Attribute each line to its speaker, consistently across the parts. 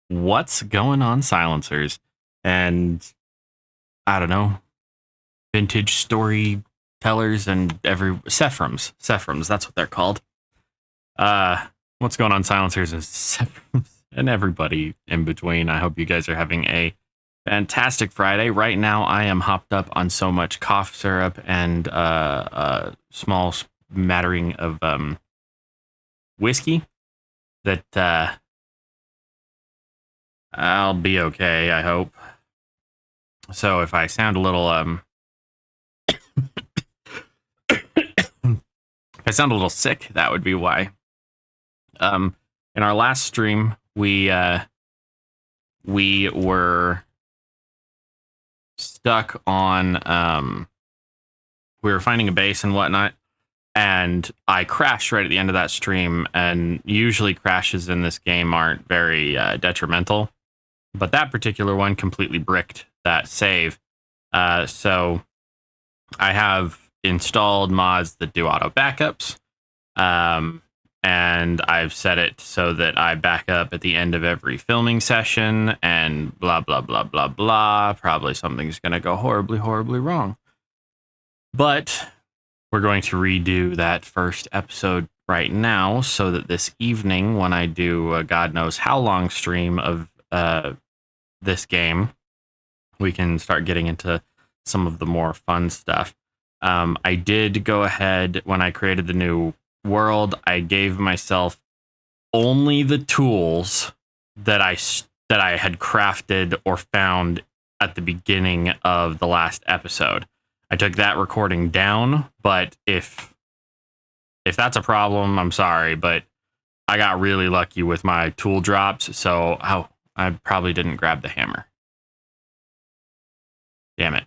Speaker 1: what's going on, silencers? And I don't know, vintage storytellers and Sephrums, that's what they're called. What's going on, silencers and Sephrums and everybody in between? I hope you guys are having a fantastic Friday. Right now, I am hopped up on so much cough syrup and a small smattering of whiskey that I'll be okay, I hope. So if I sound a little if I sound a little sick, that would be why. In our last stream, we were stuck on we were finding a base and whatnot, and I crashed right at the end of that stream. And usually crashes in this game aren't very detrimental, but that particular one completely bricked that save. So I have installed mods that do auto backups, and I've set it so that I back up at the end of every filming session, and blah, blah, blah, blah, blah. Probably something's going to go horribly, horribly wrong. But we're going to redo that first episode right now so that this evening, when I do a God knows how long stream of this game, we can start getting into some of the more fun stuff. I did go ahead when I created the new world. I gave myself only the tools that I had crafted or found at the beginning of the last episode. I took that recording down, but if that's a problem, I'm sorry, but I got really lucky with my tool drops. So I probably didn't grab the hammer. Damn it.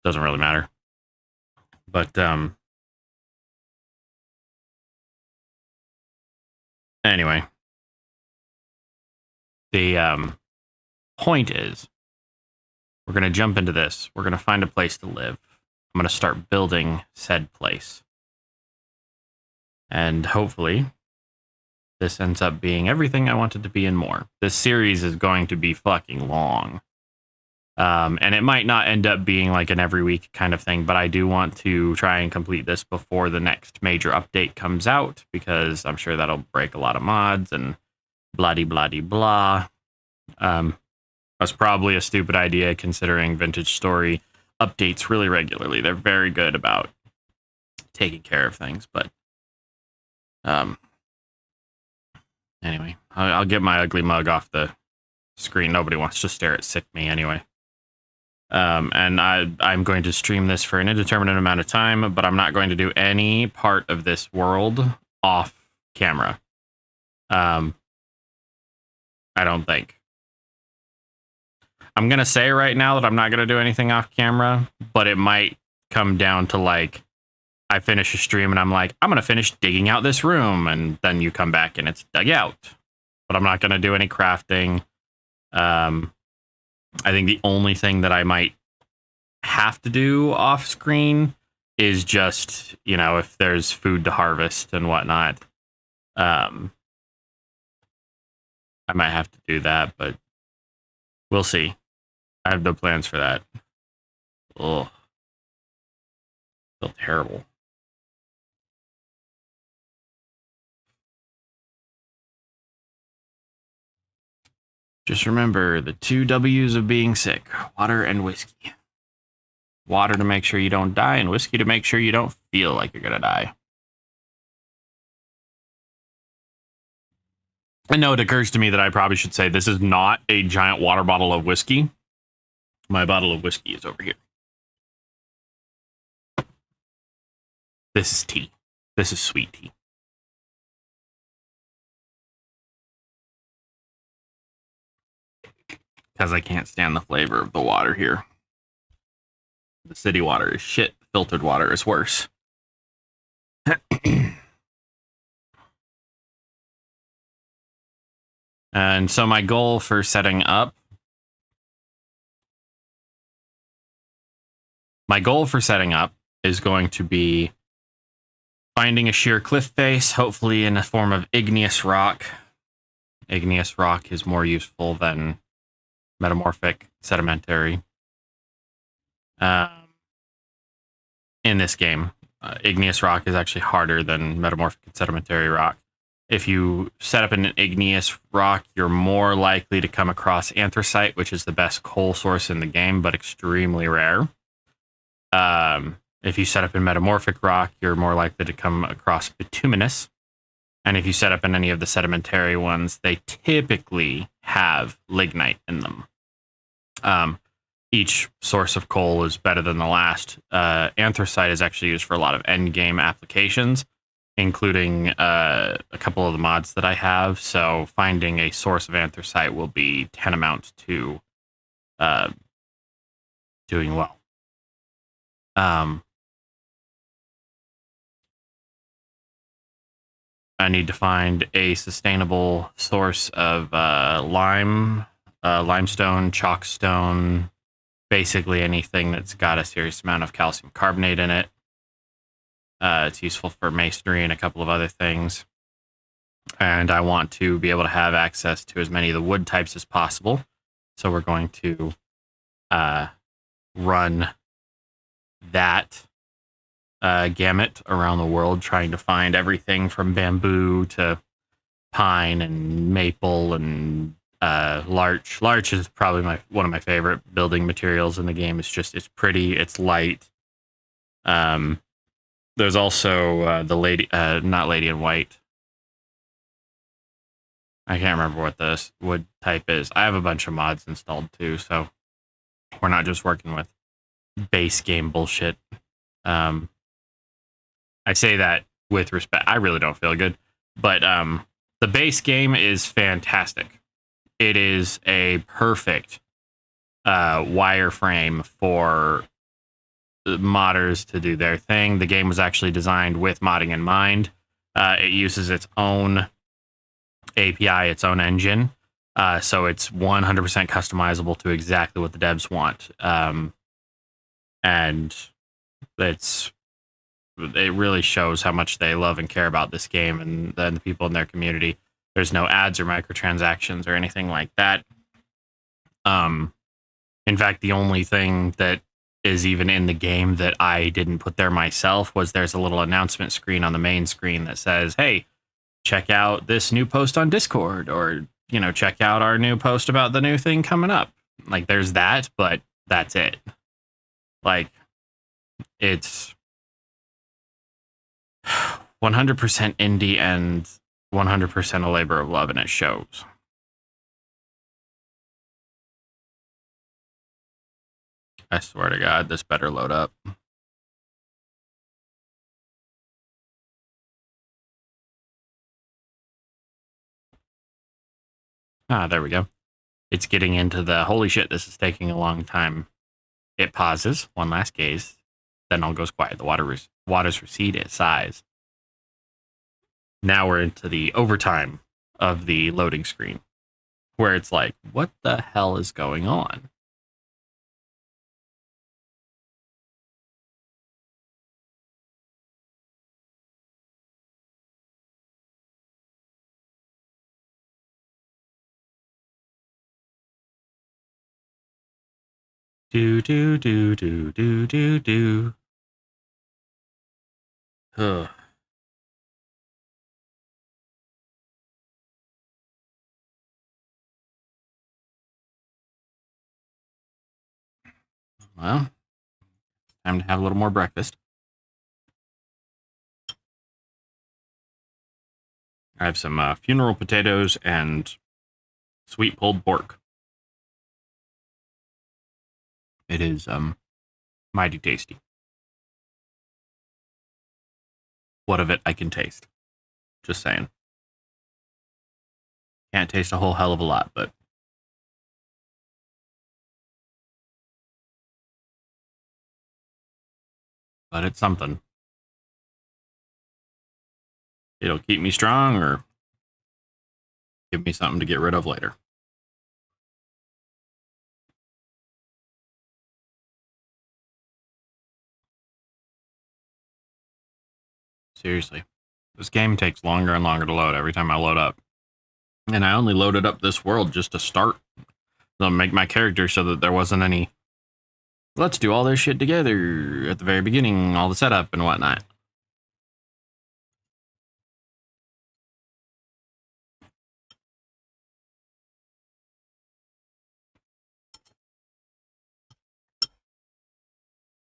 Speaker 1: Doesn't really matter. But anyway, the point is, we're going to jump into this. We're going to find a place to live. I'm going to start building said place. And hopefully, this ends up being everything I wanted to be and more. This series is going to be fucking long. And it might not end up being like an every week kind of thing, but I do want to try and complete this before the next major update comes out, because I'm sure that'll break a lot of mods and blah-de-blah-de-blah. That's probably a stupid idea considering Vintage Story updates really regularly. They're very good about taking care of things, but anyway, I'll get my ugly mug off the screen. Nobody wants to stare at sick me anyway. And I'm going to stream this for an indeterminate amount of time, but I'm not going to do any part of this world off camera. I don't think. I'm going to say right now that I'm not going to do anything off camera, but it might come down to like, I finish a stream and I'm like, I'm going to finish digging out this room. And then you come back and it's dug out, but I'm not going to do any crafting. I think the only thing that I might have to do off screen is just, you know, if there's food to harvest and whatnot. I might have to do that, but we'll see. I have no plans for that. Ugh. Feel terrible. Just remember the 2 W's of being sick: water and whiskey. Water to make sure you don't die, and whiskey to make sure you don't feel like you're gonna die. I know it occurs to me that I probably should say this is not a giant water bottle of whiskey. My bottle of whiskey is over here. This is tea. This is sweet tea. Because I can't stand the flavor of the water here. The city water is shit. Filtered water is worse. And so my goal for setting up is going to be finding a sheer cliff face, hopefully in a form of igneous rock, Igneous rock is more useful than metamorphic sedimentary. In this game, igneous rock is actually harder than metamorphic and sedimentary rock. If you set up an igneous rock, you're more likely to come across anthracite, which is the best coal source in the game, but extremely rare. If you set up in metamorphic rock, you're more likely to come across bituminous. And if you set up in any of the sedimentary ones, they typically have lignite in them. Each source of coal is better than the last. Anthracite is actually used for a lot of end game applications, including a couple of the mods that I have. So finding a source of anthracite will be tantamount to doing well. I need to find a sustainable source of limestone, chalkstone, basically anything that's got a serious amount of calcium carbonate in it. It's useful for masonry and a couple of other things. And I want to be able to have access to as many of the wood types as possible. So we're going to run that gamut around the world, trying to find everything from bamboo to pine and maple and larch. Larch is probably one of my favorite building materials in the game. It's pretty, it's light. There's also the not lady in white. I can't remember what this wood type is. I have a bunch of mods installed too, so we're not just working with base game bullshit. I say that with respect. I really don't feel good, but the base game is fantastic. It is a perfect wireframe for modders to do their thing. The game was actually designed with modding in mind. It uses its own API, its own engine, so it's 100% customizable to exactly what the devs want. And it really shows how much they love and care about this game and the people in their community. There's no ads or microtransactions or anything like that. In fact, the only thing that is even in the game that I didn't put there myself was there's a little announcement screen on the main screen that says, hey, check out this new post on Discord, or, check out our new post about the new thing coming up. Like, there's that, but that's it. Like, it's 100% indie and 100% a labor of love, and it shows. I swear to God, this better load up. There we go. It's getting into the holy shit, this is taking a long time. It pauses, one last gaze, then all goes quiet. The waters recede at size. Now we're into the overtime of the loading screen, where it's like, what the hell is going on? Do, do, do, do, do, do, do. Ugh. Well, time to have a little more breakfast. I have some funeral potatoes and sweet pulled pork. It is mighty tasty. What of it I can taste. Just saying. Can't taste a whole hell of a lot, but it's something. It'll keep me strong or give me something to get rid of later. Seriously. This game takes longer and longer to load every time I load up. And I only loaded up this world just to start. So make my character so that there wasn't any, let's do all this shit together at the very beginning, all the setup and whatnot.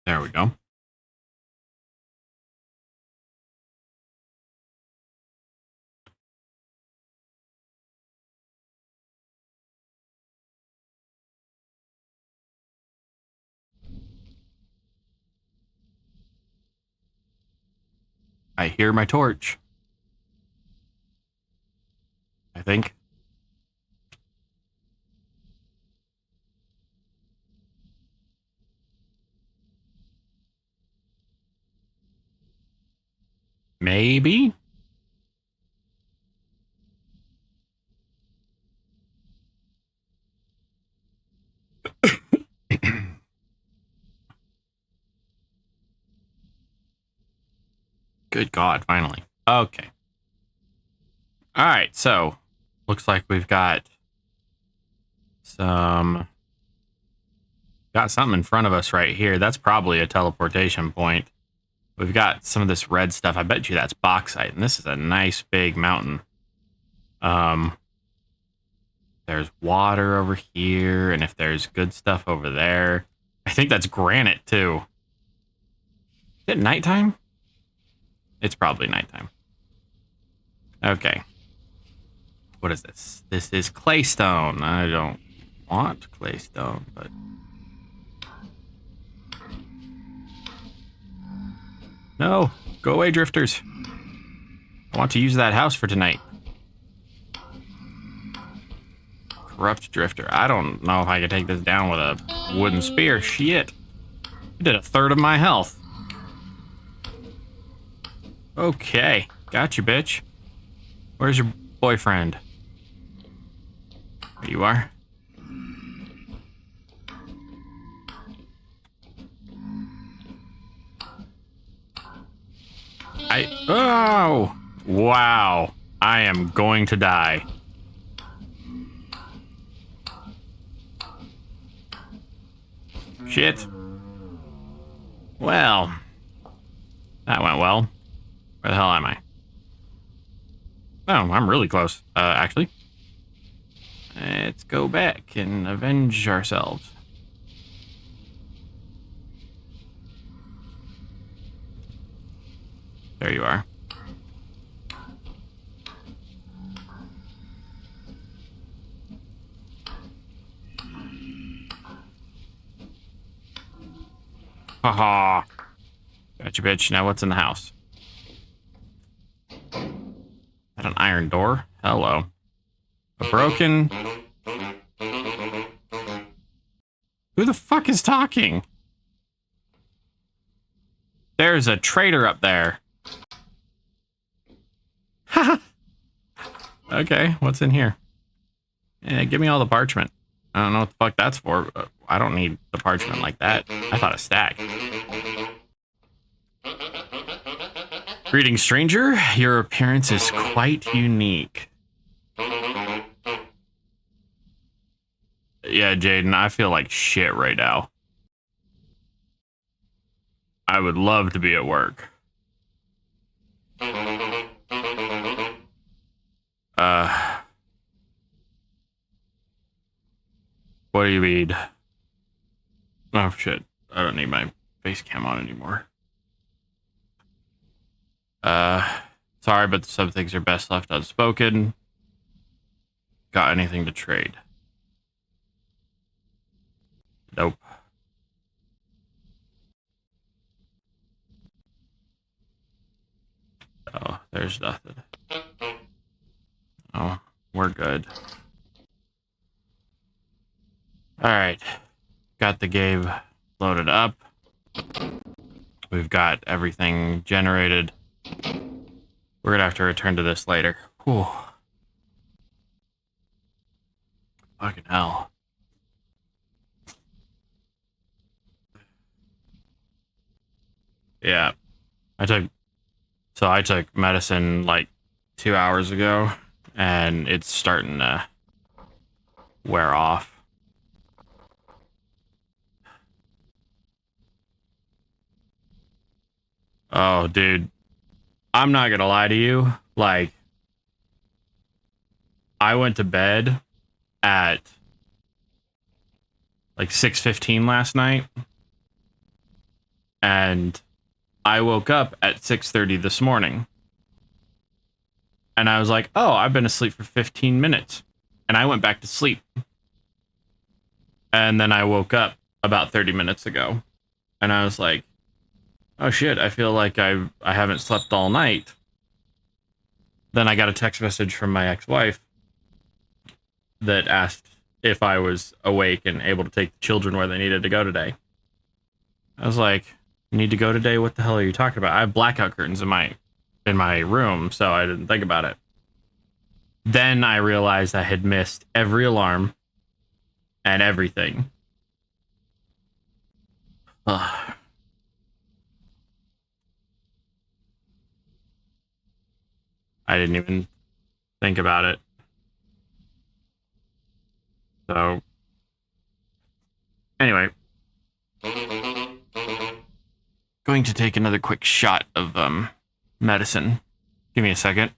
Speaker 1: There we go. I hear my torch. I think. Maybe? Good God, finally. Okay. All right, so looks like we've got something in front of us right here. That's probably a teleportation point. We've got some of this red stuff. I bet you that's bauxite, and this is a nice big mountain. There's water over here, and if there's good stuff over there, I think that's granite too. Is it nighttime? It's probably nighttime. Okay. What is this? This is claystone. I don't want claystone, but... No, go away, drifters. I want to use that house for tonight. Corrupt drifter. I don't know if I could take this down with a wooden spear. Shit. I did a third of my health. Okay. Got you, bitch. Where's your boyfriend? There you are. Oh! Wow. I am going to die. Shit. Well. That went well. Where the hell am I? Oh, I'm really close, actually. Let's go back and avenge ourselves. There you are. Haha. Gotcha, bitch. Now what's in the house? Is that an iron door? Hello. A broken... Who the fuck is talking? There's a traitor up there. Haha. Okay, what's in here? Yeah, give me all the parchment. I don't know what the fuck that's for. I don't need the parchment like that. I thought a stack. Greetings, stranger. Your appearance is quite unique. Yeah, Jaden, I feel like shit right now. I would love to be at work. What do you mean? Oh, shit. I don't need my face cam on anymore. Sorry, but some things are best left unspoken. Got anything to trade? Nope. Oh, there's nothing. Oh, we're good. Alright. Got the game loaded up. We've got everything generated. We're gonna have to return to this later. Whew. Fucking hell. Yeah. I took medicine like 2 hours ago, and it's starting to wear off. Oh, dude. I'm not gonna lie to you. Like, I went to bed at like 6:15 last night, and I woke up at 6:30 this morning. And I was like, oh, I've been asleep for 15 minutes. And I went back to sleep. And then I woke up about 30 minutes ago. And I was like, oh shit, I feel like I haven't slept all night. Then I got a text message from my ex-wife that asked if I was awake and able to take the children where they needed to go today. I was like, need to go today? What the hell are you talking about? I have blackout curtains in my room, so I didn't think about it. Then I realized I had missed every alarm and everything. Ugh. I didn't even think about it. So, anyway. Going to take another quick shot of medicine. Give me a second.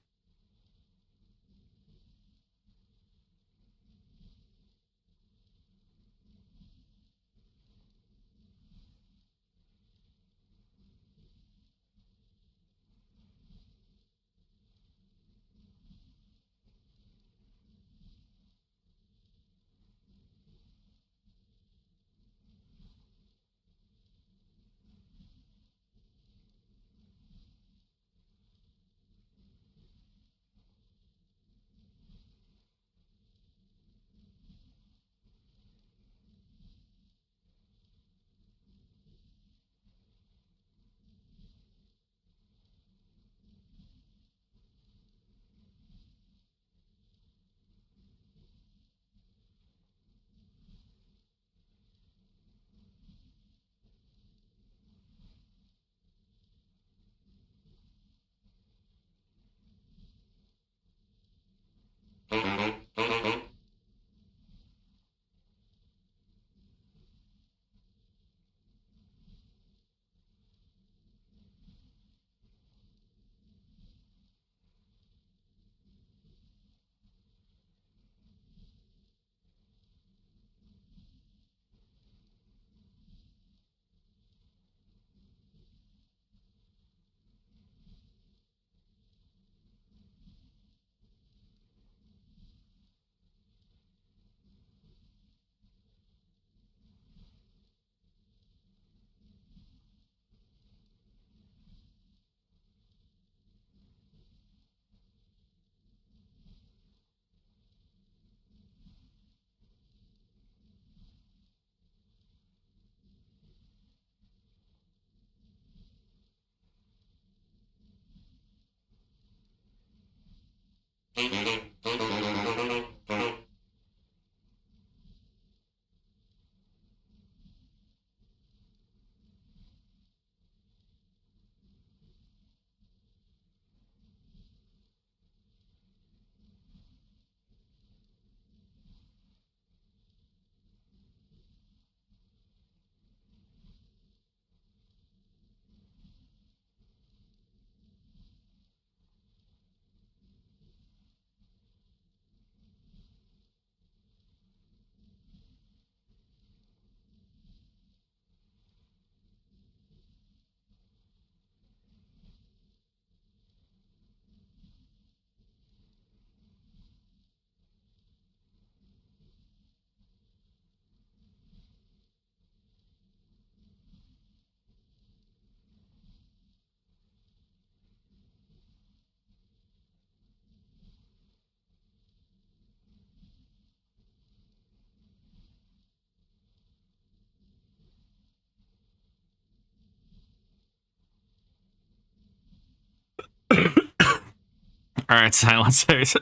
Speaker 1: Alright, silencers.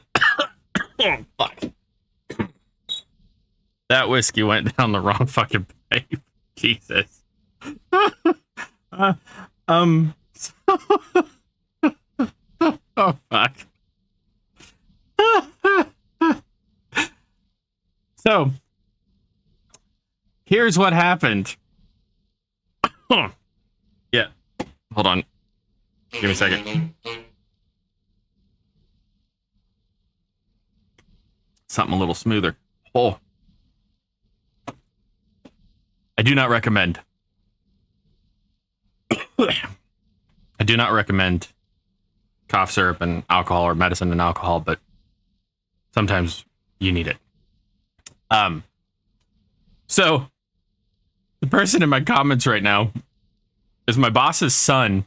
Speaker 1: Oh, fuck. That whiskey went down the wrong fucking pipe. Jesus. Oh, fuck. So, here's what happened. Yeah. Hold on. Give me a second. Something a little smoother. Oh. I do not recommend. I do not recommend cough syrup and alcohol or medicine and alcohol, but sometimes you need it. So the person in my comments right now is my boss's son,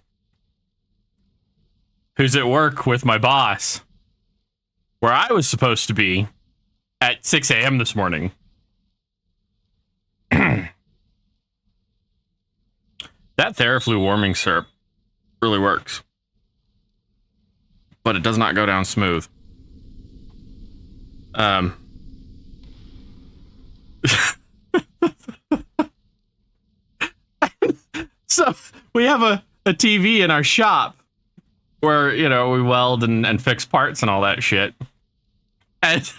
Speaker 1: who's at work with my boss, where I was supposed to be at 6 a.m. this morning. That Theraflu warming syrup really works, but it does not go down smooth. So we have a TV in our shop where, you know, we weld and fix parts and all that shit. And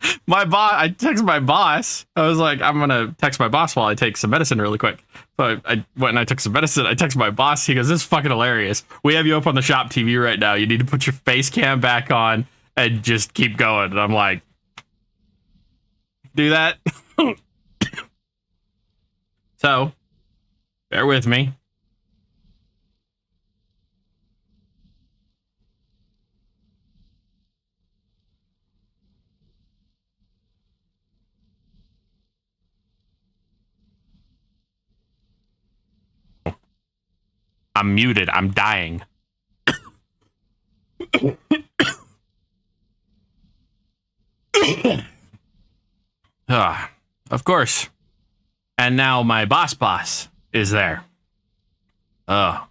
Speaker 1: I texted my boss. I was like, I'm going to text my boss while I take some medicine really quick. So I went and I took some medicine. I texted my boss. He goes, this is fucking hilarious. We have you up on the shop TV right now. You need to put your face cam back on and just keep going. And I'm like, do that? So, bear with me. I'm muted. I'm dying. Of course. And now my boss is there. Well,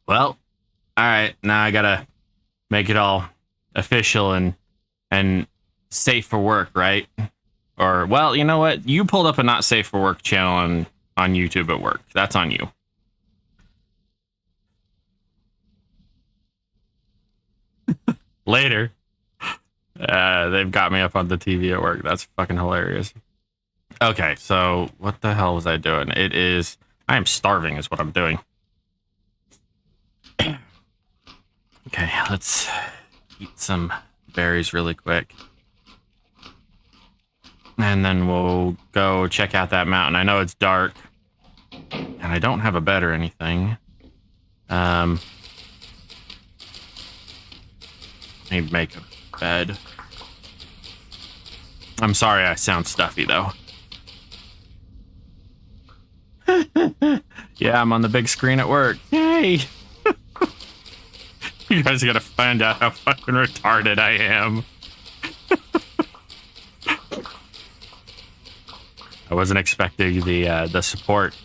Speaker 1: all right. Now I gotta make it all official and safe for work, right? Or, well, you know what? You pulled up a not safe for work channel on YouTube at work. That's on you. Later. They've got me up on the TV at work. That's fucking hilarious. Okay, so what the hell was I doing? I am starving is what I'm doing. Okay, let's eat some berries really quick. And then we'll go check out that mountain. I know it's dark. And I don't have a bed or anything. I need to make a bed. I'm sorry I sound stuffy, though. Yeah, I'm on the big screen at work. Yay! You guys are gonna find out how fucking retarded I am. I wasn't expecting the support.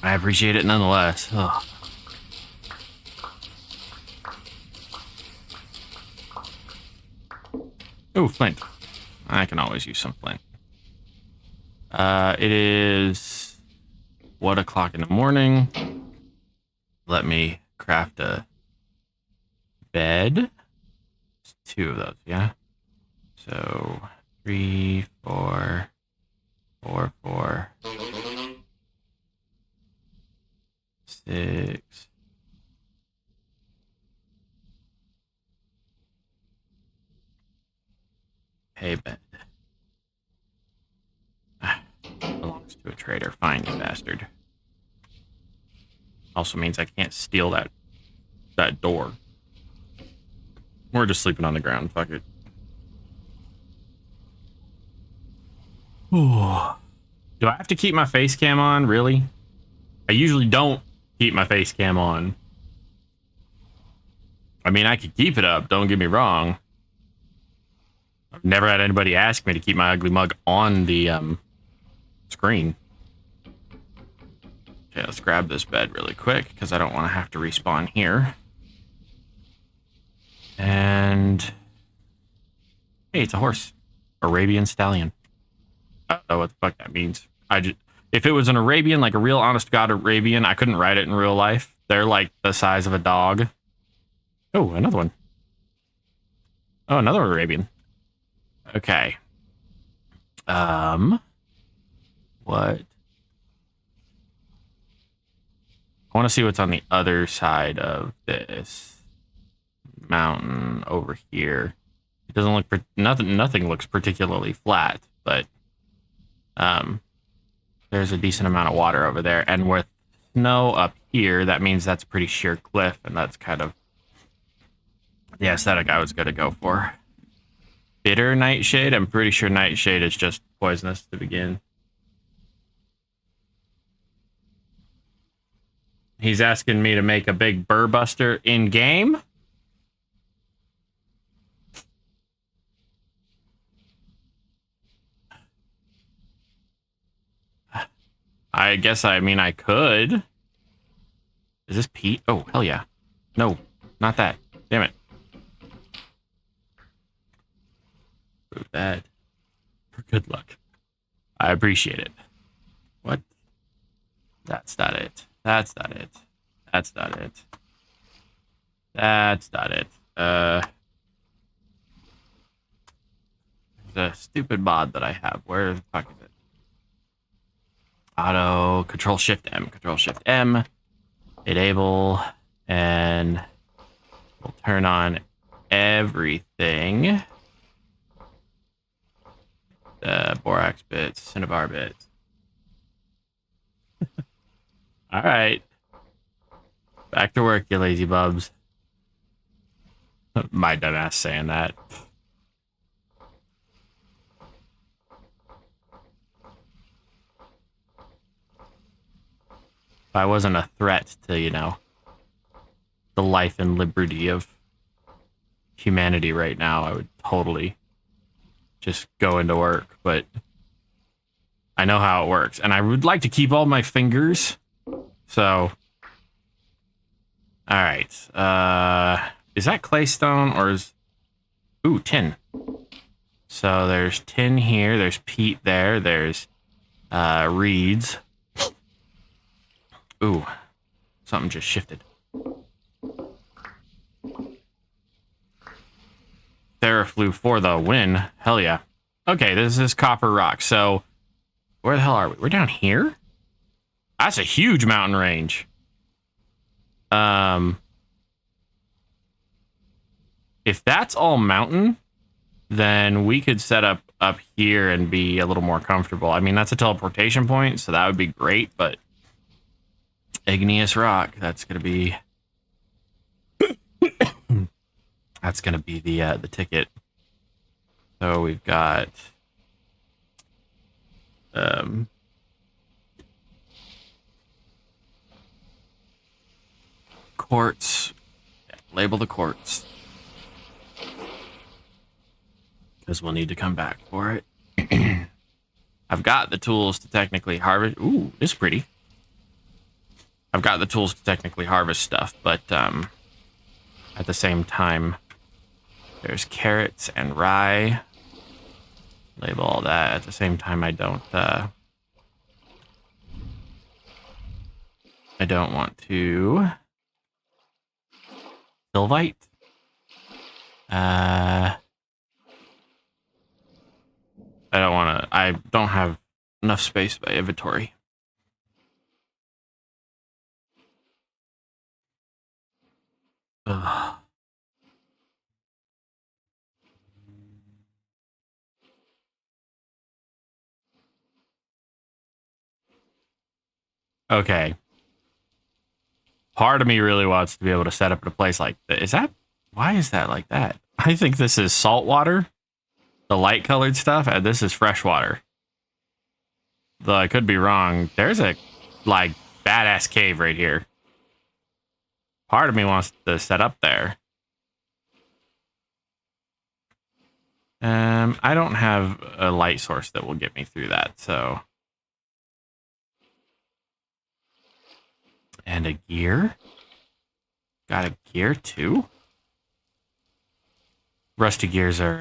Speaker 1: I appreciate it nonetheless. Ugh. Ooh, flint. I can always use some flint. It is 1 o'clock in the morning. Let me craft a bed. It's 2 of those, yeah? So 3, 4, 4, 4, 6. Hey, bed. Belongs to a trader. Fine, you bastard. Also means I can't steal that door. We're just sleeping on the ground. Fuck it. Ooh. Do I have to keep my face cam on? Really? I usually don't keep my face cam on. I mean, I could keep it up. Don't get me wrong. I've never had anybody ask me to keep my ugly mug on the screen. Okay, let's grab this bed really quick because I don't want to have to respawn here. And hey, it's a horse. Arabian stallion. I don't know what the fuck that means. If it was an Arabian, like a real honest to God Arabian, I couldn't ride it in real life. They're like the size of a dog. Oh, another one. Oh, another Arabian. Okay. What? I want to see what's on the other side of this mountain over here. It doesn't look nothing looks particularly flat, but there's a decent amount of water over there, and with snow up here, that means that's a pretty sheer cliff, and that's kind of the aesthetic I was going to go for. Bitter nightshade. I'm pretty sure nightshade is just poisonous to begin. He's asking me to make a big burr buster in game. I guess, I mean, I could. Is this peat? Oh, hell yeah. No, not that. Damn it. For bad. For good luck. I appreciate it. What? That's not it. That's not it. That's not it. That's not it. The stupid mod that I have. Where the fuck is it? Auto, Control-Shift-M. Control-Shift-M. Enable. And we'll turn on everything. The borax bits, cinnabar bits. All right. Back to work, you lazy bubs. My dumbass saying that. If I wasn't a threat to, you know, the life and liberty of humanity right now, I would totally just go into work, but I know how it works, and I would like to keep all my fingers, so... Alright, is that claystone, or is... Ooh, tin. So there's tin here, there's peat there, there's reeds. Ooh, something just shifted. Theraflu for the win. Hell yeah. Okay, this is copper rock. So, where the hell are we? We're down here? That's a huge mountain range. If that's all mountain, then we could set up here and be a little more comfortable. I mean, that's a teleportation point, so that would be great, but igneous rock, that's going to be... That's going to be the ticket. So we've got quartz. Yeah, label the quartz, because we'll need to come back for it. I've got the tools to technically harvest. Ooh, this is pretty. I've got the tools to technically harvest stuff, but at the same time, there's carrots and rye. Label all that. At the same time, I don't want to Sylvite. I don't want to. I don't have enough space by inventory. Ugh. Okay. Part of me really wants to be able to set up in a place like this. Is that... Why is that like that? I think this is salt water. The light colored stuff. And this is fresh water. Though I could be wrong. There's a, like, badass cave right here. Part of me wants to set up there. I don't have a light source that will get me through that, so... And a gear? Got a gear too? Rusty gears are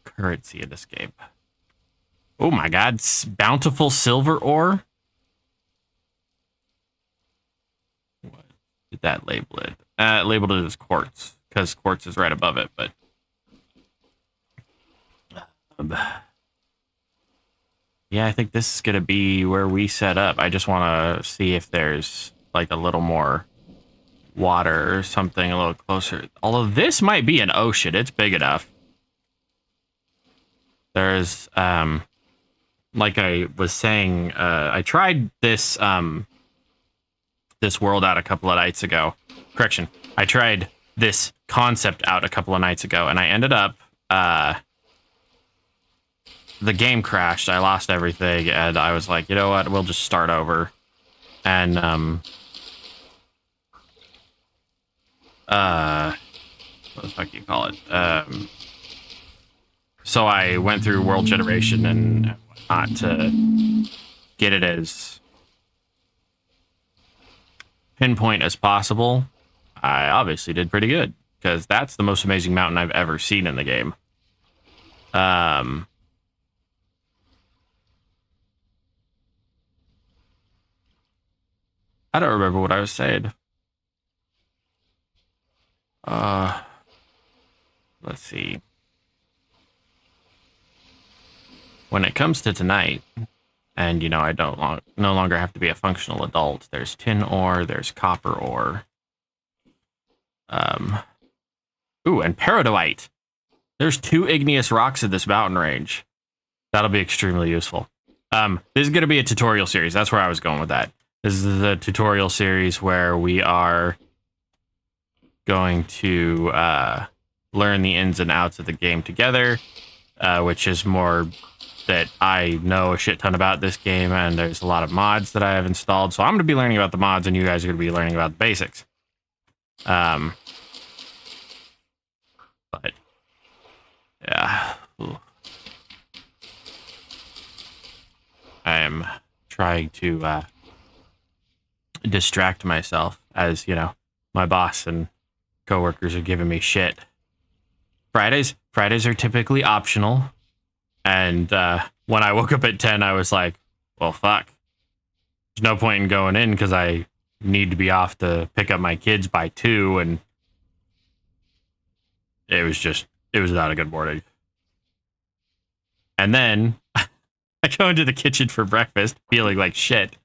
Speaker 1: currency in this game. Oh my god, bountiful silver ore? What did that label it? Labeled it as quartz, because quartz is right above it, but... yeah, I think this is going to be where we set up. I just want to see if there's, like, a little more water or something a little closer. Although this might be an ocean. It's big enough. There's, like I was saying, I tried this, this world out a couple of nights ago. Correction. I tried this concept out a couple of nights ago, and I ended up, the game crashed. I lost everything, and I was like, you know what? We'll just start over. And, what the fuck do you call it? So I went through world generation and whatnot to get it as pinpoint as possible. I obviously did pretty good, because that's the most amazing mountain I've ever seen in the game. I don't remember what I was saying. Let's see. When it comes to tonight, and, you know, I no longer have to be a functional adult, there's tin ore, there's copper ore. Ooh, and peridotite. There's 2 igneous rocks in this mountain range. That'll be extremely useful. This is going to be a tutorial series. That's where I was going with that. This is the tutorial series where we are going to learn the ins and outs of the game together, which is more that I know a shit ton about this game, and there's a lot of mods that I have installed. So I'm going to be learning about the mods, and you guys are going to be learning about the basics. But yeah, I am trying to distract myself, as, you know, my boss and coworkers are giving me shit. Fridays are typically optional, and when I woke up at 10, I was like, well, fuck. There's no point in going in, because I need to be off to pick up my kids by 2, and it was not a good morning. And then I go into the kitchen for breakfast, feeling like shit.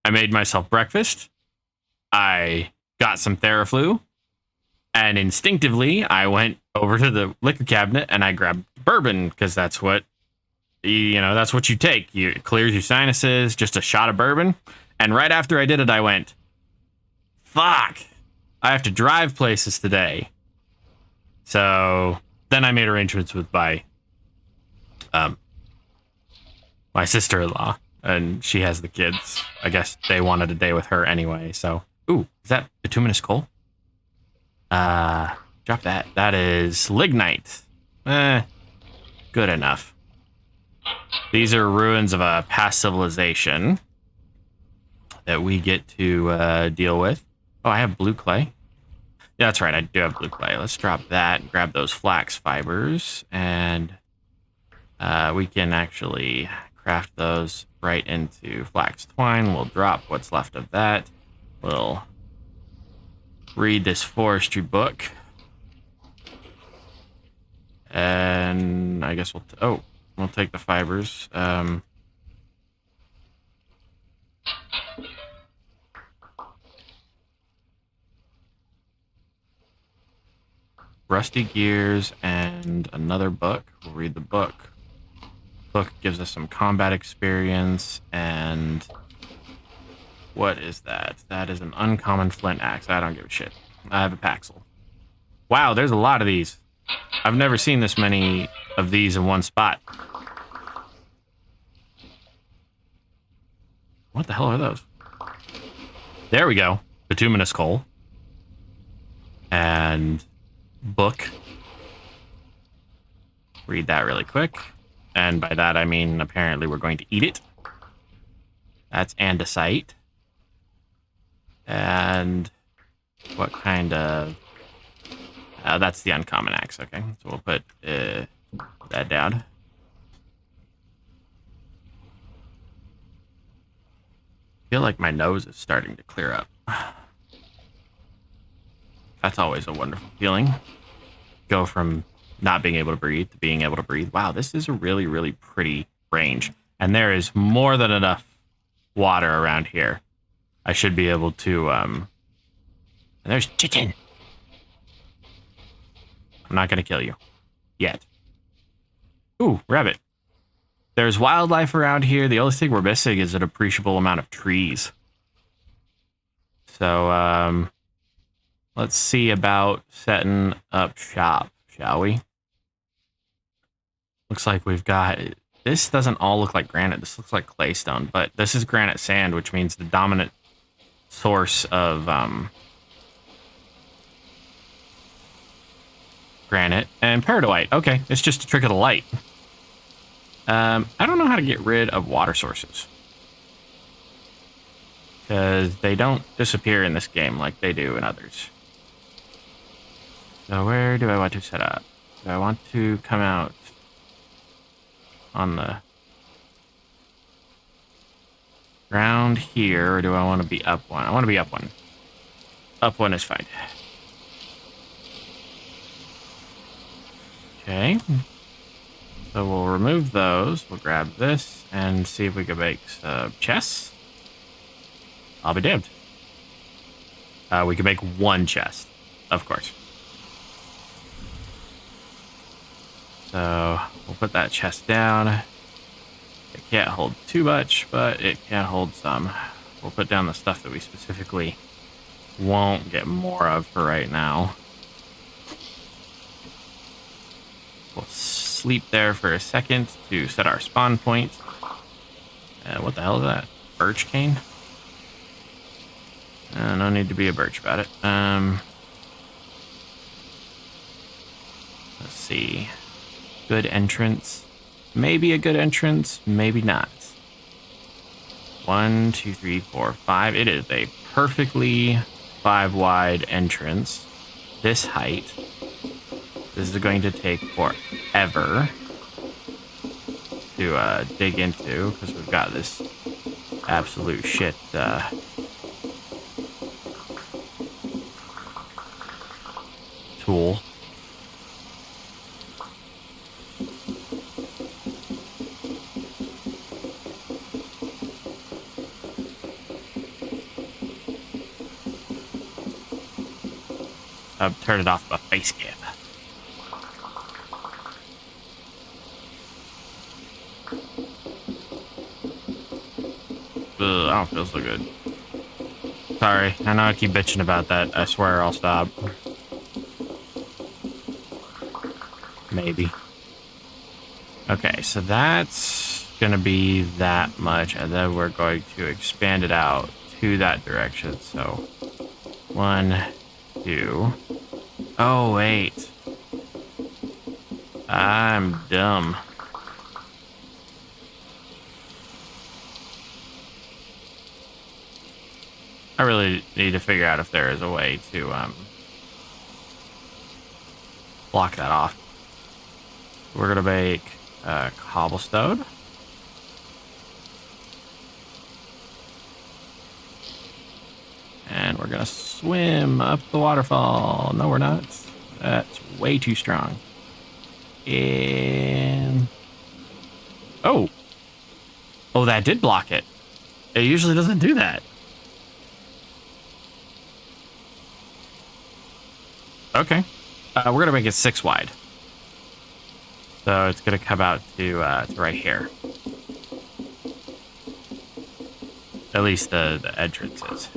Speaker 1: I made myself breakfast. I got some Theraflu, and instinctively I went over to the liquor cabinet and I grabbed bourbon, because that's what, you know, that's what you take. It clears your sinuses, just a shot of bourbon. And right after I did it, I went, fuck, I have to drive places today. So then I made arrangements with my sister-in-law, and she has the kids. I guess they wanted a day with her anyway. So, ooh, is that bituminous coal? Drop that. That is lignite. Good enough. These are ruins of a past civilization that we get to deal with. Oh, I have blue clay. Yeah, that's right. I do have blue clay. Let's drop that and grab those flax fibers, and we can actually craft those right into flax twine. We'll drop what's left of that. We'll read this forestry book, and I guess we'll take the fibers. Rusty gears and another book. We'll read the book. Book gives us some combat experience, and what is that? That is an uncommon flint axe. I don't give a shit. I have a Paxel. Wow, there's a lot of these. I've never seen this many of these in one spot. What the hell are those? There we go. Bituminous coal. And book. Read that really quick. And by that, I mean, apparently we're going to eat it. That's andesite. And what kind of... that's the uncommon axe, okay. So we'll put that down. I feel like my nose is starting to clear up. That's always a wonderful feeling. Go from not being able to breathe to being able to breathe. Wow, this is a really, really pretty range. And there is more than enough water around here. I should be able to, and there's chicken. I'm not going to kill you. Yet. Ooh, rabbit. There's wildlife around here. The only thing we're missing is an appreciable amount of trees. So, let's see about setting up shop, shall we? Looks like we've got... This doesn't all look like granite. This looks like claystone, but this is granite sand, which means the dominant source of granite and peridotite. Okay, it's just a trick of the light. I don't know how to get rid of water sources, because they don't disappear in this game like they do in others. So where do I want to set up? Do I want to come out on the ground here, or do I want to be up one? I want to be up one. Up one is fine. Okay. So we'll remove those. We'll grab this and see if we can make some chests. I'll be damned. We can make one chest, of course. So we'll put that chest down. It can't hold too much, but it can hold some. We'll put down the stuff that we specifically won't get more of for right now. We'll sleep there for a second to set our spawn point. What the hell is that? Birch cane? No need to be a birch about it. Let's see. Good entrance. Maybe a good entrance, maybe not. 1, 2, 3, 4, 5. It is a perfectly 5 wide entrance. This height. This is going to take forever to dig into, because we've got this absolute shit tool. Turn it off my face cam. Ugh, I don't feel so good. Sorry, I know I keep bitching about that. I swear I'll stop. Maybe. Okay, so that's gonna be that much, and then we're going to expand it out to that direction. So 1, 2. Oh, wait. I'm dumb. I really need to figure out if there is a way to block that off. We're gonna make cobblestone. And we're gonna swim up the waterfall. No, we're not. That's way too strong. And... Oh! Oh, that did block it. It usually doesn't do that. Okay. We're gonna make it 6 wide. So it's gonna come out to right here. At least the entrance is.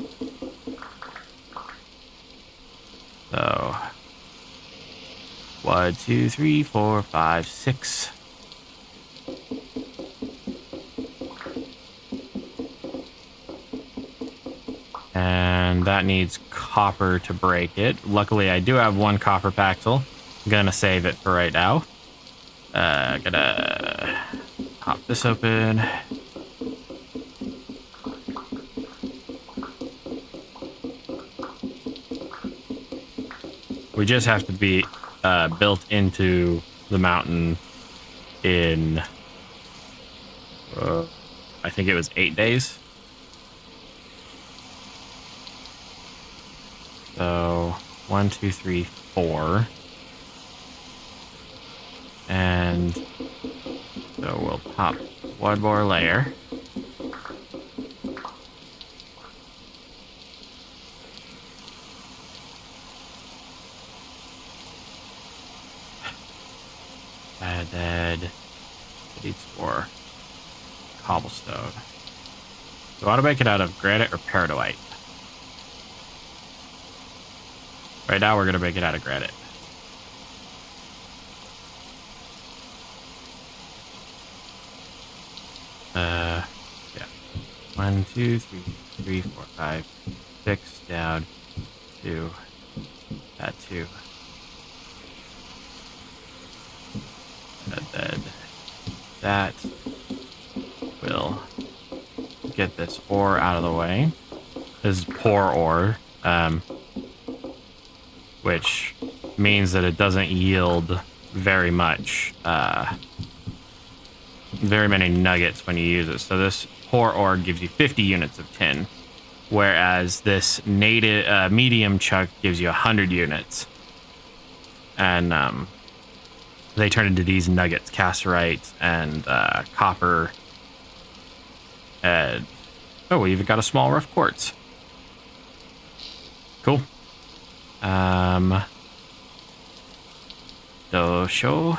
Speaker 1: So 1, 2, 3, 4, 5, 6. And that needs copper to break it. Luckily, I do have 1 copper paxel. I'm gonna save it for right now. Gonna pop this open. We just have to be built into the mountain in, I think it was 8 days. So 1, 2, 3, 4. And so we'll pop one more layer. And then it needs more cobblestone. So I want to make it out of granite or peridotite. Right now we're going to make it out of granite. Yeah. 1, 2, 3, 3, 4, 5, 6 down. 2. That 2. And then that will get this ore out of the way. This is poor ore, which means that it doesn't yield very much, very many nuggets when you use it. So this poor ore gives you 50 units of tin, whereas this native medium chunk gives you 100 units. And they turn into these nuggets, casterite and copper. And oh, we even got a small rough quartz. Cool. So show.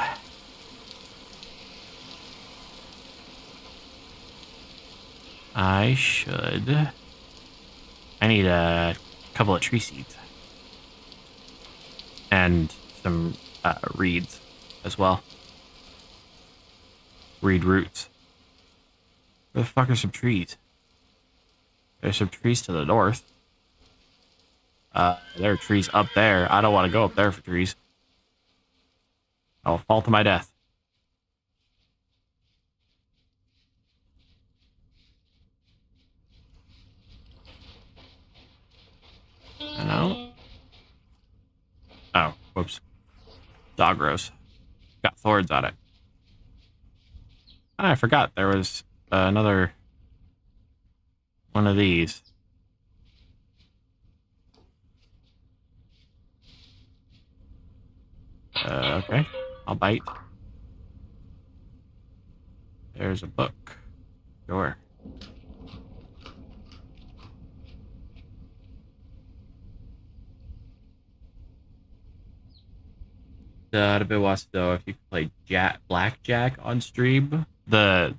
Speaker 1: I need a couple of tree seeds. And some reeds as well. Reed roots. Where the fuck are some trees? There's some trees to the north. There are trees up there. I don't want to go up there for trees. I'll fall to my death. No. Oh, whoops. Dog rose. Got thorns on it. I forgot there was another one of these. Okay. I'll bite. There's a book. Sure. I'd be wants to know if you can play blackjack on stream. The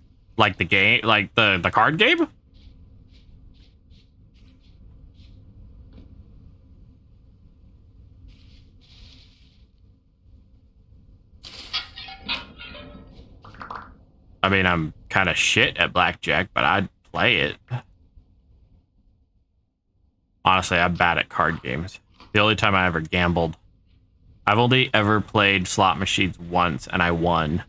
Speaker 1: game, like the card game. I mean, I'm kind of shit at blackjack, but I'd play it. Honestly, I'm bad at card games. The only time I ever gambled, I've only ever played slot machines once, and I won.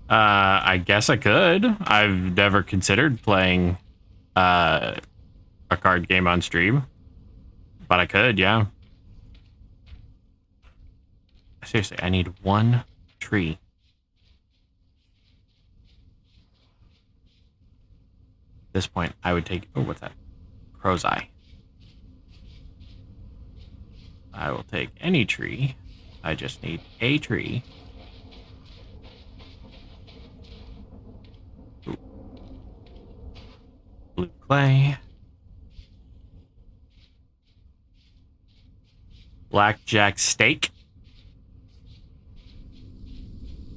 Speaker 1: I guess I could. I've never considered playing a card game on stream, but I could, yeah. Seriously, I need one tree. At this point, I would take... Oh, what's that? Crow's eye. I will take any tree. I just need a tree. Ooh. Blue clay. Blackjack steak.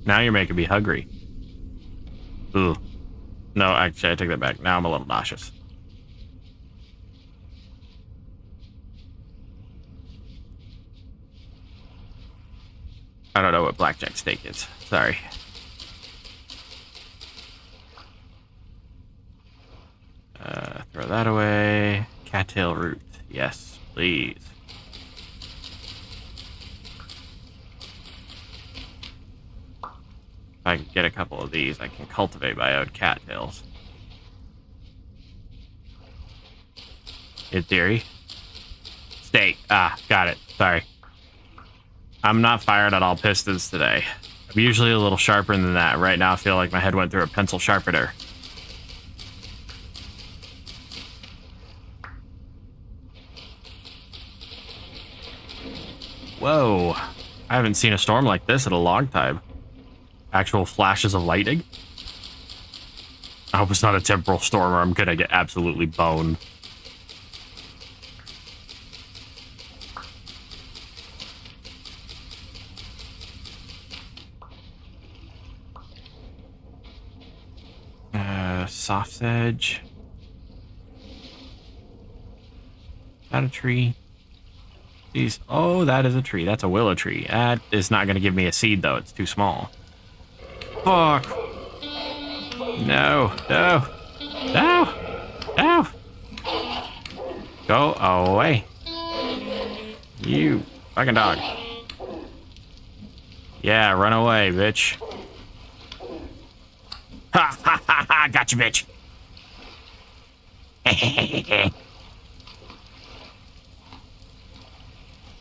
Speaker 1: Now you're making me hungry. Ooh. No, actually, I take that back. Now I'm a little nauseous. I don't know what blackjack steak is. Sorry. Throw that away. Cattail root. Yes, please. If I can get a couple of these, I can cultivate my own cattails. In theory. Steak. Ah, got it. Sorry. I'm not fired at all pistons today. I'm usually a little sharper than that. Right now I feel like my head went through a pencil sharpener. Whoa. I haven't seen a storm like this in a long time. Actual flashes of lightning. I hope it's not a temporal storm or I'm gonna get absolutely boned. Soft edge. Is that a tree? Jeez. Oh, that is a tree. That's a willow tree. That is not going to give me a seed, though. It's too small. Fuck. No. No. No. No. Go away. You fucking dog. Yeah, run away, bitch. Ha ha ha ha. Gotcha, bitch.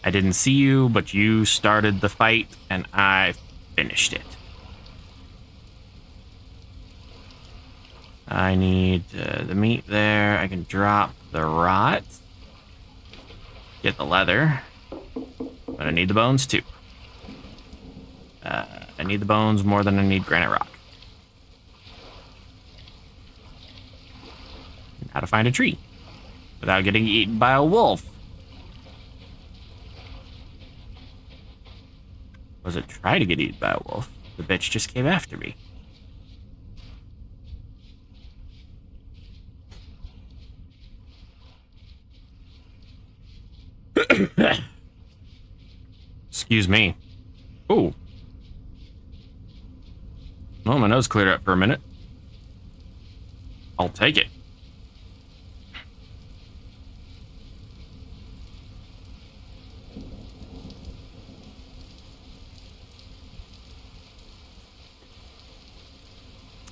Speaker 1: I didn't see you, but you started the fight, and I finished it. I need the meat there. I can drop the rot. Get the leather. But I need the bones, too. I need the bones more than I need granite rock. How to find a tree without getting eaten by a wolf. Was it try to get eaten by a wolf? The bitch just came after me. Excuse me. Ooh. Well, my nose cleared up for a minute. I'll take it.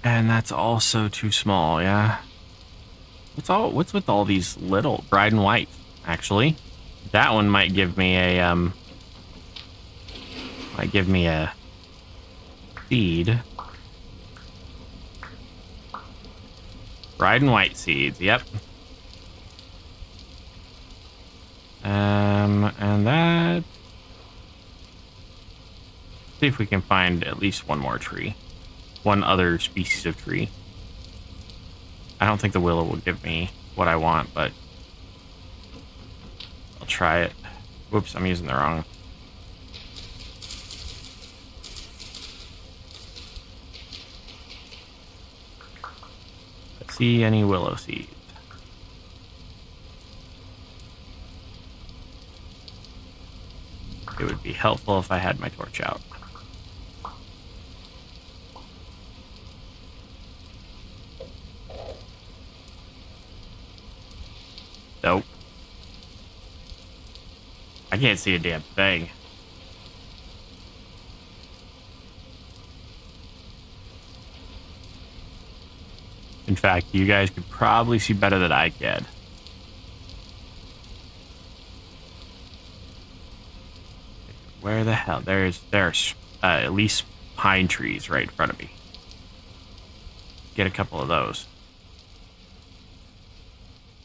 Speaker 1: And that's also too small, yeah. What's with all these little bride and white, actually? That one might give me a seed. Bride and white seeds, yep. And that. See if we can find at least one more tree. One other species of tree. I don't think the willow will give me what I want, but I'll try it. Whoops, I'm using the wrong. Let's see any willow seeds. It would be helpful if I had my torch out. Nope. I can't see a damn thing. In fact, you guys could probably see better than I can. Where the hell? There's at least pine trees right in front of me. Get a couple of those.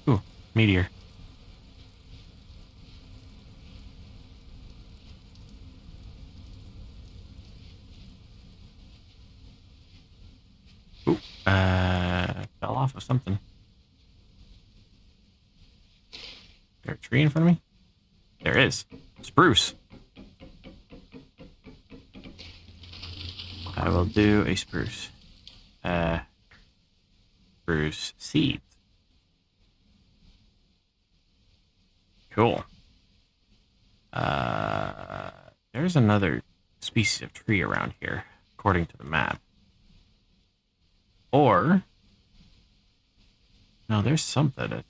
Speaker 1: Ooh, meteor. Ooh, fell off of something. Is there a tree in front of me? There is. Spruce. I will do a spruce. Spruce seeds. Cool. There's another species of tree around here, according to the map. Or, no, there's something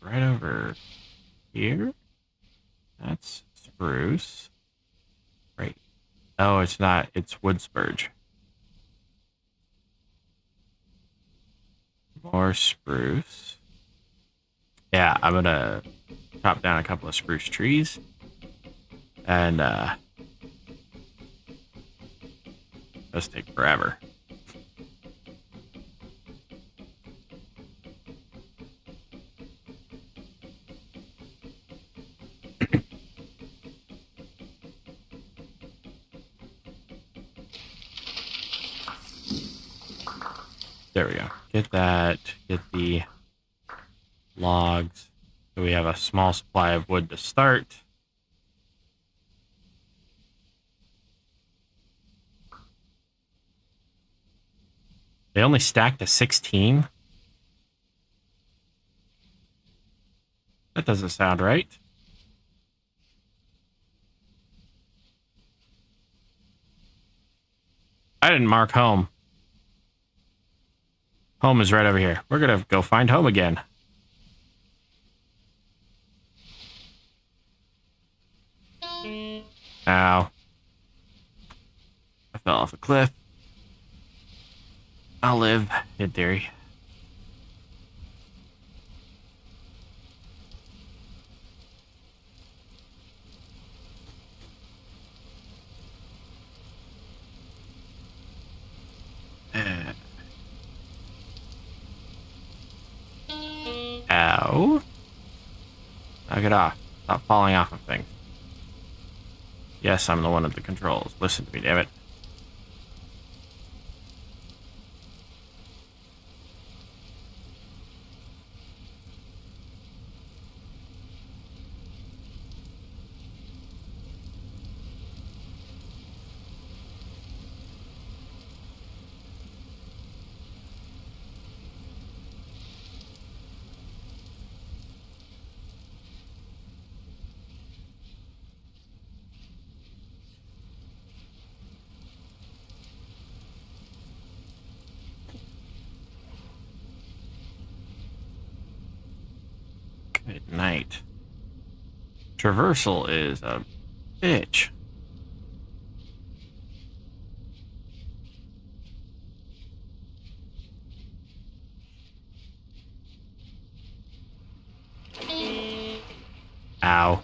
Speaker 1: right over here. That's spruce. Right. Oh, it's not. It's wood spurge. More spruce. Yeah, I'm gonna chop down a couple of spruce trees. And, this take forever. There we go. Get that. Get the logs. So we have a small supply of wood to start. They only stacked to 16. That doesn't sound right. I didn't mark home. Home is right over here. We're going to go find home again. Ow. I fell off a cliff. I'll live, in theory. Ow. Knock it off. Stop falling off of things. Yes, I'm the one at the controls. Listen to me, damn it. Good night. Traversal is a bitch. Ow.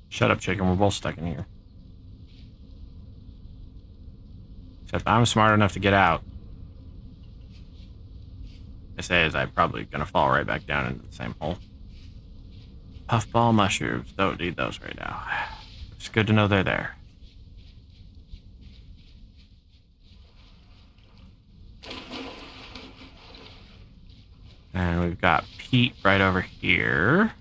Speaker 1: Shut up, chicken. We're both stuck in here. Except I'm smart enough to get out. I say as I'm probably going to fall right back down into the same hole. Puffball mushrooms. Don't need those right now. It's good to know they're there. And we've got peat right over here.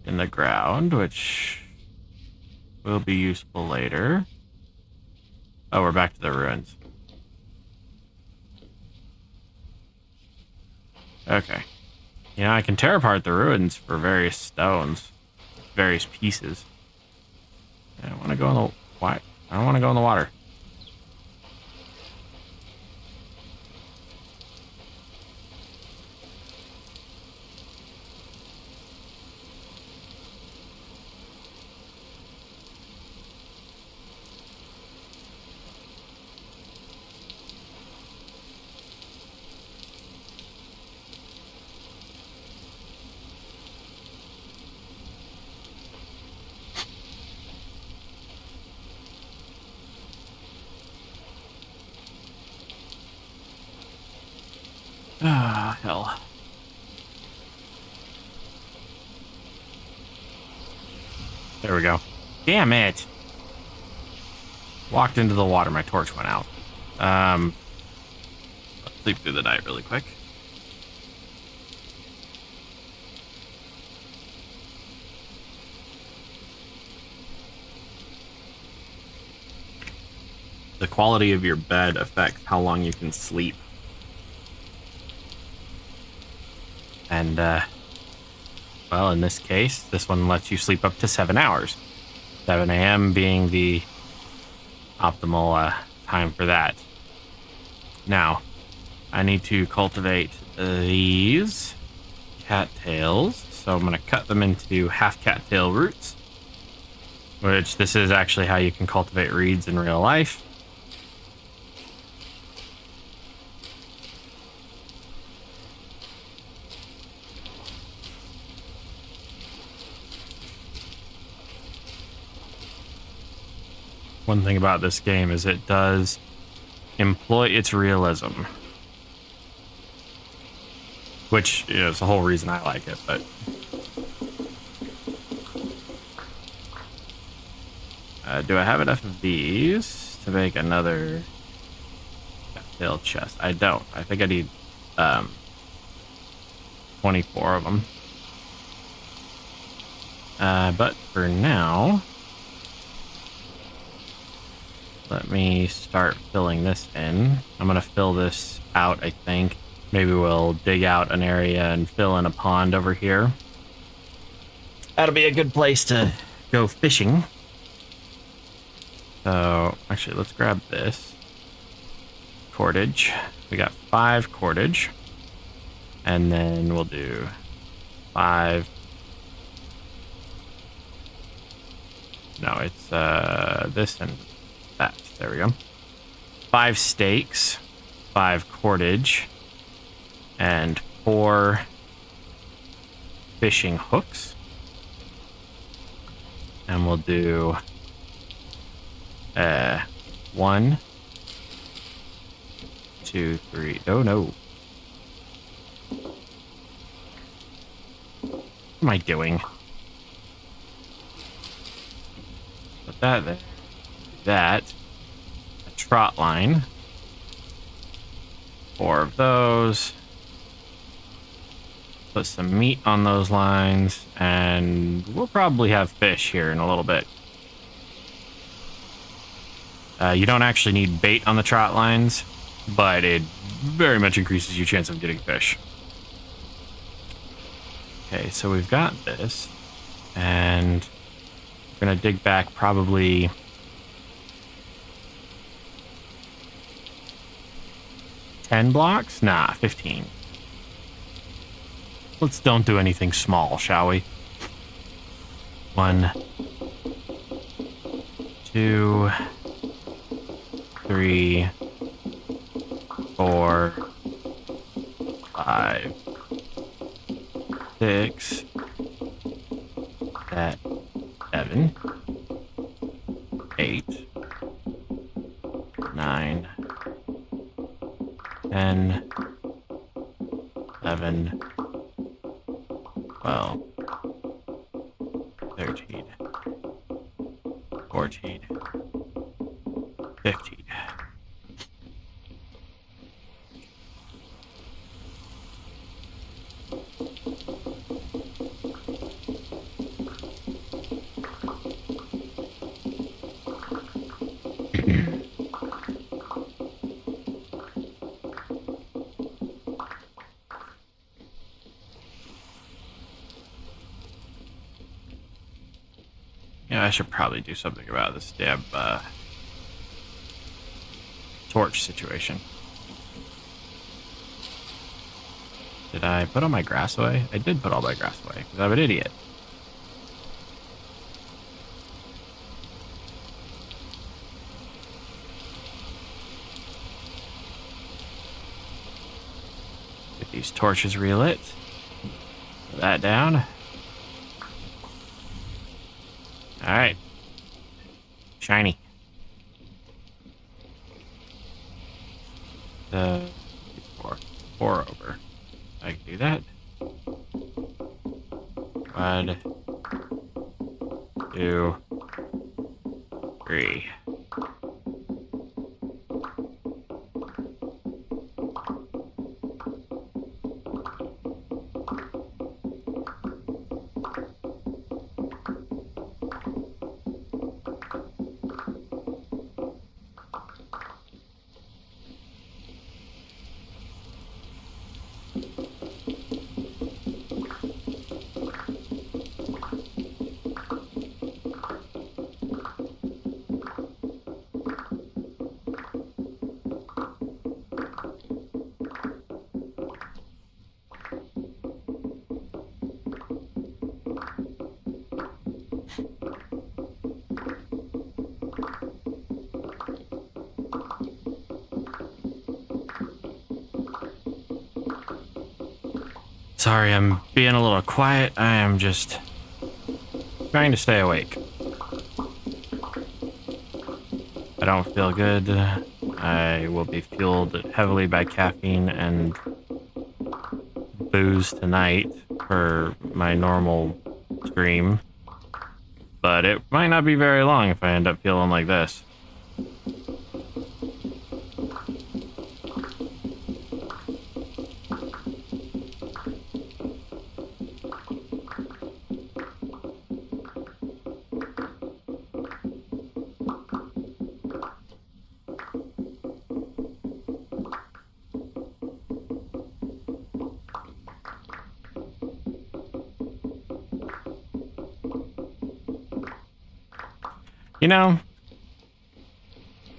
Speaker 1: In the ground, which will be useful later. Oh, we're back to the ruins. Okay. You know, I can tear apart the ruins for various stones, various pieces. I don't want to go in the... Why? I don't want to go in the water. Ah, hell. There we go. Damn it. Walked into the water, my torch went out. Let's sleep through the night really quick. The quality of your bed affects how long you can sleep. And, well, in this case, this one lets you sleep up to 7 hours. 7 a.m. being the optimal time for that. Now, I need to cultivate these cattails. So I'm going to cut them into half cattail roots, which this is actually how you can cultivate reeds in real life. One thing about this game is it does employ its realism, which is the whole reason I like it, but do I have enough of these to make another cattail chest? I don't. I think I need 24 of them. But for now, let me start filling this in. I'm going to fill this out, I think. Maybe we'll dig out an area and fill in a pond over here. That'll be a good place to go fishing. So, actually, let's grab this. Cordage. We got 5 cordage. And then we'll do 5. No, it's this and that. There we go. 5 stakes, 5 cordage, and 4 fishing hooks. And we'll do 1, 2, 3. Oh no. What am I doing? Put that there. That. A trot line. 4 of those. Put some meat on those lines, and we'll probably have fish here in a little bit. You don't actually need bait on the trot lines, but it very much increases your chance of getting fish. Okay, so we've got this, and we're gonna dig back probably 10 blocks? Nah, 15. Let's don't do anything small, shall we? 1, 2, 3, 4, 5, 6, 7, 8, 9, 10, 11, 12, 13, 14, 15. Yeah, I should probably do something about this damn torch situation. Did I put all my grass away? I did put all my grass away, because I'm an idiot. Get these torches relit. Put that down. Alright. Shiny. Four over. I can do that. 1, 2, 3. Sorry, I'm being a little quiet. I am just trying to stay awake. I don't feel good. I will be fueled heavily by caffeine and booze tonight for my normal stream. But it might not be very long if I end up feeling like this. You know,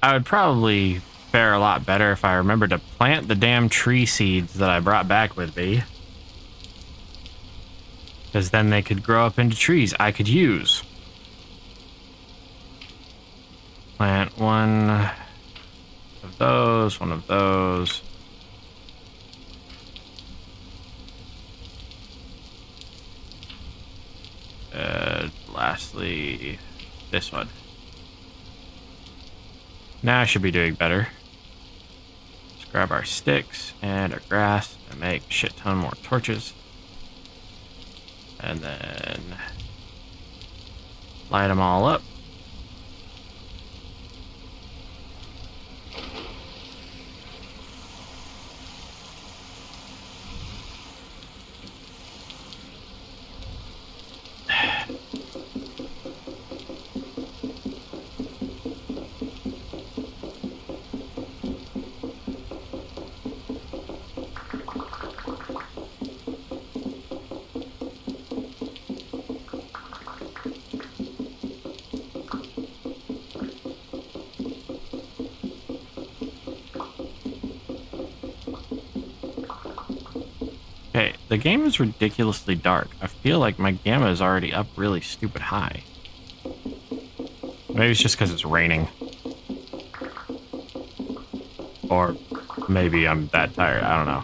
Speaker 1: I would probably fare a lot better if I remembered to plant the damn tree seeds that I brought back with me. Because then they could grow up into trees I could use. Plant one of those, one of those. Lastly, this one. Now I should be doing better. Let's grab our sticks and our grass and make a shit ton more torches. And then light them all up. Okay, the game is ridiculously dark. I feel like my gamma is already up really stupid high. Maybe it's just because it's raining. Or maybe I'm that tired, I don't know.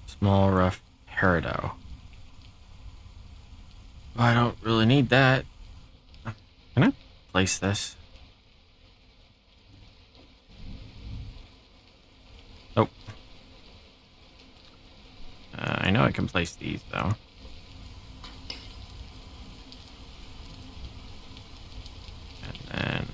Speaker 1: Small rough peridot. I don't really need that. Can I place this? Nope. I know I can place these though. And then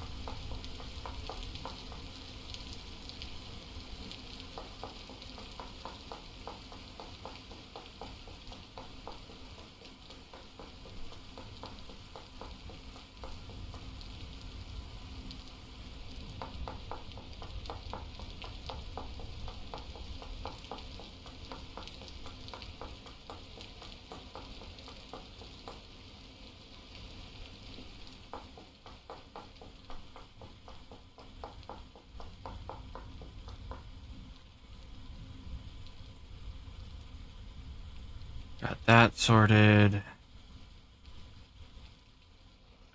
Speaker 1: got that sorted.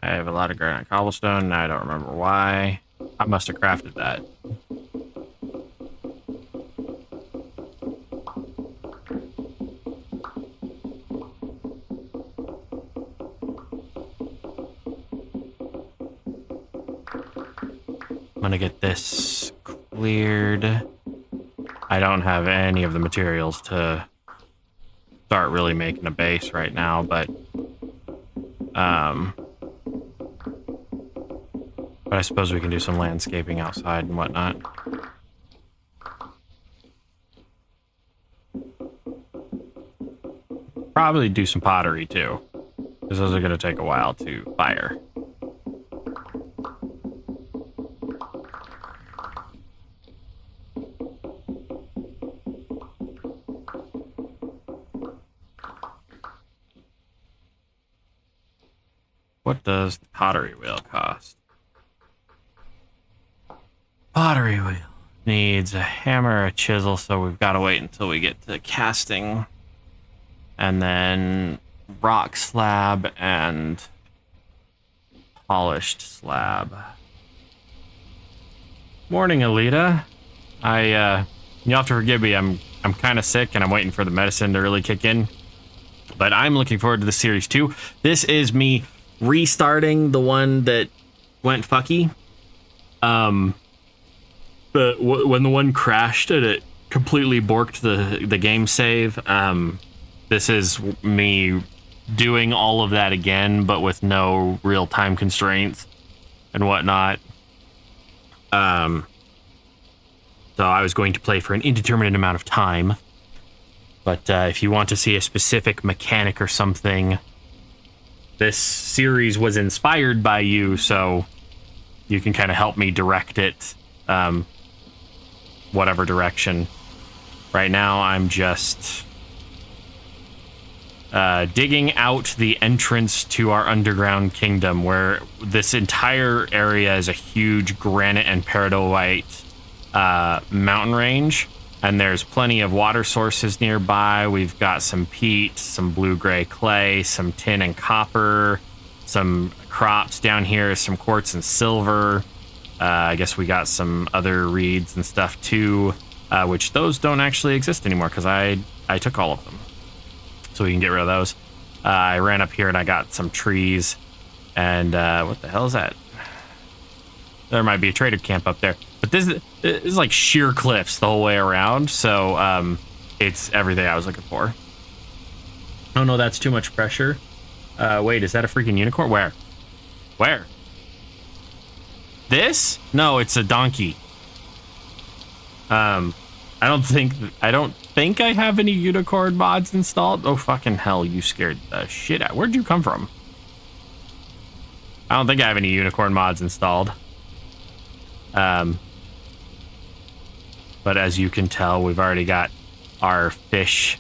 Speaker 1: I have a lot of granite cobblestone, and I don't remember why. I must have crafted that. I'm gonna get this cleared. I don't have any of the materials to start really making a base right now, but But I suppose we can do some landscaping outside and whatnot. Probably do some pottery too, because those are going to take a while to fire. What does the pottery wheel cost? Pottery wheel needs a hammer, a chisel, so we've got to wait until we get to casting. And then rock slab and polished slab. Morning, Alita. You'll have to forgive me. I'm kind of sick and I'm waiting for the medicine to really kick in. But I'm looking forward to the series too. This is me restarting the one that went fucky. But when the one crashed and it completely borked the game save, this is me doing all of that again, but with no real time constraints and whatnot. So I was going to play for an indeterminate amount of time. But if you want to see a specific mechanic or something, this series was inspired by you, so you can kind of help me direct it, whatever direction. Right now, I'm just digging out the entrance to our underground kingdom, where this entire area is a huge granite and peridotite mountain range, and there's plenty of water sources nearby. We've got some peat, some blue-gray clay, some tin and copper, some crops down here, some quartz and silver. I guess we got some other reeds and stuff too, which those don't actually exist anymore because I took all of them. So we can get rid of those. I ran up here and I got some trees. And what the hell is that? There might be a trader camp up there. But this is like sheer cliffs the whole way around. So it's everything I was looking for. Oh no, that's too much pressure. Wait, is that a freaking unicorn? Where? Where? This? No, it's a donkey. I don't think I have any unicorn mods installed. Oh, fucking hell, you scared the shit out. Where'd you come from? I don't think I have any unicorn mods installed. But as you can tell, we've already got our fish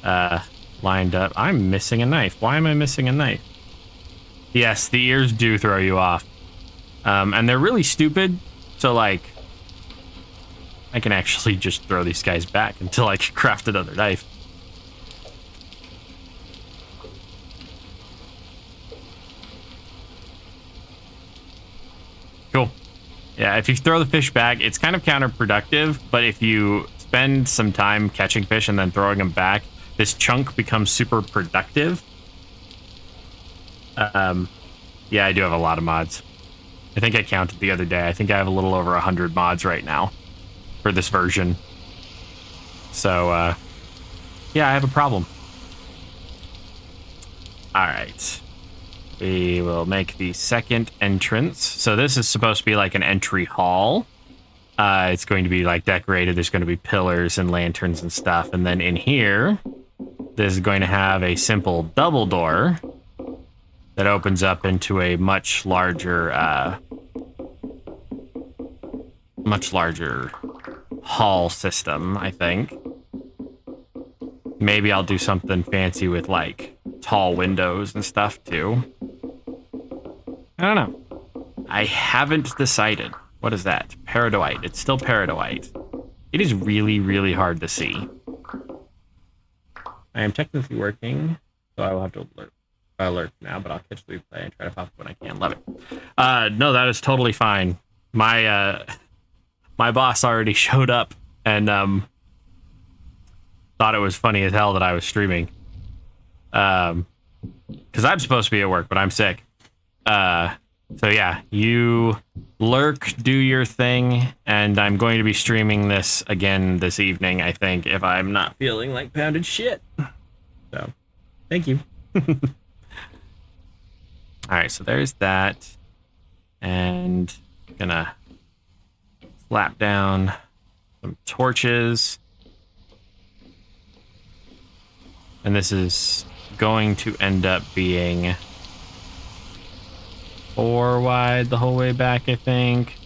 Speaker 1: lined up. I'm missing a knife. Why am I missing a knife? Yes, the ears do throw you off. And they're really stupid, so like I can actually just throw these guys back until I can craft another knife. Cool. Yeah, if you throw the fish back, it's kind of counterproductive, but if you spend some time catching fish and then throwing them back, this chunk becomes super productive. Yeah, I do have a lot of mods. I think I counted the other day. I think I have a little over 100 mods right now for this version. So, yeah, I have a problem. All right. We will make the second entrance. So this is supposed to be like an entry hall. It's going to be like decorated. There's going to be pillars and lanterns and stuff. And then in here, this is going to have a simple double door that opens up into a much larger hall system, I think. Maybe I'll do something fancy with like tall windows and stuff too. I don't know. I haven't decided. What is that? Peridotite. It's still peridotite. It is really, really hard to see. I am technically working, so I will have to alert now, but I'll catch the replay and try to pop up when I can. Love it. No, that is totally fine. My boss already showed up and thought it was funny as hell that I was streaming. Because I'm supposed to be at work, but I'm sick. So yeah, you lurk, do your thing, and I'm going to be streaming this again this evening, I think, if I'm not feeling like pounded shit. So, thank you. Alright, so there's that. And Gonna slap down some torches. And this is going to end up being 4 wide the whole way back, I think.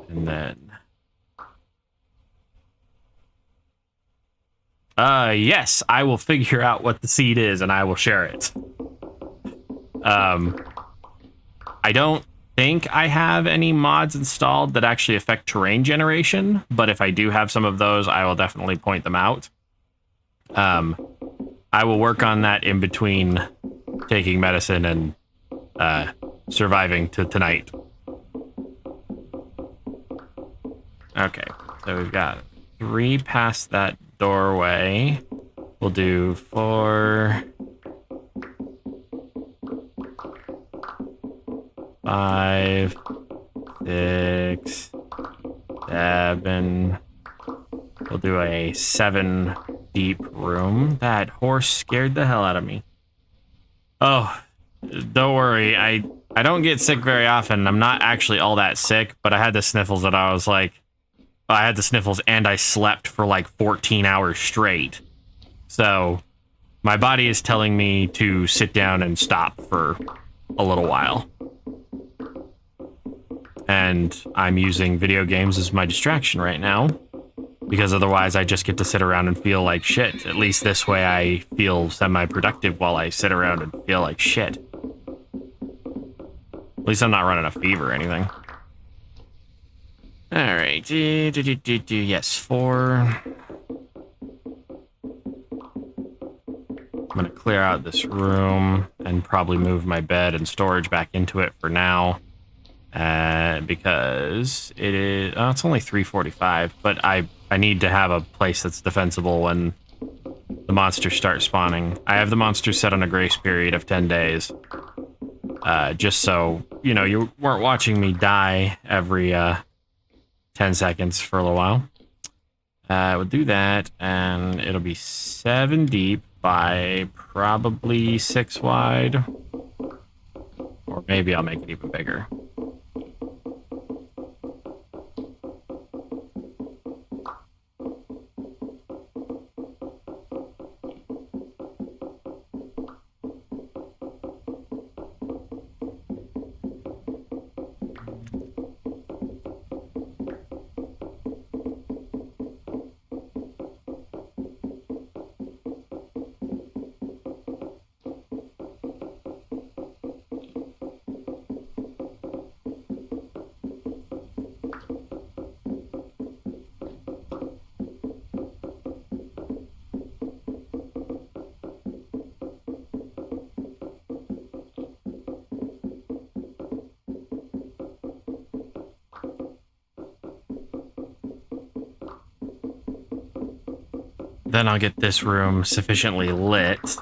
Speaker 1: And then... yes, I will figure out what the seed is and I will share it. I don't think I have any mods installed that actually affect terrain generation, but if I do have some of those, I will definitely point them out. I will work on that in between taking medicine and surviving to tonight. Okay, so we've got 3 past that doorway. We'll do 4, 5, 6, 7. We'll do a 7 deep room. That horse scared the hell out of me. Oh, don't worry. I don't get sick very often. I'm not actually all that sick, but I had the sniffles that I was like, I had the sniffles and I slept for like 14 hours straight. So my body is telling me to sit down and stop for a little while. And I'm using video games as my distraction right now, because otherwise I just get to sit around and feel like shit. At least this way I feel semi-productive while I sit around and feel like shit. At least I'm not running a fever or anything. Alright, yes, 4. I'm gonna clear out this room and probably move my bed and storage back into it for now. Because it is, it's only 3:45, but I need to have a place that's defensible when the monsters start spawning. I have the monsters set on a grace period of 10 days. Just so, you know, you weren't watching me die every 10 seconds for a little while. We'll do that, and it'll be 7 deep by probably 6 wide. Or maybe I'll make it even bigger. Then I'll get this room sufficiently lit.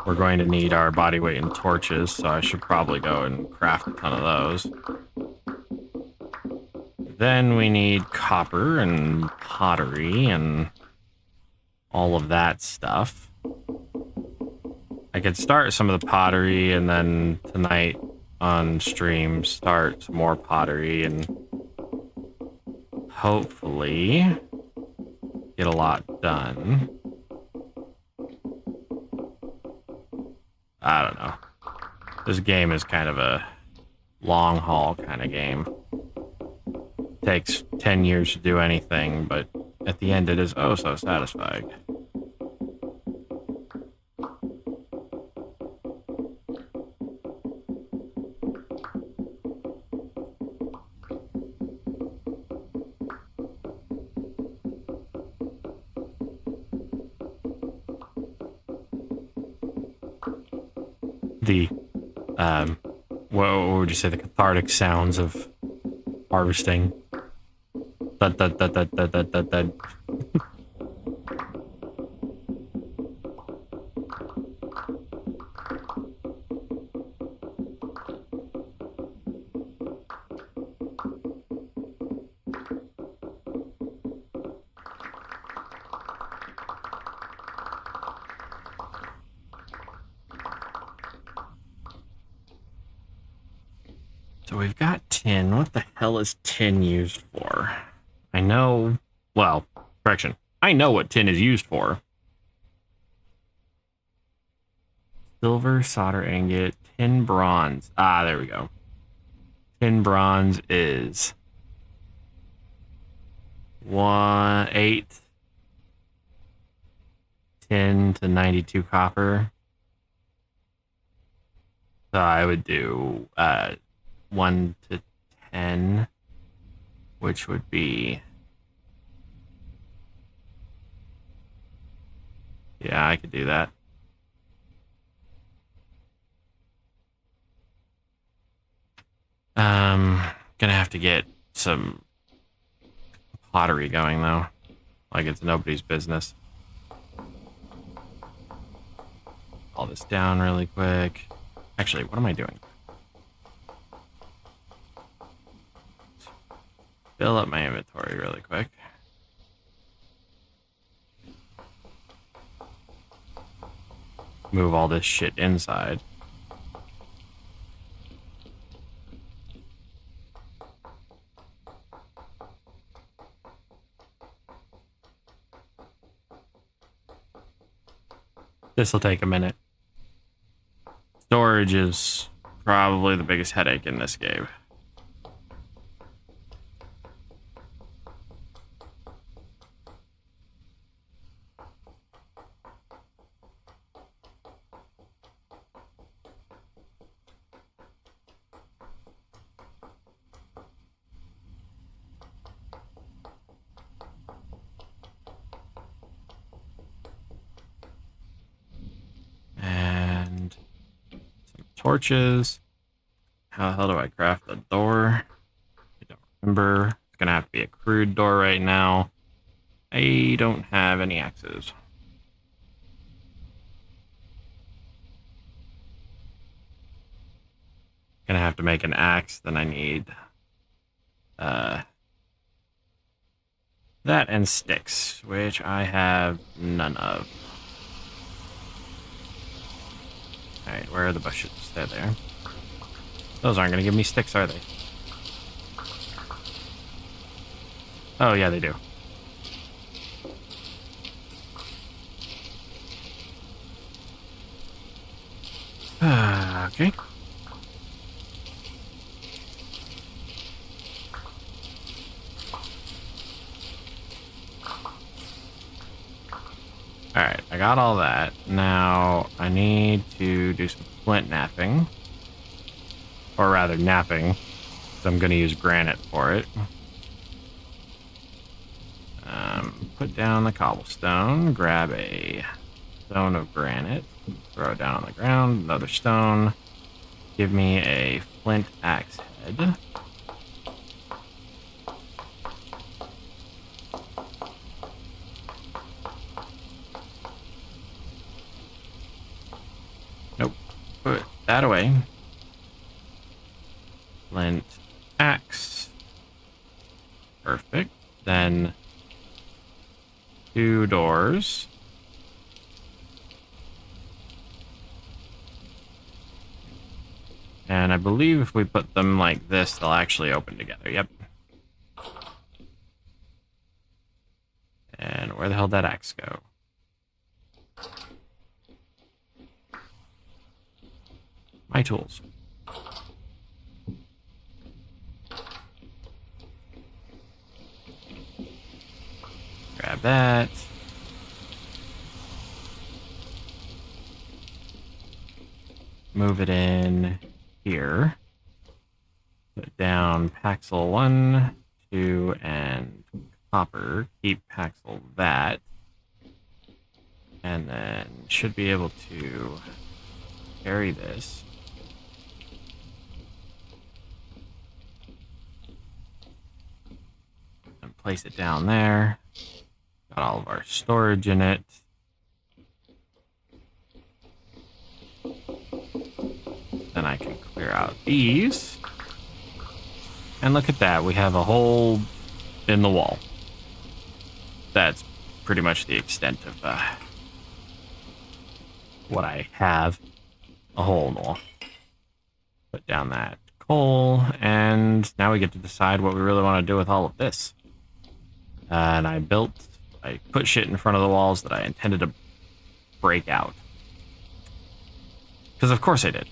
Speaker 1: We're going to need our body weight in torches, so I should probably go and craft a ton of those. Then we need copper and pottery and all of that stuff. I could start some of the pottery and then tonight on stream start some more pottery and hopefully get a lot done. I don't know. This game is kind of a long haul kind of game. Takes 10 years to do anything, but at the end it is oh so satisfying. The what would you say, the cathartic sounds of harvesting. Thud, thud, thud, thud, thud, thud, thud, thud. So we've got tin. What the hell is tin used for? I know, well, correction. I know what tin is used for. Silver, solder ingot, tin, bronze. Ah, there we go. Tin bronze is 1/8 tin to 92 copper. So I would do 1 to 10, which would be, yeah, I could do that. Gonna have to get some pottery going though. Like it's nobody's business. All this down really quick. Actually, what am I doing? Fill up my inventory really quick. Move all this shit inside. This will take a minute. Storage is probably the biggest headache in this game. And some torches. How the hell do I craft a door? I don't remember. It's gonna have to be a crude door right now. I don't have any axes. Gonna have to make an axe. Then I need that and sticks, which I have none of. Alright, where are the bushes? They're there. Those aren't gonna give me sticks, are they? Oh yeah, they do. Okay. Alright, I got all that. Now, I need to do some flint napping. Or rather, napping. So I'm going to use granite for it. Put down the cobblestone. Grab a stone of granite. Throw it down on the ground. Another stone. Give me a flint axe head. Nope. Put that away. Flint axe. Perfect. Then 2 doors. And I believe if we put them like this, they'll actually open together. Yep. And where the hell did that axe go? My tools. Grab that. Move it in here. Put down Paxel 1, 2, and copper. Keep Paxel that. And then should be able to carry this. And place it down there. Got all of our storage in it. Then I can clear out these. And look at that, we have a hole in the wall. That's pretty much the extent of what I have. A hole in the wall. Put down that coal, and now we get to decide what we really want to do with all of this. And I put shit in front of the walls that I intended to break out. Because of course I did.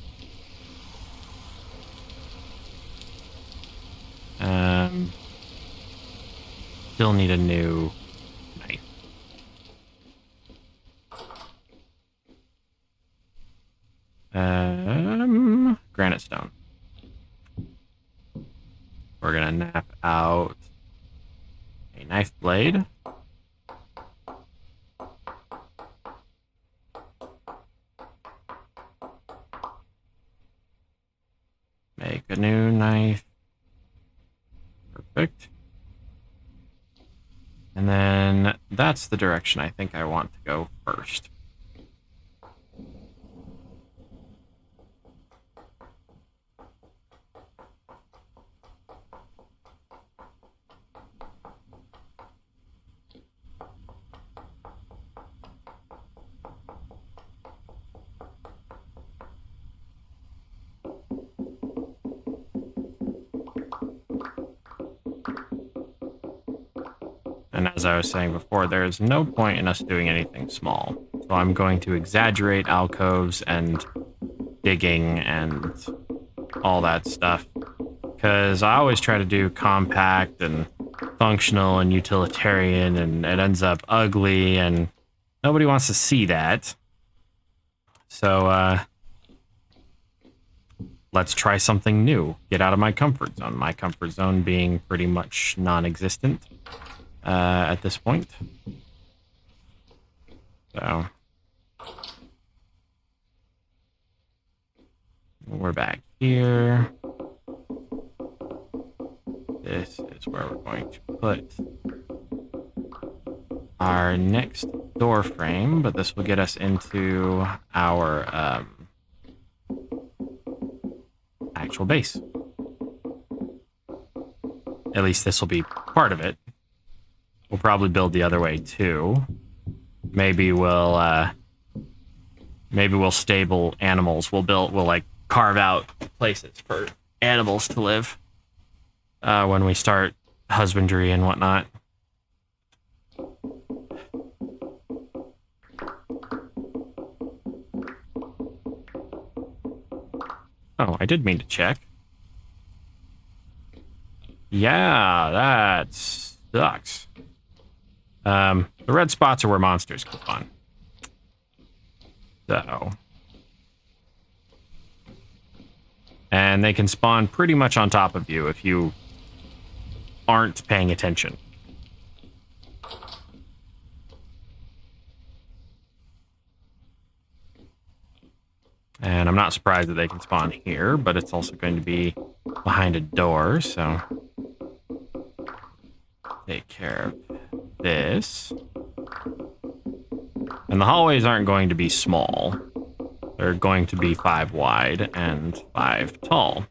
Speaker 1: Still need a new knife. Granite stone. We're gonna nap out a knife blade. Make a new knife. Perfect. And then that's the direction I think I want to go first. And as I was saying before, there is no point in us doing anything small. So I'm going to exaggerate alcoves and digging and all that stuff. Because I always try to do compact and functional and utilitarian, and it ends up ugly, and nobody wants to see that. So, let's try something new. Get out of my comfort zone. My comfort zone being pretty much non-existent. At this point. So we're back here. This is where we're going to put our next door frame, but this will get us into our actual base. At least this will be part of it. We'll probably build the other way too. Maybe we'll stable animals. We'll like carve out places for animals to live when we start husbandry and whatnot. Oh, I did mean to check. Yeah, that sucks. The red spots are where monsters can spawn. So. And they can spawn pretty much on top of you if you aren't paying attention. And I'm not surprised that they can spawn here, but it's also going to be behind a door, so take care of this. And the hallways aren't going to be small. They're going to be 5 wide and 5 tall.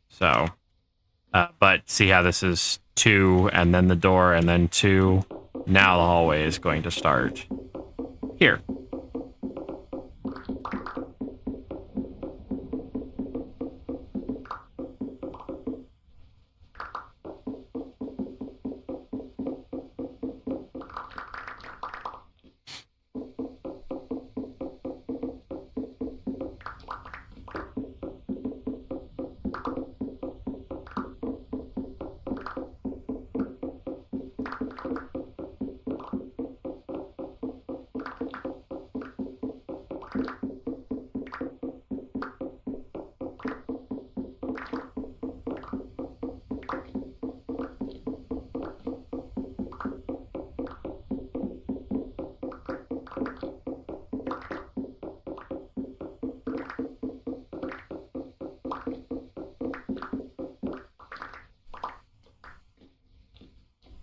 Speaker 1: So, but see how this is 2 and then the door and then 2. Now the hallway is going to start here.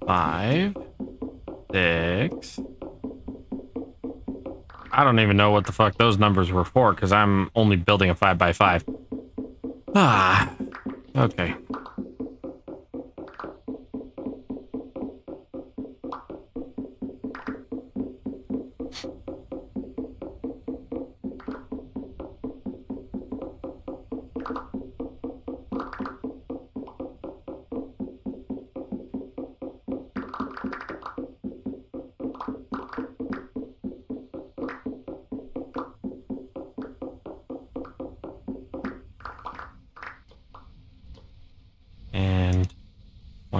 Speaker 1: Five, 6. I don't even know what the fuck those numbers were for, because I'm only building a 5x5. Ah, okay.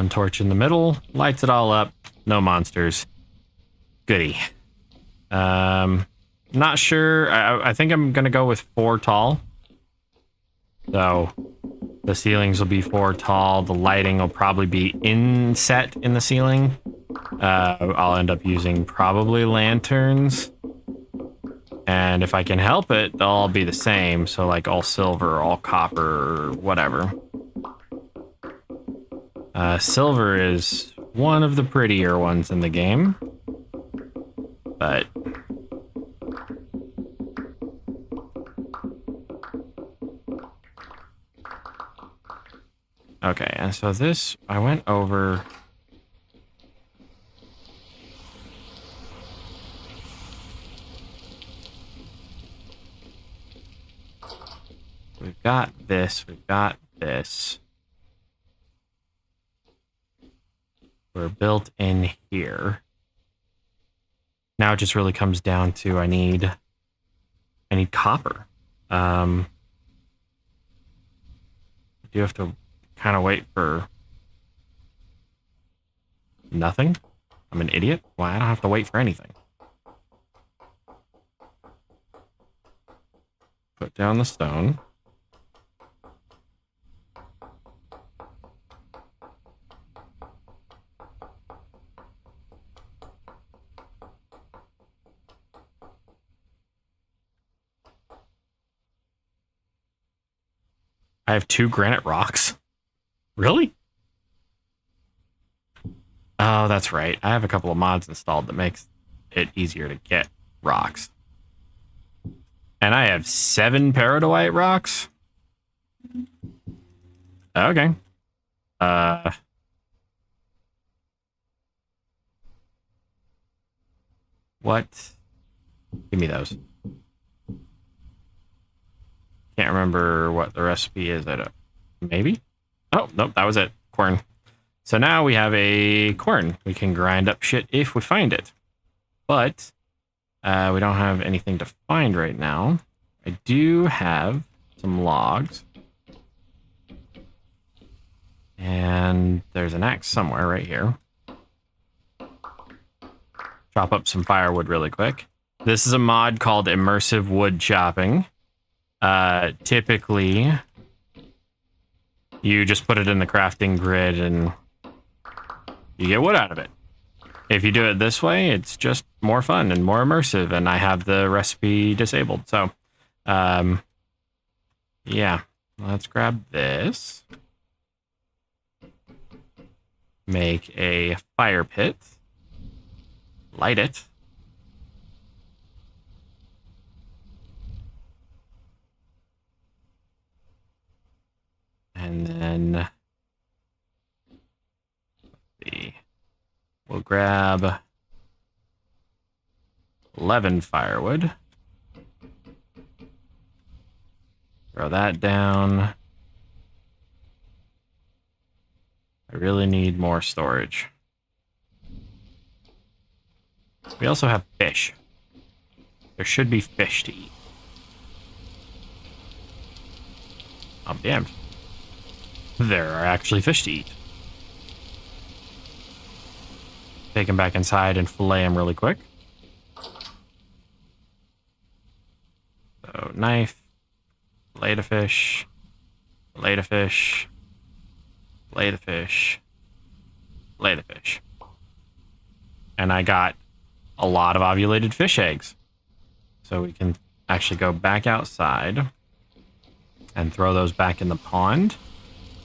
Speaker 1: One torch in the middle, lights it all up. No monsters. Goody. Not sure. I think I'm gonna go with 4 tall. So the ceilings will be 4 tall. The lighting will probably be inset in the ceiling. I'll end up using probably lanterns. And if I can help it, they'll all be the same. So like all silver, all copper, whatever. Silver is one of the prettier ones in the game. But okay, and so this, I went over. We've got this, we've got this. We're built in here. Now it just really comes down to I need copper. I do have to kind of wait for nothing. I'm an idiot. Well, I don't have to wait for anything. Put down the stone. I have 2 granite rocks. Really? Oh, that's right. I have a couple of mods installed that makes it easier to get rocks. And I have 7 peridotite rocks. Okay. What? Give me those. Can't remember what the recipe is. Maybe? Oh, nope, that was it. Quern. So now we have a quern. We can grind up shit if we find it. But we don't have anything to find right now. I do have some logs. And there's an axe somewhere right here. Chop up some firewood really quick. This is a mod called Immersive Wood Chopping. Typically, you just put it in the crafting grid and you get wood out of it. If you do it this way, it's just more fun and more immersive, and I have the recipe disabled. So, yeah, let's grab this. Make a fire pit. Light it. And then let's see. We'll grab 11 firewood. Throw that down. I really need more storage. We also have fish. There should be fish to eat. I'm damned. There are actually fish to eat. Take them back inside and fillet them really quick. So, knife, fillet the fish, fillet the fish, fillet the fish, fillet the fish. And I got a lot of ovulated fish eggs. So we can actually go back outside and throw those back in the pond.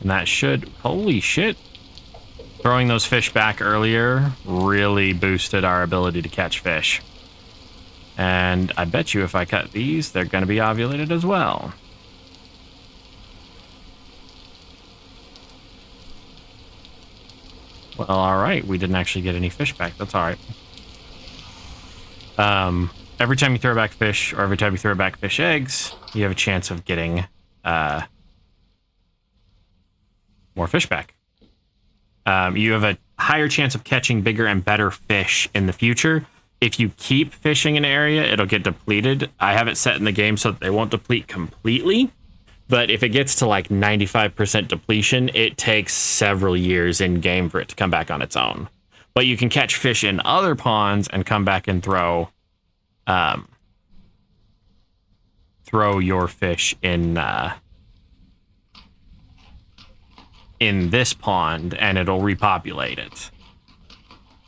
Speaker 1: And that should, holy shit. Throwing those fish back earlier really boosted our ability to catch fish. And I bet you if I cut these, they're going to be ovulated as well. Well, all right. We didn't actually get any fish back. That's all right. Every time you throw back fish, or every time you throw back fish eggs, you have a chance of getting more fish back. You have a higher chance of catching bigger and better fish in the future. If you keep fishing an area, it'll get depleted. I have it set in the game so that they won't deplete completely, But if it gets to like 95% depletion, it takes several years in game for it to come back on its own. But you can catch fish in other ponds and come back and throw your fish in this pond, and it'll repopulate it.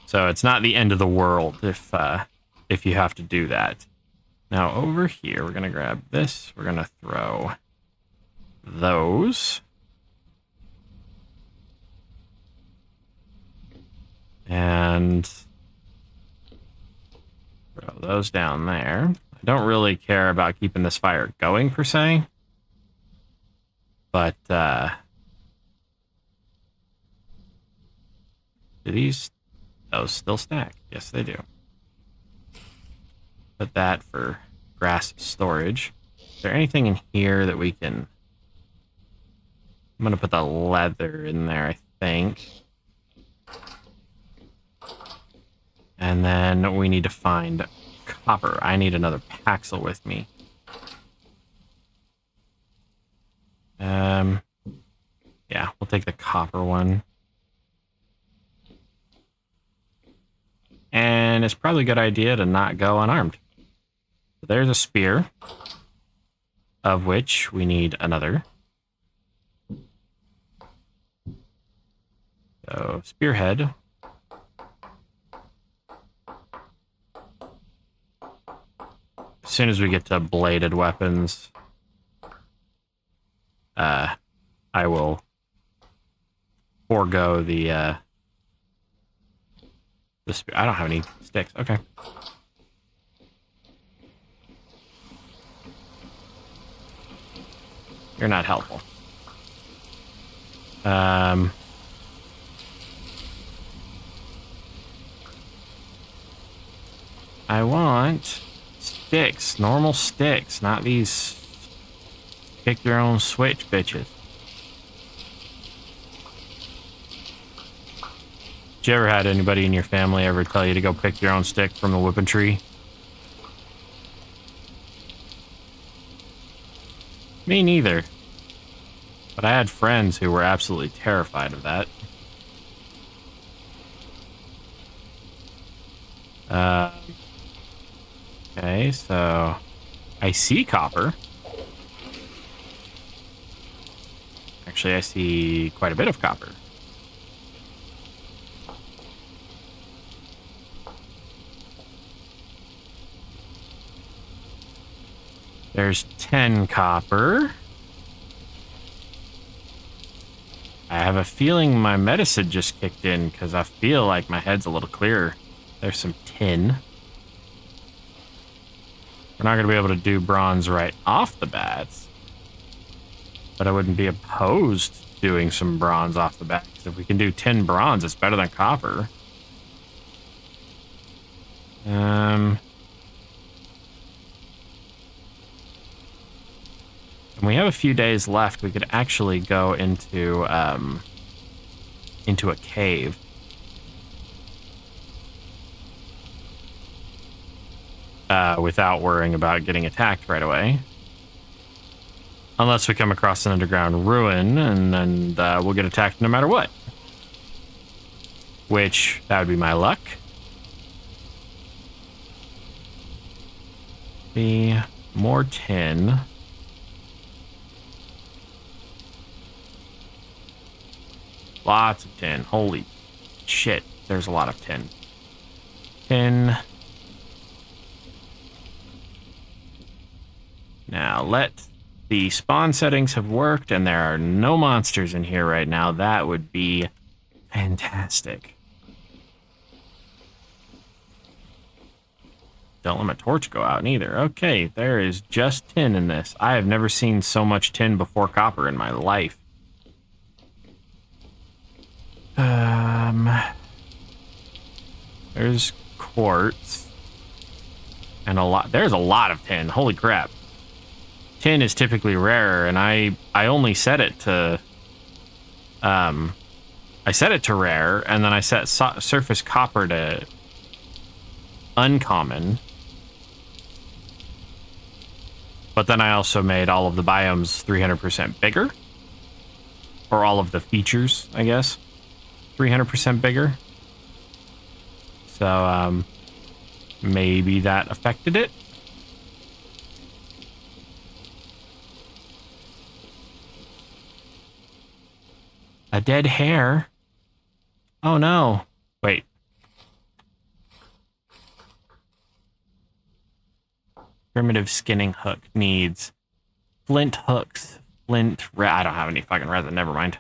Speaker 1: So it's not the end of the world if you have to do that. Now over here, we're gonna grab this. We're gonna throw those. And throw those down there. I don't really care about keeping this fire going per se. But do those still stack? Yes, they do. Put that for grass storage. Is there anything in here that we can... I'm going to put the leather in there, I think. And then we need to find copper. I need another paxel with me. Yeah, we'll take the copper one. And it's probably a good idea to not go unarmed. So there's a spear, of which we need another. So, spearhead. As soon as we get to bladed weapons, I will forego the spear. I don't have any sticks. Okay. You're not helpful. I want sticks, normal sticks, not these pick your own switch bitches. Did you ever had anybody in your family ever tell you to go pick your own stick from the whipping tree? Me neither. But I had friends who were absolutely terrified of that. Okay, so I see copper. Actually, I see quite a bit of copper. There's 10 copper. I have a feeling my medicine just kicked in because I feel like my head's a little clearer. There's some tin. We're not going to be able to do bronze right off the bat, but I wouldn't be opposed to doing some bronze off the bat. If we can do 10 bronze, it's better than copper. And we have a few days left. We could actually go into a cave. Without worrying about getting attacked right away. Unless we come across an underground ruin, and then we'll get attacked no matter what. Which, that would be my luck. Be more tin. Lots of tin. Holy shit, there's a lot of tin. Tin. Now, let the spawn settings have worked and there are no monsters in here right now. That would be fantastic. Don't let my torch go out neither. Okay, there is just tin in this. I have never seen so much tin before copper in my life. There's quartz. And there's a lot of tin. Holy crap. Tin is typically rarer, and I only set it to rare, and then I set surface copper to uncommon. But then I also made all of the biomes 300% bigger. Or all of the features, I guess, 300% bigger. So, maybe that affected it. A dead hare? Oh no. Wait. Primitive skinning hook needs flint hooks. I don't have any fucking resin, never mind.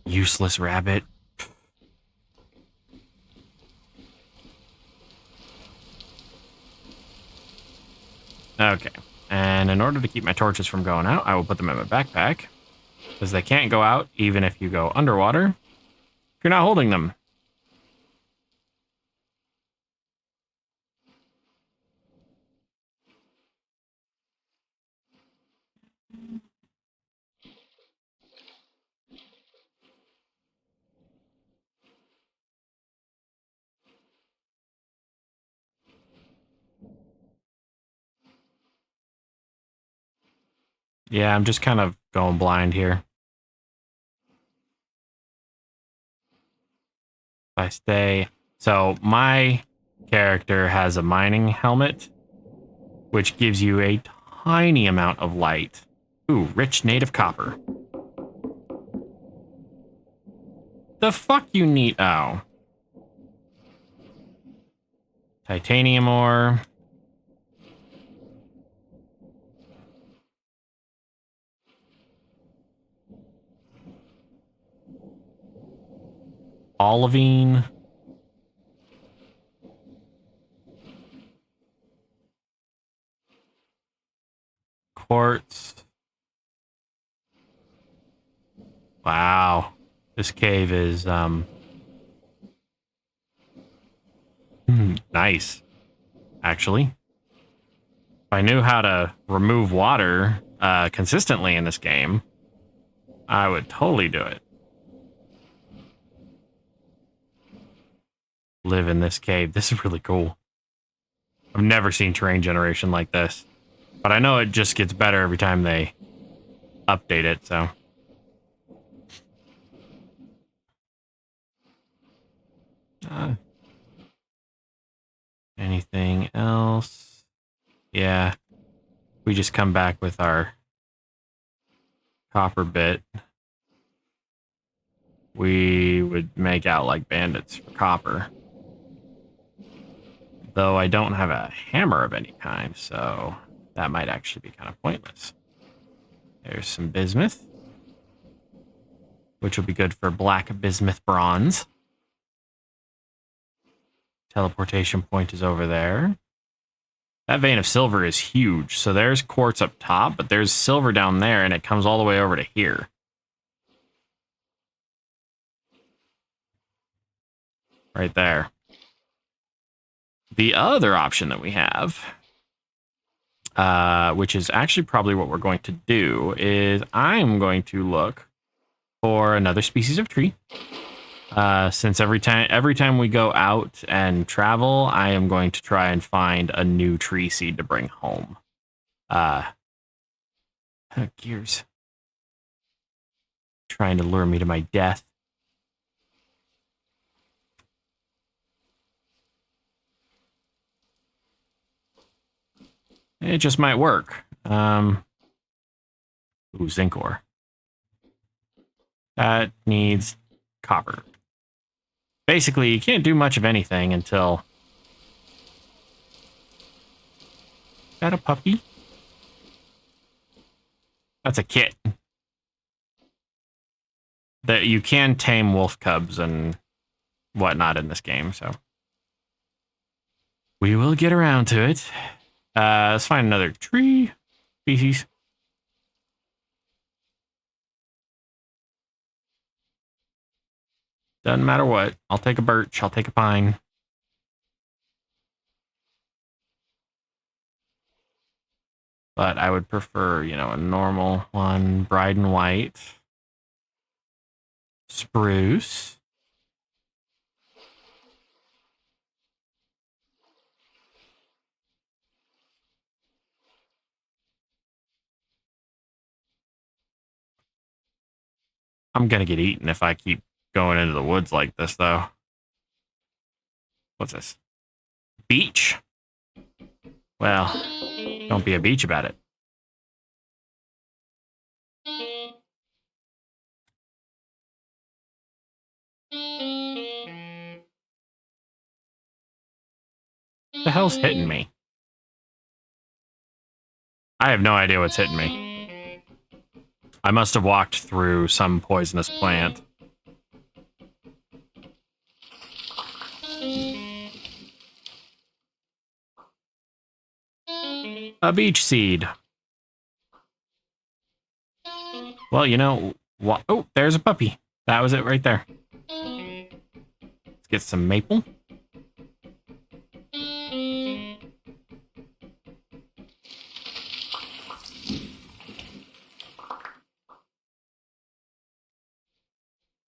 Speaker 1: Useless rabbit. Okay. And in order to keep my torches from going out, I will put them in my backpack. Because they can't go out even if you go underwater. If you're not holding them. Yeah, I'm just kind of going blind here. If I stay... So, my character has a mining helmet, which gives you a tiny amount of light. Ooh, rich native copper. The fuck you need... Oh. Titanium ore. Olivine. Quartz. Wow. This cave is, nice. Actually. If I knew how to remove water, consistently in this game, I would totally do it. Live in this cave. This is really cool. I've never seen terrain generation like this. But I know it just gets better every time they update it, so. Anything else? Yeah. We just come back with our copper bit. We would make out like bandits for copper. Though I don't have a hammer of any kind, so that might actually be kind of pointless. There's some bismuth, which will be good for black bismuth bronze. Teleportation point is over there. That vein of silver is huge. So there's quartz up top, but there's silver down there, and it comes all the way over to here. Right there. The other option that we have, which is actually probably what we're going to do, is I'm going to look for another species of tree. Since every time we go out and travel, I am going to try and find a new tree seed to bring home. Gears. Trying to lure me to my death. It just might work. Ooh, zinc ore. That needs copper. Basically, you can't do much of anything until... Is that a puppy? That's a kit. That you can tame wolf cubs and whatnot in this game, so... We will get around to it. Let's find another tree species. Doesn't matter what. I'll take a birch. I'll take a pine. But I would prefer, you know, a normal one. Bride and white. Spruce. I'm gonna get eaten if I keep going into the woods like this, though. What's this? Beach? Well, don't be a beach about it. What the hell's hitting me? I have no idea what's hitting me. I must have walked through some poisonous plant. A beach seed. Well, you know what? Oh, there's a puppy. That was it right there. Let's get some maple.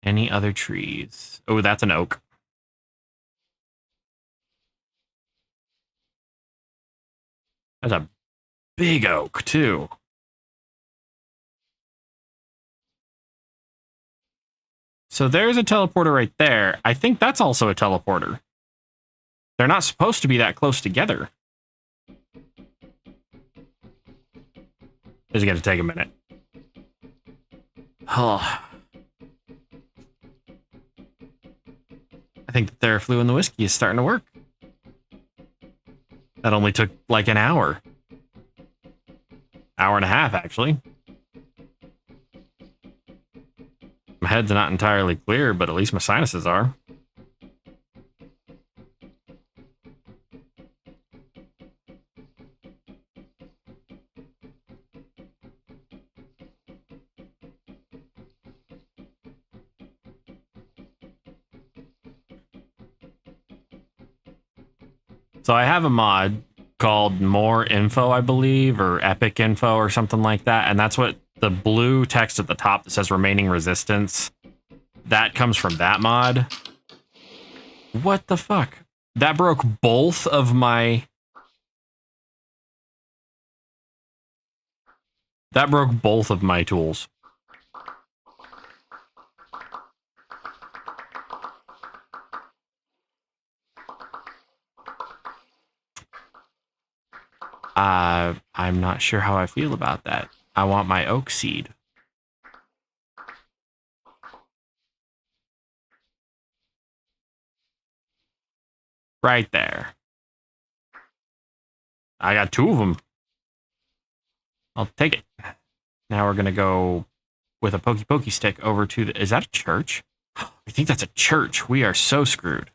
Speaker 1: Any other trees? Oh, that's an oak. That's a big oak, too. So there's a teleporter right there. I think that's also a teleporter. They're not supposed to be that close together. This is going to take a minute. Oh. I think the Theraflu and the whiskey is starting to work. That only took like an hour. Hour and a half, actually. My head's not entirely clear, but at least my sinuses are. So I have a mod called More Info, I believe, or Epic Info or something like that. And that's what the blue text at the top that says remaining resistance, that comes from that mod. What the fuck? That broke both of my... That broke both of my tools. I'm not sure how I feel about that. I want my oak seed. Right there. I got two of them. I'll take it. Now we're going to go with a pokey stick over to the... Is that a church? I think that's a church. We are so screwed.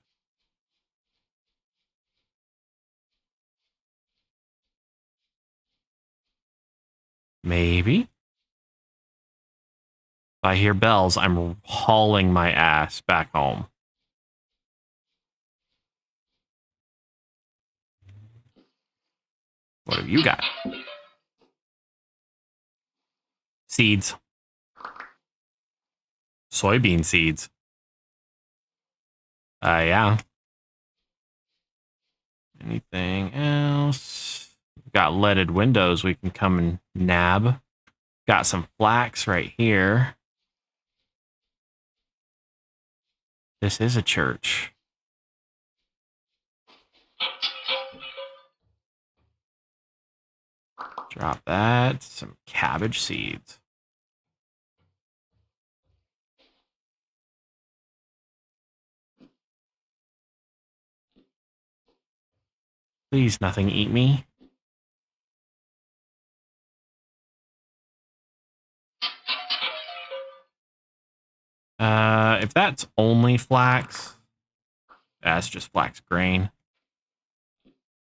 Speaker 1: Maybe. If I hear bells, I'm hauling my ass back home. What have you got? Seeds. Soybean seeds. Yeah. Anything else? Got leaded windows we can come and nab. Got some flax right here. This is a church. Drop that. Some cabbage seeds. Please, nothing eat me. If that's only flax, that's just flax grain.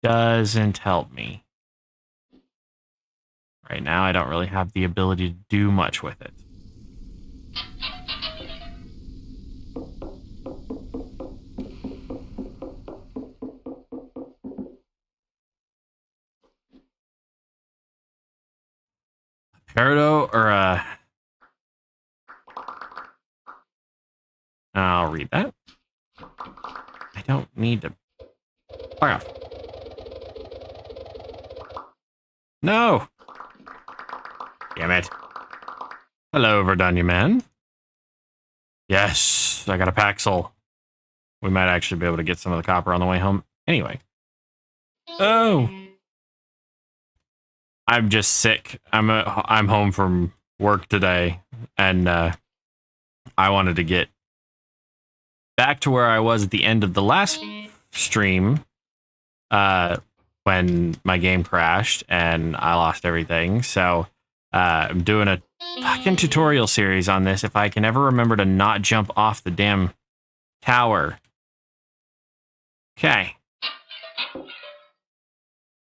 Speaker 1: Doesn't help me. Right now, I don't really have the ability to do much with it. Peridot or a... I'll read that. I don't need to... Fuck off. No! Damn it. Hello, Verdunia man. Yes, I got a Paxel. We might actually be able to get some of the copper on the way home. Anyway. Oh. I'm just sick. I'm home from work today, and I wanted to get back to where I was at the end of the last stream, when my game crashed and I lost everything. So I'm doing a fucking tutorial series on this. If I can ever remember to not jump off the damn tower. Okay.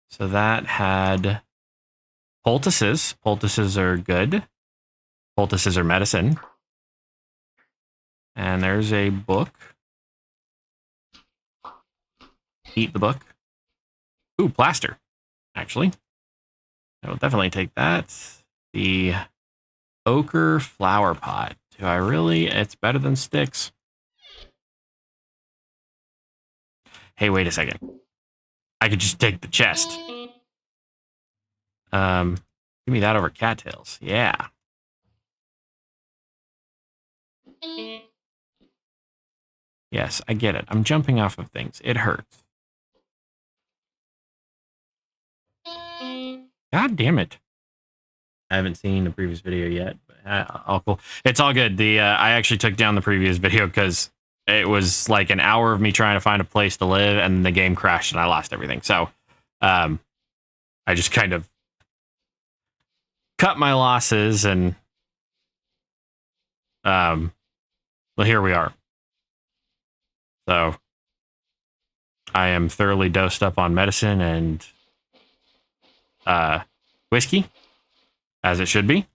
Speaker 1: So that had poultices. Poultices are good. Poultices are medicine. And there's a book. Eat the book. Ooh, plaster. Actually, I will definitely take that. The ochre flower pot. Do I really? It's better than sticks. Hey, wait a second. I could just take the chest. Give me that over cattails. Yeah. Yes, I get it. I'm jumping off of things. It hurts. God damn it. I haven't seen the previous video yet. But, all cool. It's all good. I actually took down the previous video because it was like an hour of me trying to find a place to live, and the game crashed and I lost everything. So I just kind of cut my losses, and well, here we are. So I am thoroughly dosed up on medicine and whiskey, as it should be.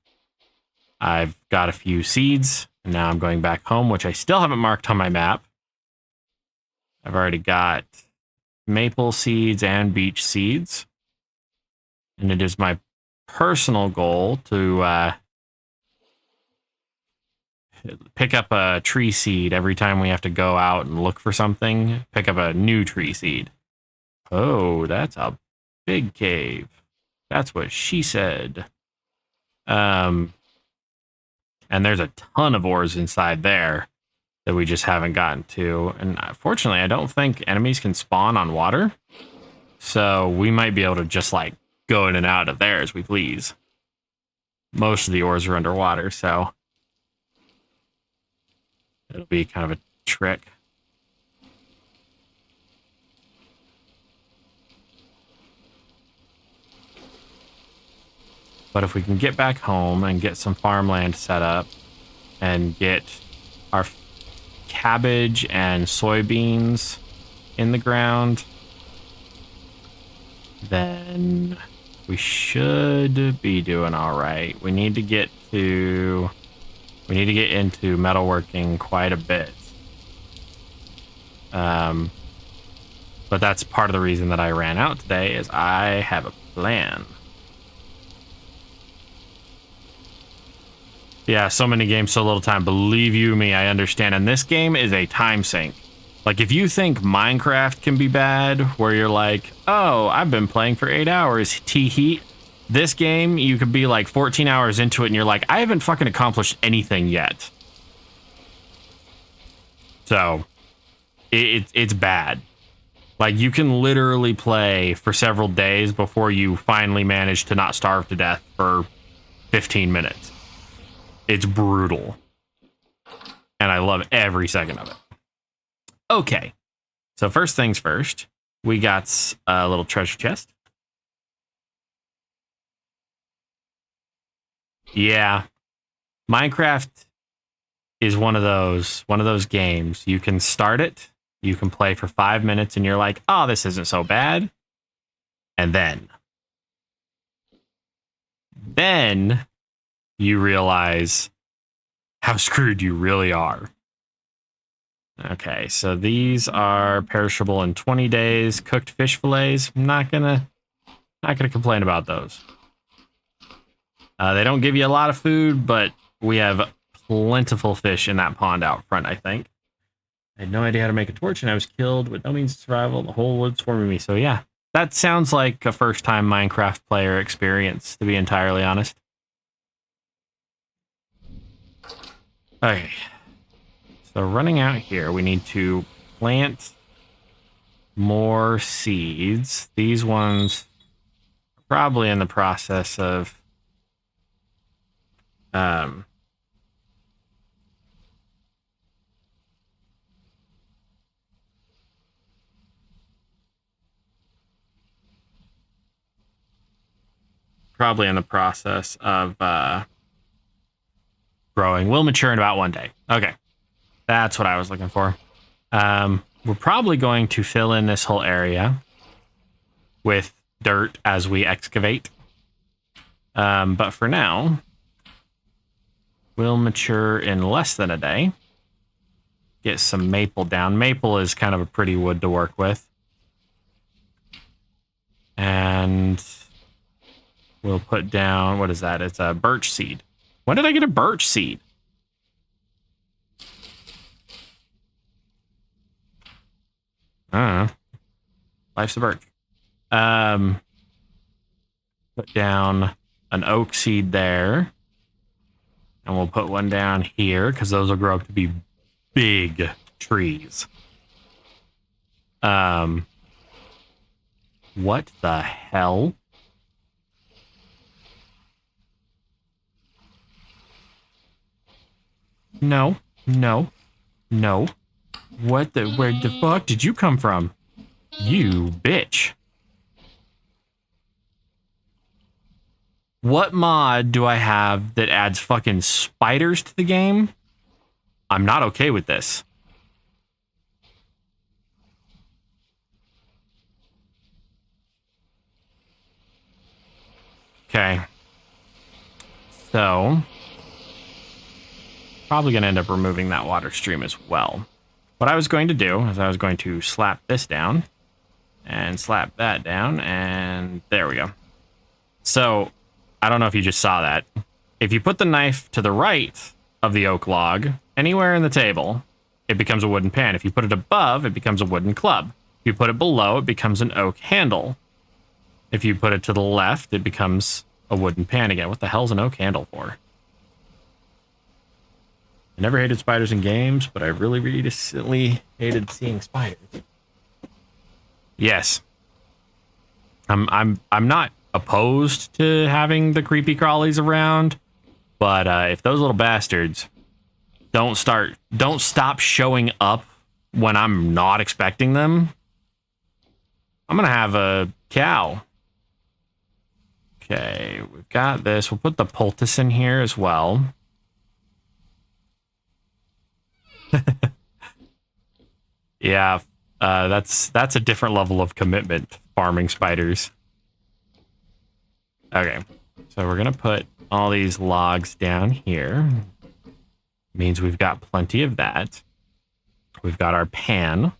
Speaker 1: I've got a few seeds, and now I'm going back home, which I still haven't marked on my map. I've already got maple seeds and beech seeds. And it is my personal goal to pick up a tree seed every time we have to go out and look for something. Pick up a new tree seed. Oh, that's a big cave. That's what she said. And there's a ton of ores inside there that we just haven't gotten to. And fortunately, I don't think enemies can spawn on water. So we might be able to just like go in and out of there as we please. Most of the ores are underwater, so it'll be kind of a trick. But if we can get back home and get some farmland set up and get our cabbage and soybeans in the ground, then we should be doing all right. We need to get into metalworking quite a bit. But that's part of the reason that I ran out today, is I have a plan. Yeah, so many games, so little time. Believe you me, I understand. And this game is a time sink. Like, if you think Minecraft can be bad, where you're like, oh, I've been playing for 8 hours, T-heat. This game, you could be like 14 hours into it, and you're like, I haven't fucking accomplished anything yet. So, it's bad. Like, you can literally play for several days before you finally manage to not starve to death for 15 minutes. It's brutal. And I love every second of it. Okay. So first things first, we got a little treasure chest. Yeah. Minecraft is one of those games. You can start it, you can play for 5 minutes, and you're like, oh, this isn't so bad. And then you realize how screwed you really are. Okay, so these are perishable in 20 days. Cooked fish fillets. I'm not gonna complain about those. They don't give you a lot of food, but we have plentiful fish in that pond out front, I think. I had no idea how to make a torch, and I was killed with no means of survival. The whole wood swarming me. So yeah, that sounds like a first-time Minecraft player experience, to be entirely honest. Okay. So running out here, we need to plant more seeds. These ones are probably in the process of growing. Will mature in about 1 day. Okay. That's what I was looking for. We're probably going to fill in this whole area with dirt as we excavate. But for now, will mature in less than a day. Get some maple down. Maple is kind of a pretty wood to work with. And we'll put down, what is that? It's a birch seed. When did I get a birch seed? I don't know. Life's a birch. Put down an oak seed there. And we'll put one down here because those will grow up to be big trees. What the hell? No, no, no. What the, where the fuck did you come from? You bitch. What mod do I have that adds fucking spiders to the game? I'm not okay with this. Okay. So, probably going to end up removing that water stream as well. What I was going to do is I was going to slap this down and slap that down, and there we go. So, I don't know if you just saw that. If you put the knife to the right of the oak log, anywhere in the table, it becomes a wooden pan. If you put it above, it becomes a wooden club. If you put it below, it becomes an oak handle. If you put it to the left, it becomes a wooden pan again. What the hell's an oak handle for? I never hated spiders in games, but I really recently hated seeing spiders. Yes. I'm not opposed to having the creepy crawlies around, but if those little bastards don't stop showing up when I'm not expecting them, I'm gonna have a cow. Okay, we've got this. We'll put the poultice in here as well. Yeah, that's a different level of commitment, farming spiders. Okay, so we're gonna put all these logs down here. Means we've got plenty of that. We've got our pan.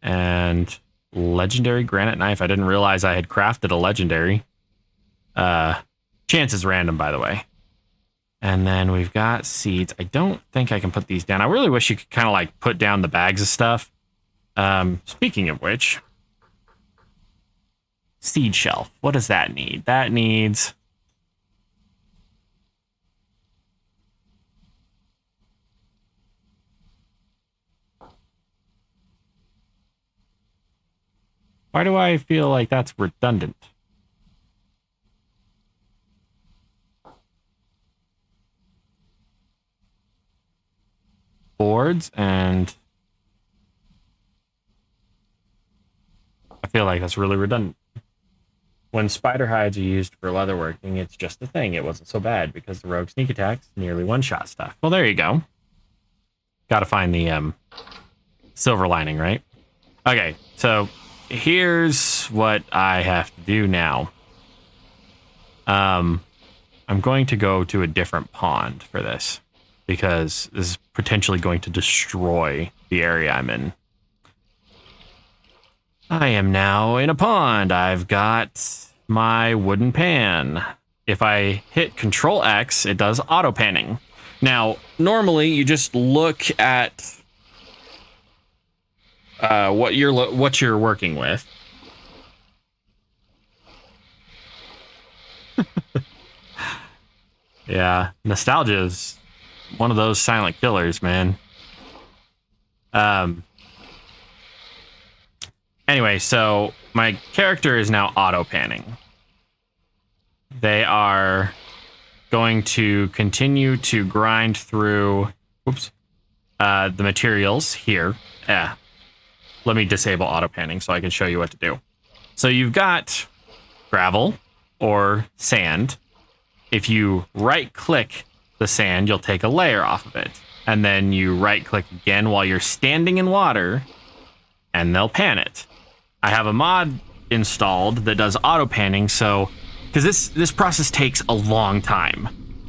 Speaker 1: And legendary granite knife. I didn't realize I had crafted a legendary. Chance is random, by the way. And then we've got seeds. I don't think I can put these down. I really wish you could kind of like put down the bags of stuff. Speaking of which, seed shelf. What does that need? That needs... Why do I feel like that's redundant? Boards and... I feel like that's really redundant. When spider hides are used for leatherworking, it's just a thing. It wasn't so bad because the rogue sneak attacks nearly one-shot stuff. Well, there you go. Gotta find the silver lining, right? Okay, so here's what I have to do now. I'm going to go to a different pond for this because this is potentially going to destroy the area I'm in. I am now in a pond. I've got my wooden pan. If I hit Control X, it does auto panning. Now, normally you just look at what you're working with. Yeah, nostalgia is one of those silent killers, man. Anyway, so my character is now auto-panning. They are going to continue to grind through the materials here. Let me disable auto-panning so I can show you what to do. So you've got gravel or sand. If you right-click the sand, you'll take a layer off of it. And then you right-click again while you're standing in water, and they'll pan it. I have a mod installed that does auto-panning, so... Because this process takes a long time.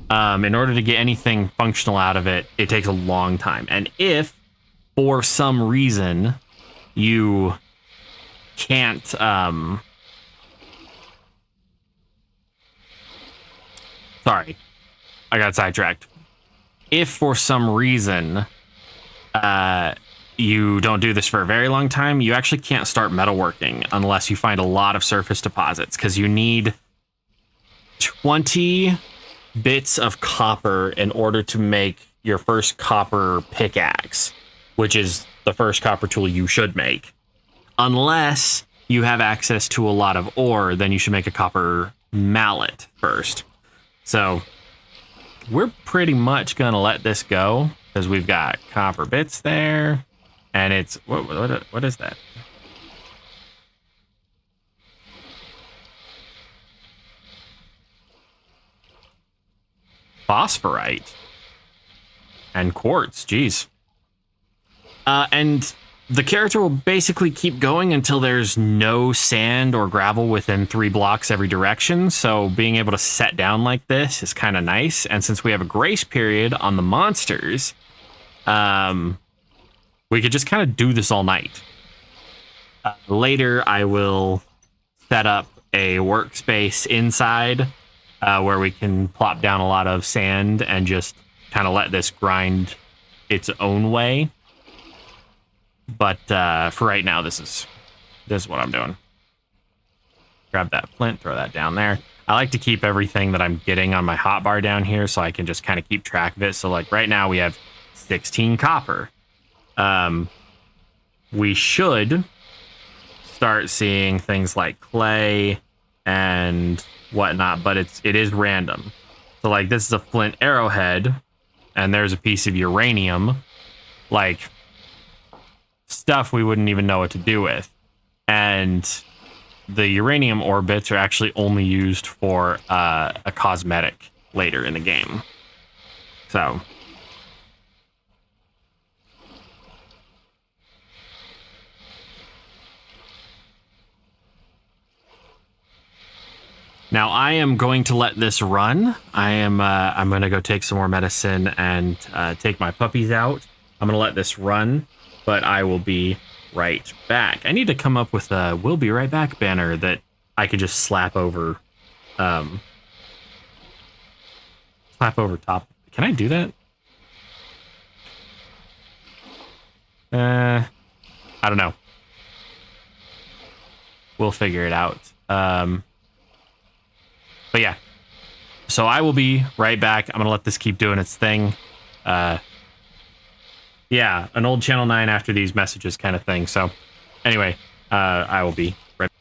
Speaker 1: In order to get anything functional out of it, it takes a long time. And if, for some reason, you can't... Sorry. I got sidetracked. If, for some reason, you don't do this for a very long time, you actually can't start metalworking unless you find a lot of surface deposits, because you need 20 bits of copper in order to make your first copper pickaxe, which is the first copper tool you should make. Unless you have access to a lot of ore, then you should make a copper mallet first. So we're pretty much going to let this go because we've got copper bits there, and it's what is that? Phosphorite and quartz, geez. And the character will basically keep going until there's no sand or gravel within 3 blocks every direction. So being able to set down like this is kind of nice. And since we have a grace period on the monsters, we could just kind of do this all night. Later, I will set up a workspace inside where we can plop down a lot of sand and just kind of let this grind its own way. But for right now, this is what I'm doing. Grab that flint, throw that down there. I like to keep everything that I'm getting on my hotbar down here so I can just kind of keep track of it. So like right now we have 16 copper. We should start seeing things like clay and whatnot, but it is random. So like this is a flint arrowhead, and there's a piece of uranium, like stuff we wouldn't even know what to do with. And the uranium orbits are actually only used for a cosmetic later in the game. So now I am going to let this run. I'm going to go take some more medicine and take my puppies out. I'm going to let this run, but I will be right back. I need to come up with a "We'll be right back" banner that I could just slap over top. Can I do that? I don't know. We'll figure it out. But yeah, so I will be right back. I'm going to let this keep doing its thing. Yeah, an old Channel 9 after these messages kind of thing. So anyway, I will be right back.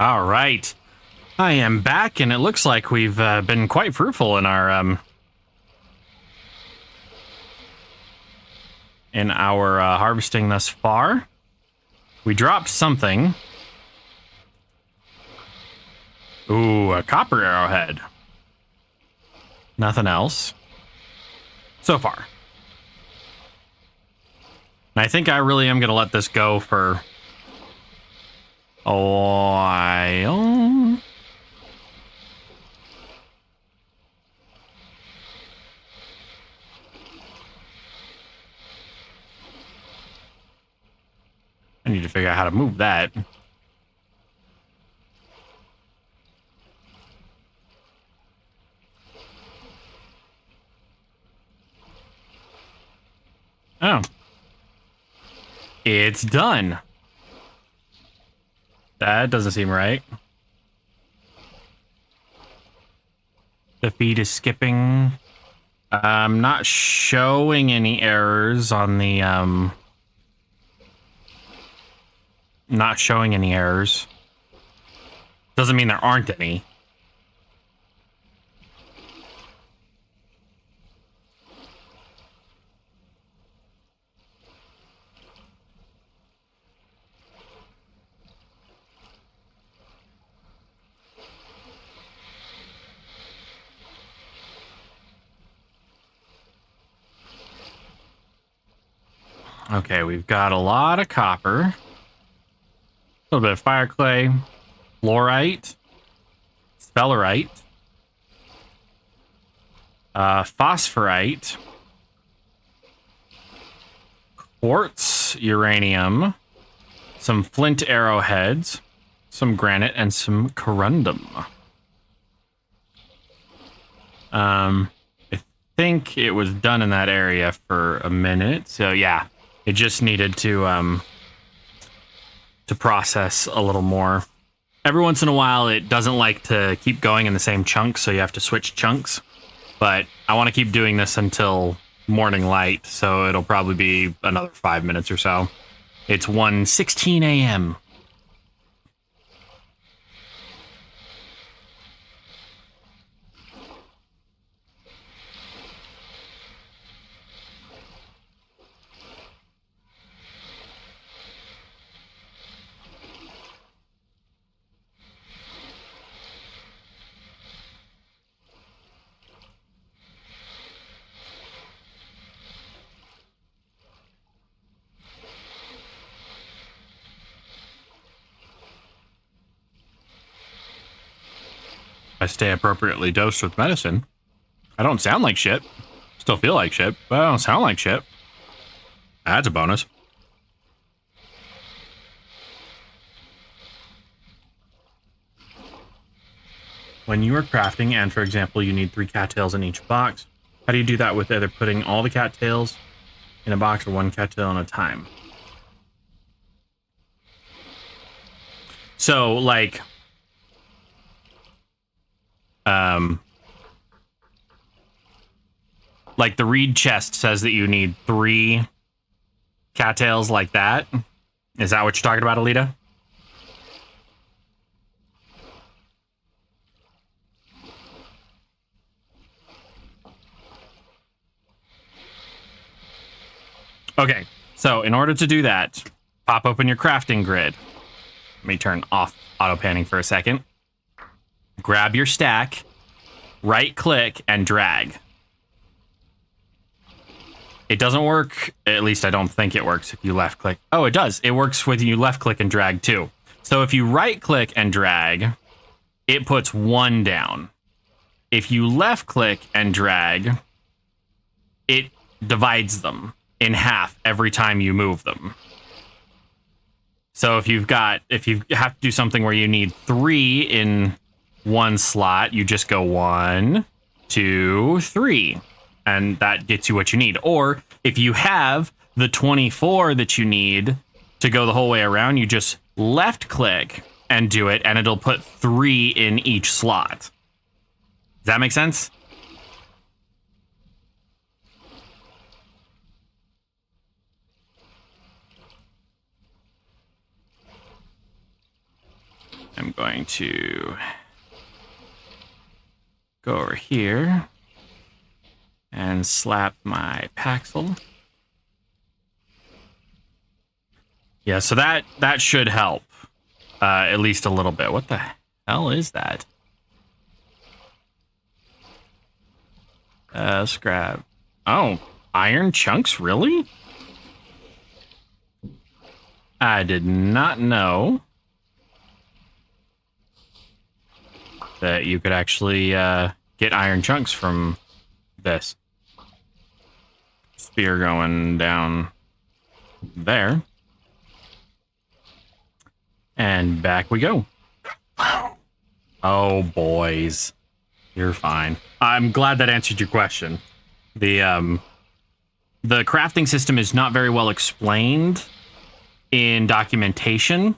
Speaker 1: All right. I am back, and it looks like we've been quite fruitful in our harvesting thus far. We dropped something. Ooh, a copper arrowhead. Nothing else. So far. And I think I really am going to let this go for a while. I need to figure out how to move that. Oh. It's done. That doesn't seem right. The feed is skipping. I'm not showing any errors on the, not showing any errors. Doesn't mean there aren't any. Okay, we've got a lot of copper. A little bit of fire clay, fluorite, sphalerite, phosphorite, quartz, uranium, some flint arrowheads, some granite, and some corundum. I think it was done in that area for a minute, so yeah. It just needed to process a little more. Every once in a while, it doesn't like to keep going in the same chunks, so you have to switch chunks. But I want to keep doing this until morning light, so it'll probably be another 5 minutes or so. It's 1:16 a.m. I stay appropriately dosed with medicine. I don't sound like shit. Still feel like shit, but I don't sound like shit. That's a bonus. When you are crafting, and for example, you need 3 cattails in each box, how do you do that with either putting all the cattails in a box or 1 cattail at a time? So, like, the reed chest says that you need 3 cattails like that. Is that what you're talking about, Alita? Okay, so in order to do that, pop open your crafting grid. Let me turn off auto panning for a second. Grab your stack, right click, and drag. It doesn't work, at least I don't think it works if you left click. Oh, it does. It works when you left click and drag too. So if you right click and drag, it puts 1 down. If you left click and drag, it divides them in half every time you move them. So if you have to do something where you need 3 in 1 slot, you just go 1, 2, 3. And that gets you what you need. Or if you have the 24 that you need to go the whole way around, you just left click and do it, and it'll put 3 in each slot. Does that make sense? I'm going to go over here and slap my Paxel. Yeah, so that should help at least a little bit. What the hell is that? Let's grab. Oh, iron chunks, really? I did not know that you could actually get iron chunks from this. Spear going down there. And back we go. Oh, boys. You're fine. I'm glad that answered your question. The crafting system is not very well explained in documentation,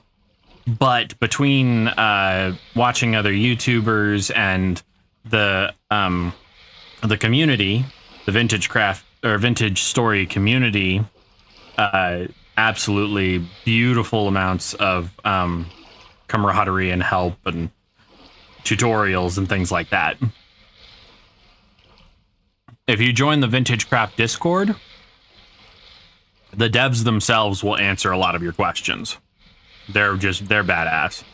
Speaker 1: but between watching other YouTubers and the community, the vintage craft or vintage story community, absolutely beautiful amounts of camaraderie and help and tutorials and things like that. If you join the Vintage Craft Discord, the devs themselves will answer a lot of your questions. They're badass.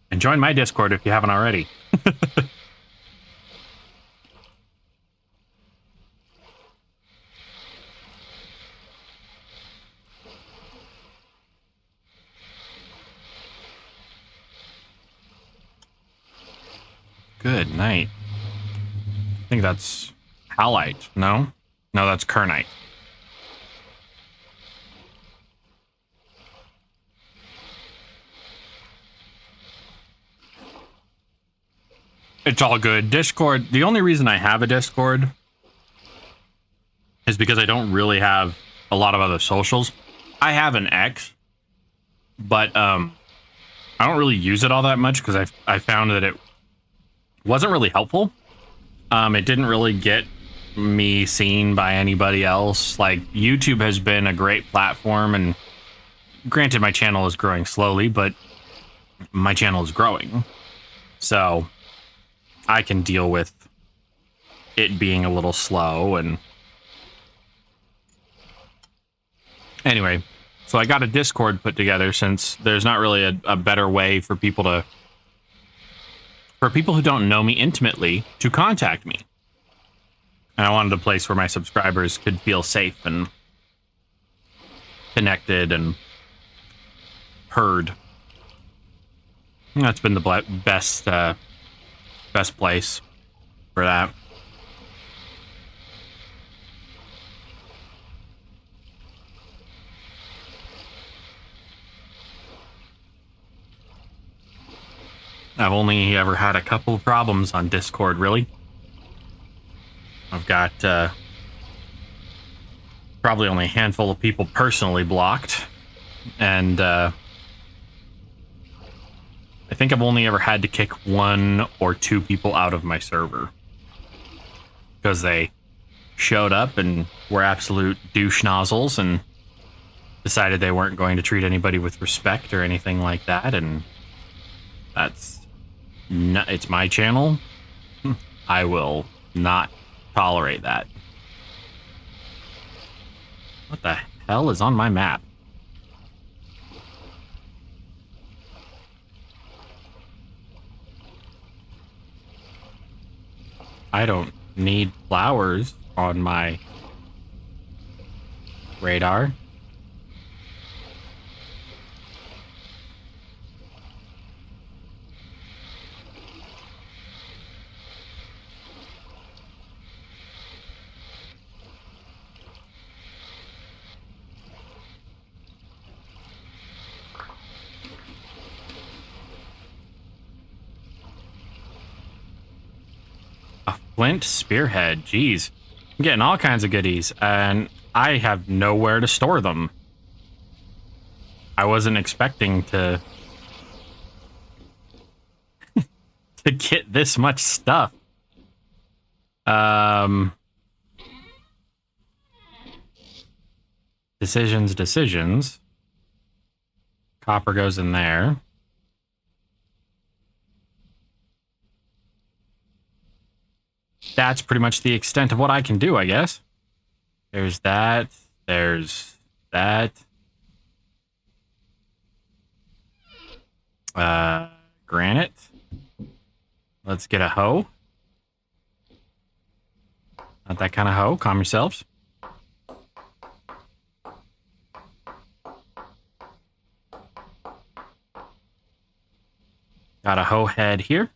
Speaker 1: And join my Discord if you haven't already. Good night. I think that's halite. No? No, that's kernite. It's all good. Discord, the only reason I have a Discord is because I don't really have a lot of other socials. I have an X, but I don't really use it all that much because I found that it wasn't really helpful. It didn't really get me seen by anybody else. Like, YouTube has been a great platform, and granted, my channel is growing slowly, but my channel is growing. So I can deal with it being a little slow. And anyway, so I got a Discord put together since there's not really a better way for people who don't know me intimately to contact me. And I wanted a place where my subscribers could feel safe and connected and heard. And that's been the best place for that. I've only ever had a couple of problems on Discord, really. I've got probably only a handful of people personally blocked, and I think I've only ever had to kick 1 or 2 people out of my server because they showed up and were absolute douche nozzles and decided they weren't going to treat anybody with respect or anything like that. And it's my channel. I will not tolerate that. What the hell is on my map? I don't need flowers on my radar. Flint spearhead. Jeez. I'm getting all kinds of goodies, and I have nowhere to store them. I wasn't expecting to to get this much stuff. Decisions. Copper goes in there. That's pretty much the extent of what I can do, I guess. There's that. There's that. Granite. Let's get a hoe. Not that kind of hoe. Calm yourselves. Got a hoe head here.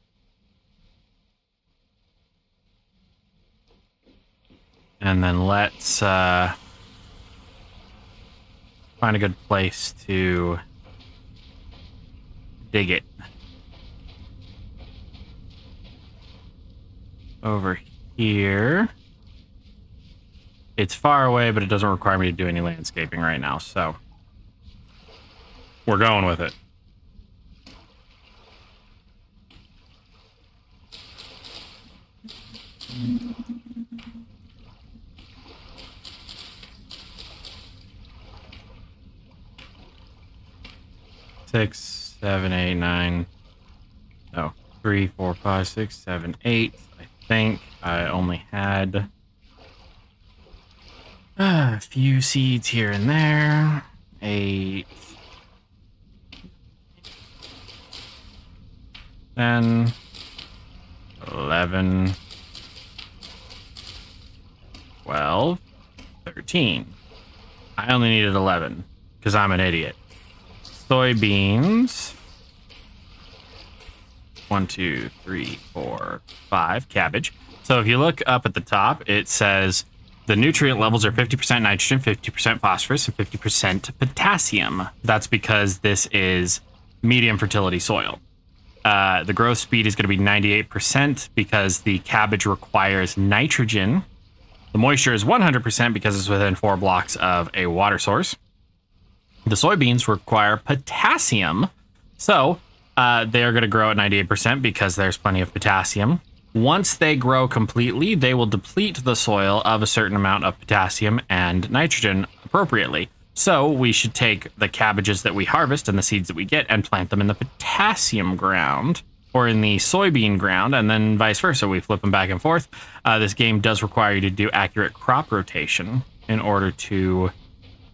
Speaker 1: And then let's find a good place to dig it. Over here. It's far away, but it doesn't require me to do any landscaping right now, so we're going with it. Six, 7, 8, 9. No, 3, 4, 5, 6, 7, 8. I think I only had a few seeds here and there. 8. 10. 11. 12. 13. I only needed 11 because I'm an idiot. Soybeans. 1, 2, 3, 4, 5. Cabbage. So if you look up at the top, it says the nutrient levels are 50% nitrogen, 50% phosphorus, and 50% potassium. That's because this is medium fertility soil. The growth speed is going to be 98% because the cabbage requires nitrogen. The moisture is 100% because it's within 4 blocks of a water source. The soybeans require potassium, so they're going to grow at 98% because there's plenty of potassium. Once they grow completely, they will deplete the soil of a certain amount of potassium and nitrogen appropriately. So we should take the cabbages that we harvest and the seeds that we get and plant them in the potassium ground or in the soybean ground, and then vice versa. We flip them back and forth. This game does require you to do accurate crop rotation in order to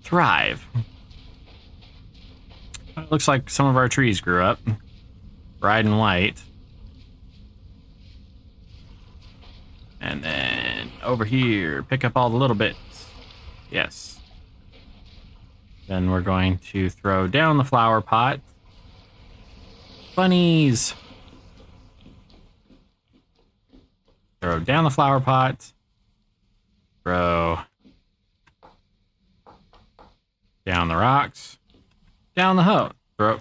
Speaker 1: thrive. It looks like some of our trees grew up. Bright and white. And then over here, pick up all the little bits. Yes. Then we're going to throw down the flower pot. Bunnies. Throw down the flower pot. Throw down the rocks. Down the hoe. Throw.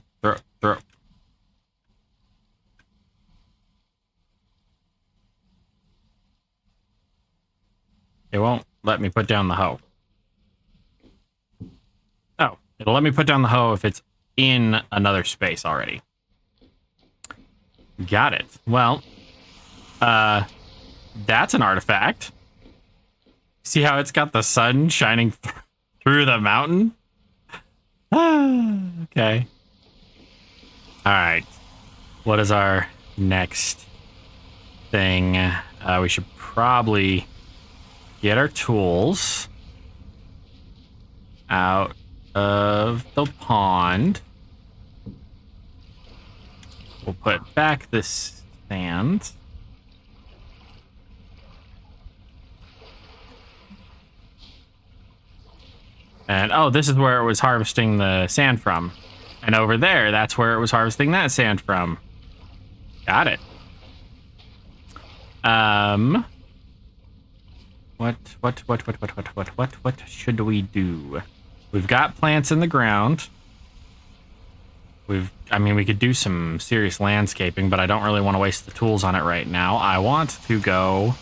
Speaker 1: It won't let me put down the hoe. Oh, it'll let me put down the hoe if it's in another space already. Got it. Well, that's an artifact. See how it's got the sun shining through the mountain? Okay. All right. What is our next thing? We should probably get our tools out of the pond. We'll put back this sand. And, oh, this is where it was harvesting the sand from. And over there, that's where it was harvesting that sand from. Got it. What should we do? We've got plants in the ground. I mean, we could do some serious landscaping, but I don't really want to waste the tools on it right now. I want to go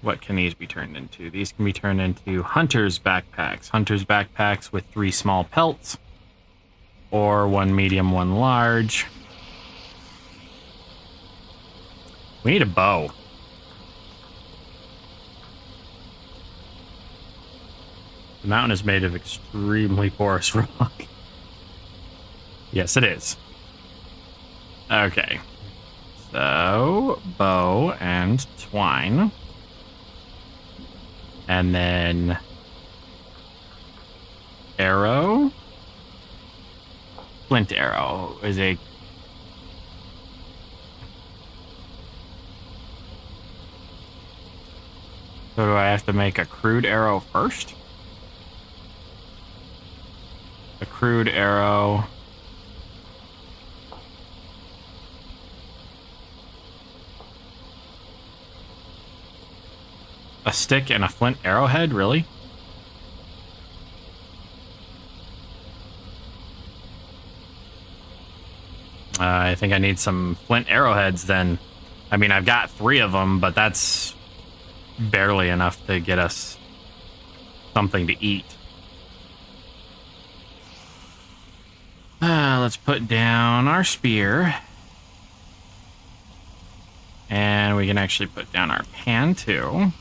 Speaker 1: What can these be turned into? These can be turned into hunter's backpacks. Hunter's backpacks with 3 small pelts. Or 1 medium, 1 large. We need a bow. The mountain is made of extremely porous rock. Yes, it is. Okay. So, bow and twine. And then arrow. Flint arrow is a... So do I have to make a crude arrow first? A crude arrow. A stick and a flint arrowhead, really? I think I need some flint arrowheads then. I mean, I've got 3 of them, but that's barely enough to get us something to eat. Let's put down our spear. And we can actually put down our pan too.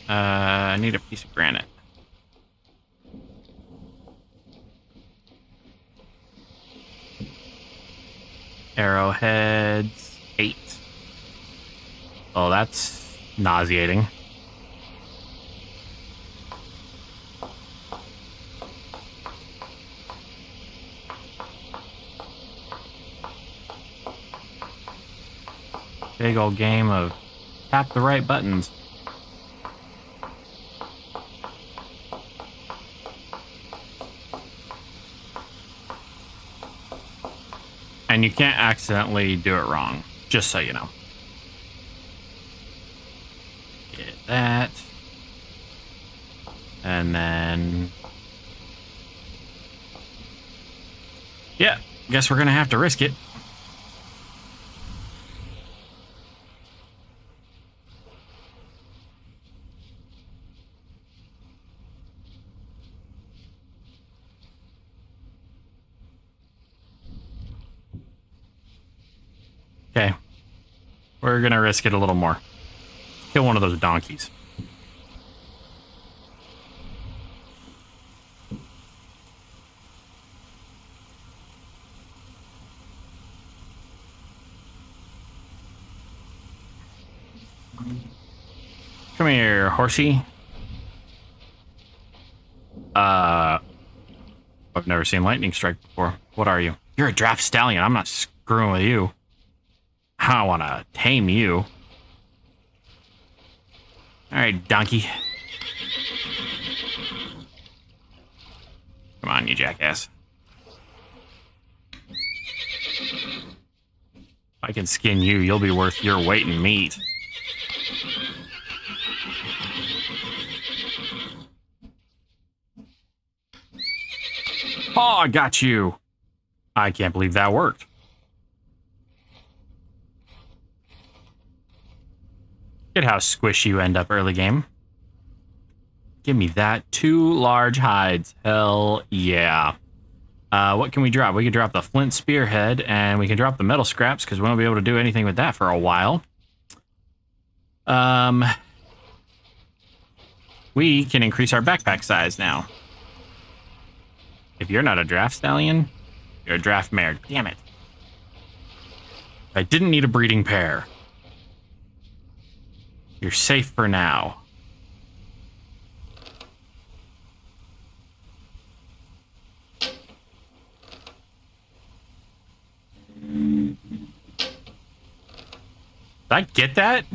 Speaker 1: I need a piece of granite. Arrowheads, 8. Oh, that's nauseating. Big old game of tap the right buttons. And you can't accidentally do it wrong, just so you know. Get that. And then... yeah, guess we're gonna have to risk it. Okay. We're gonna risk it a little more. Kill one of those donkeys. Come here, horsey. I've never seen lightning strike before. What are you? You're a draft stallion. I'm not screwing with you. I want to tame you. All right, donkey. Come on, you jackass. If I can skin you, you'll be worth your weight in meat. Oh, I got you. I can't believe that worked. Look at how squishy you end up early game. Give me that. 2 large hides. Hell yeah. What can we drop? We can drop the flint spearhead, and we can drop the metal scraps, because we won't be able to do anything with that for a while. We can increase our backpack size now. If you're not a draft stallion, you're a draft mare. Damn it. I didn't need a breeding pair. You're safe for now. Did I get that?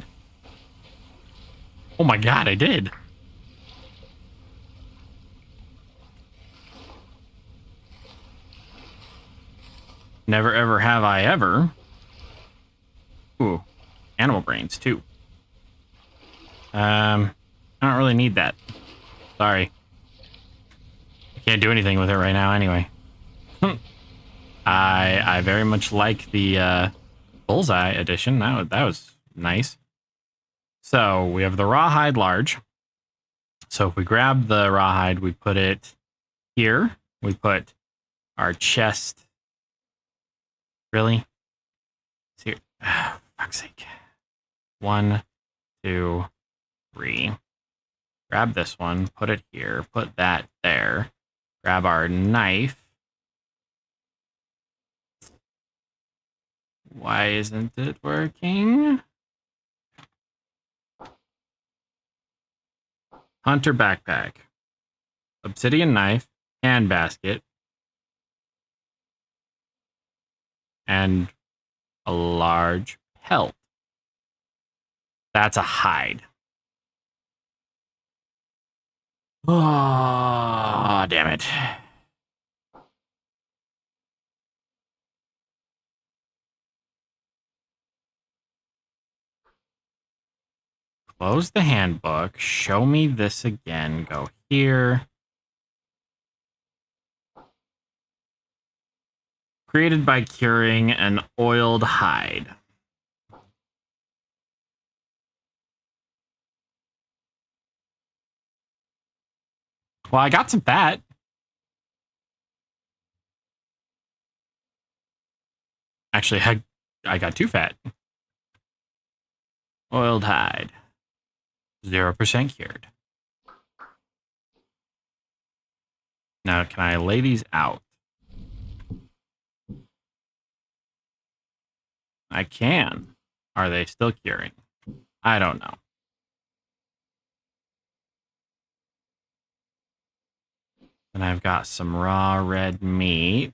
Speaker 1: Oh my god, I did. Never ever have I ever. Ooh, animal brains too. I don't really need that. Sorry. I can't do anything with it right now anyway. I very much like the bullseye edition. That was nice. So we have the rawhide large. So if we grab the rawhide, we put it here. We put our chest. Really? Here. Fuck's sake. 1, 2, 3. Grab this one, put it here, put that there. Grab our knife. Why isn't it working? Hunter backpack. Obsidian knife, hand basket, and a large pelt. That's a hide. Oh, damn it. Close the handbook. Show me this again. Go here. Created by curing an oiled hide. Well, I got some fat. Actually, I got too fat. Oiled hide. 0% cured. Now, can I lay these out? I can. Are they still curing? I don't know. And I've got some raw red meat.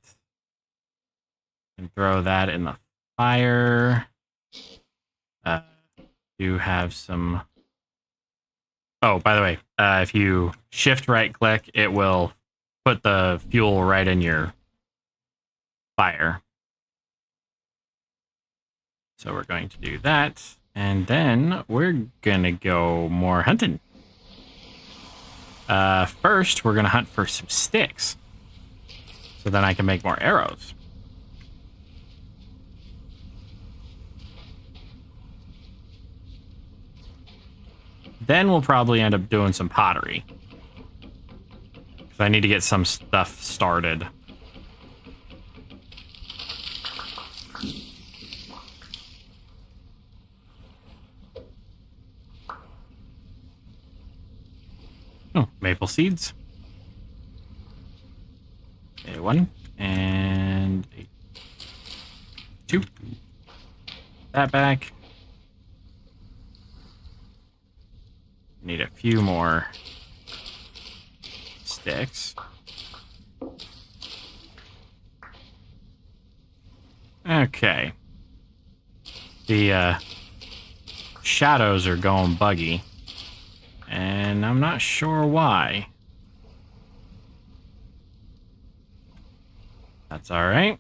Speaker 1: And throw that in the fire. Do have some... Oh, by the way, if you shift right click, it will put the fuel right in your fire. So we're going to do that. And then we're going to go more hunting. First, we're going to hunt for some sticks. So then I can make more arrows. Then we'll probably end up doing some pottery. Because I need to get some stuff started. Oh, maple seeds. Okay, 1 and 2. That back. Need a few more sticks. Okay. The shadows are going buggy. And I'm not sure why. That's all right.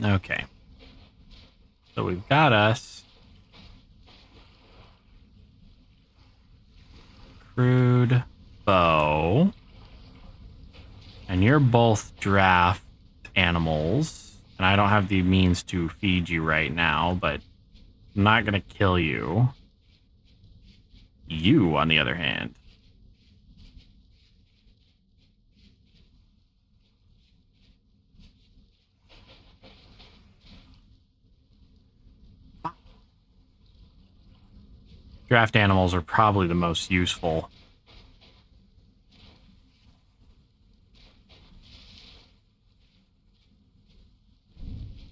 Speaker 1: Okay. So we've got us crude bow. And you're both draft animals. And I don't have the means to feed you right now, but I'm not going to kill you. You, on the other hand. Draft animals are probably the most useful.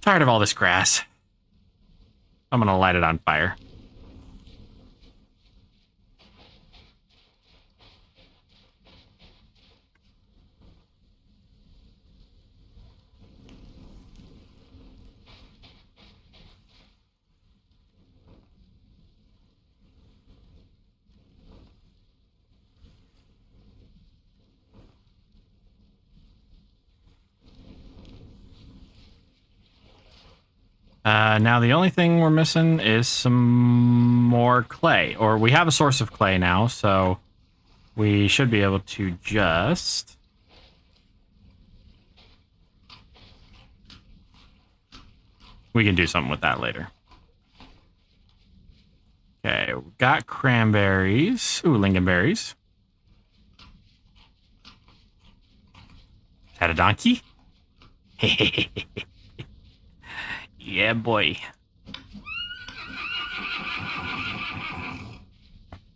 Speaker 1: Tired of all this grass. I'm gonna light it on fire. Now the only thing we're missing is some more clay. Or we have a source of clay now, so we should be able to just... We can do something with that later. Okay, we've got cranberries. Ooh, lingonberries. Is that a donkey? Yeah, boy.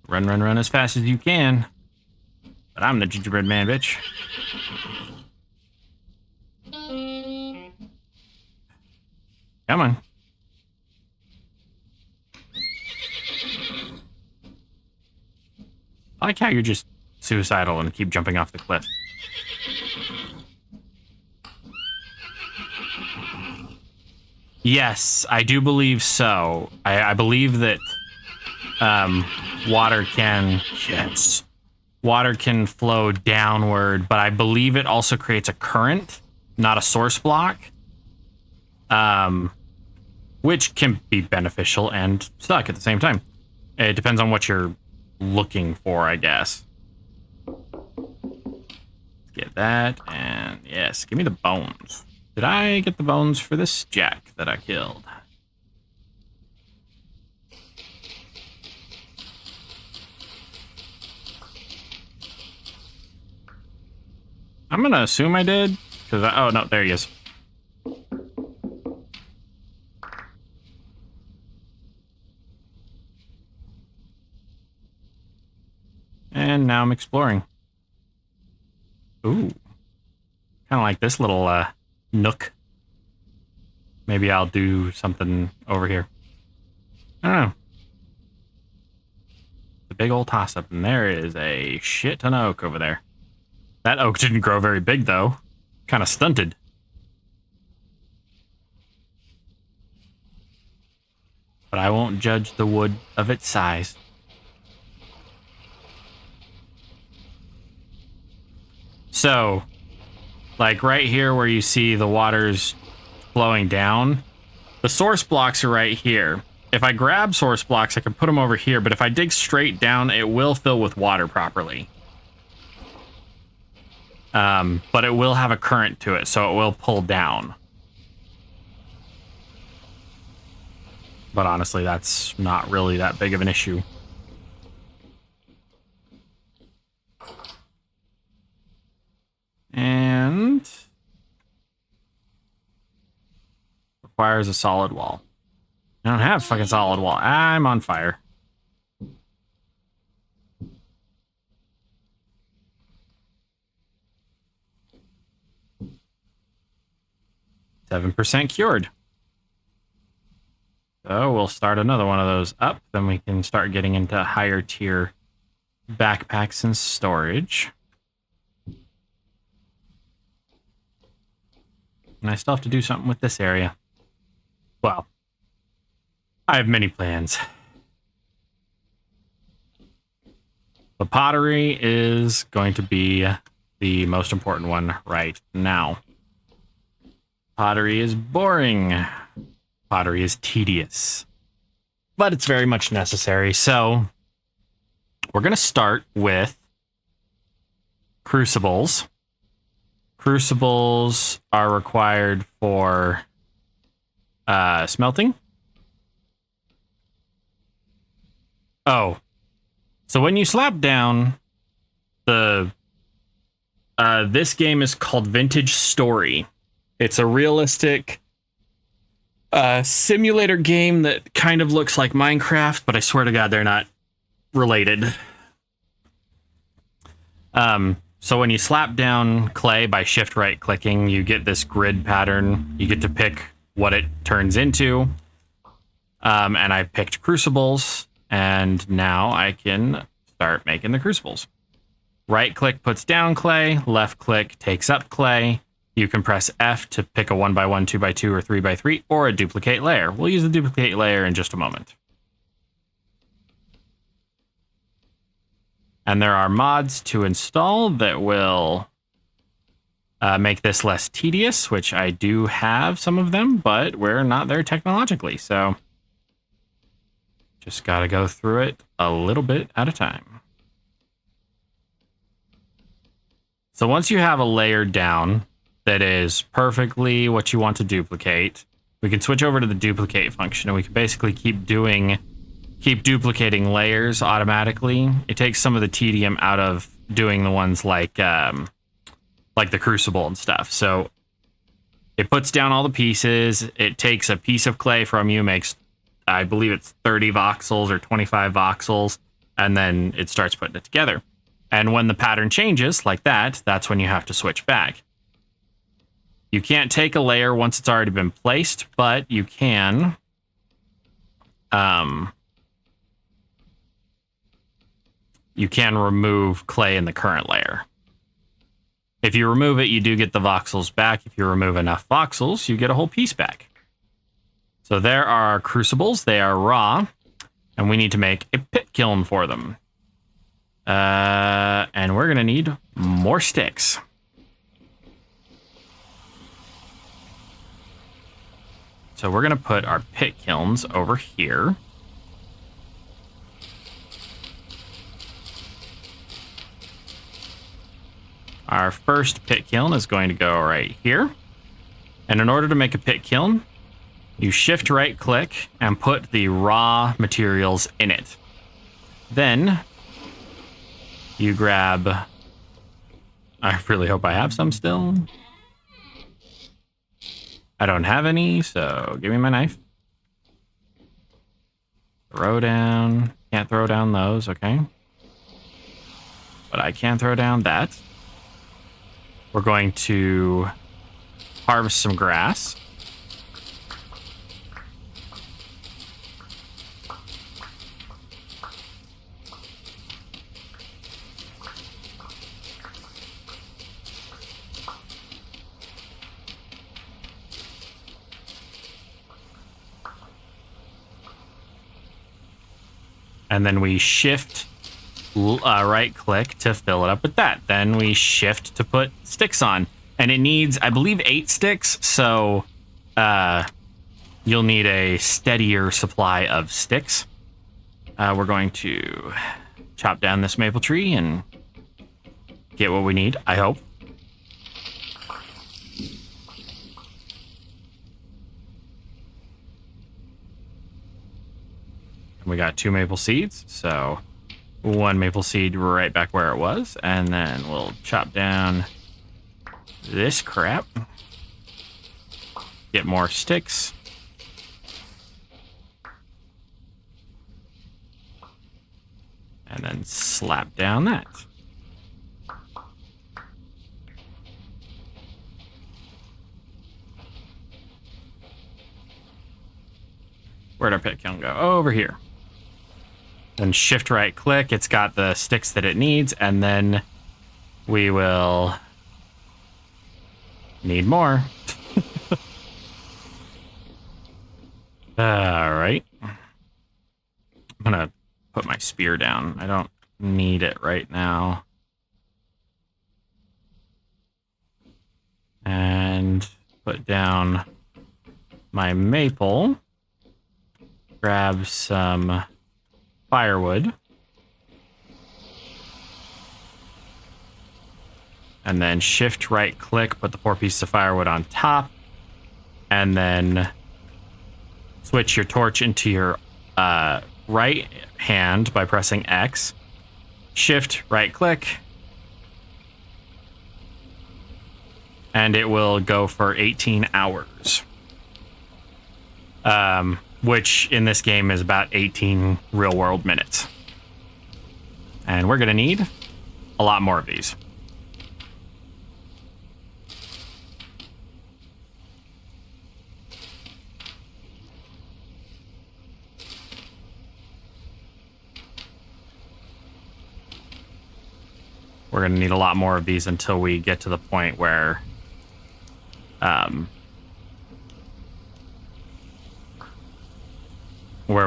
Speaker 1: Run, run, run as fast as you can. But I'm the gingerbread man, bitch. Come on. I like how you're just suicidal and keep jumping off the cliff. Yes, I do believe so. I believe that water can... Yes. Water can flow downward, but I believe it also creates a current, not a source block. Which can be beneficial and suck at the same time. It depends on what you're looking for, I guess. Let's get that, and yes, give me the bones. Did I get the bones for this jack that I killed? I'm gonna assume I did, because oh no, there he is. And now I'm exploring. Ooh. Kind of like this little nook. Maybe I'll do something over here. I don't know. The big old toss-up, and there is a shit ton of oak over there. That oak didn't grow very big, though. Kind of stunted. But I won't judge the wood of its size. So, like right here where you see the water's flowing down, the source blocks are right here. If I grab source blocks, I can put them over here, but if I dig straight down, it will fill with water properly. But it will have a current to it, so it will pull down. But honestly, that's not really that big of an issue. And requires a solid wall. I don't have a fucking solid wall. I'm on fire. %7 cured. So we'll start another one of those up. Then we can start getting into higher tier backpacks and storage. And I still have to do something with this area. Well, I have many plans. The pottery is going to be the most important one right now. Pottery is boring. Pottery is tedious. But it's very much necessary. So we're going to start with crucibles. Crucibles are required for smelting. Oh, so when you slap down the this game is called Vintage Story. It's a realistic simulator game that kind of looks like Minecraft, but I swear to God they're not related. So when you slap down clay by shift right clicking, you get this grid pattern. You get to pick what it turns into. And I picked crucibles, and now I can start making the crucibles. Right click puts down clay, left click takes up clay. You can press F to pick a 1x1, 2x2, or 3x3, or a duplicate layer. We'll use the duplicate layer in just a moment. And there are mods to install that will make this less tedious, which I do have some of them, but we're not there technologically. So just got to go through it a little bit at a time. So once you have a layer down that is perfectly what you want to duplicate, we can switch over to the duplicate function, and we can basically keep duplicating layers automatically. It takes some of the tedium out of doing the ones like the crucible and stuff. So it puts down all the pieces. It takes a piece of clay from you, makes, I believe it's 30 voxels or 25 voxels, and then it starts putting it together. And when the pattern changes like that, that's when you have to switch back. You can't take a layer once it's already been placed, but you can remove clay in the current layer. If you remove it, you do get the voxels back. If you remove enough voxels, you get a whole piece back. So there are our crucibles. They are raw, and we need to make a pit kiln for them. And we're going to need more sticks. So we're going to put our pit kilns over here. Our first pit kiln is going to go right here. And in order to make a pit kiln, you shift right click and put the raw materials in it. Then you grab, I really hope I have some still. I don't have any, so give me my knife. Throw down, can't throw down those, okay. But I can throw down that. We're going to harvest some grass. And then we shift right click to fill it up with that. Then we shift to put sticks on. And it needs, I believe, 8 sticks. So you'll need a steadier supply of sticks. We're going to chop down this maple tree and get what we need, I hope. We got 2 maple seeds, so 1 maple seed right back where it was, and then we'll chop down this crap, get more sticks, and then slap down that. Where'd our pit kiln go? Over here. Then shift right click, it's got the sticks that it needs, and then we will need more. Alright. I'm gonna put my spear down. I don't need it right now. And put down my maple. Grab some firewood. And then shift right click, put the 4 pieces of firewood on top. And then switch your torch into your right hand by pressing X. Shift right click. And it will go for 18 hours. Which in this game is about 18 real world minutes. And we're going to need a lot more of these. We're going to need a lot more of these until we get to the point where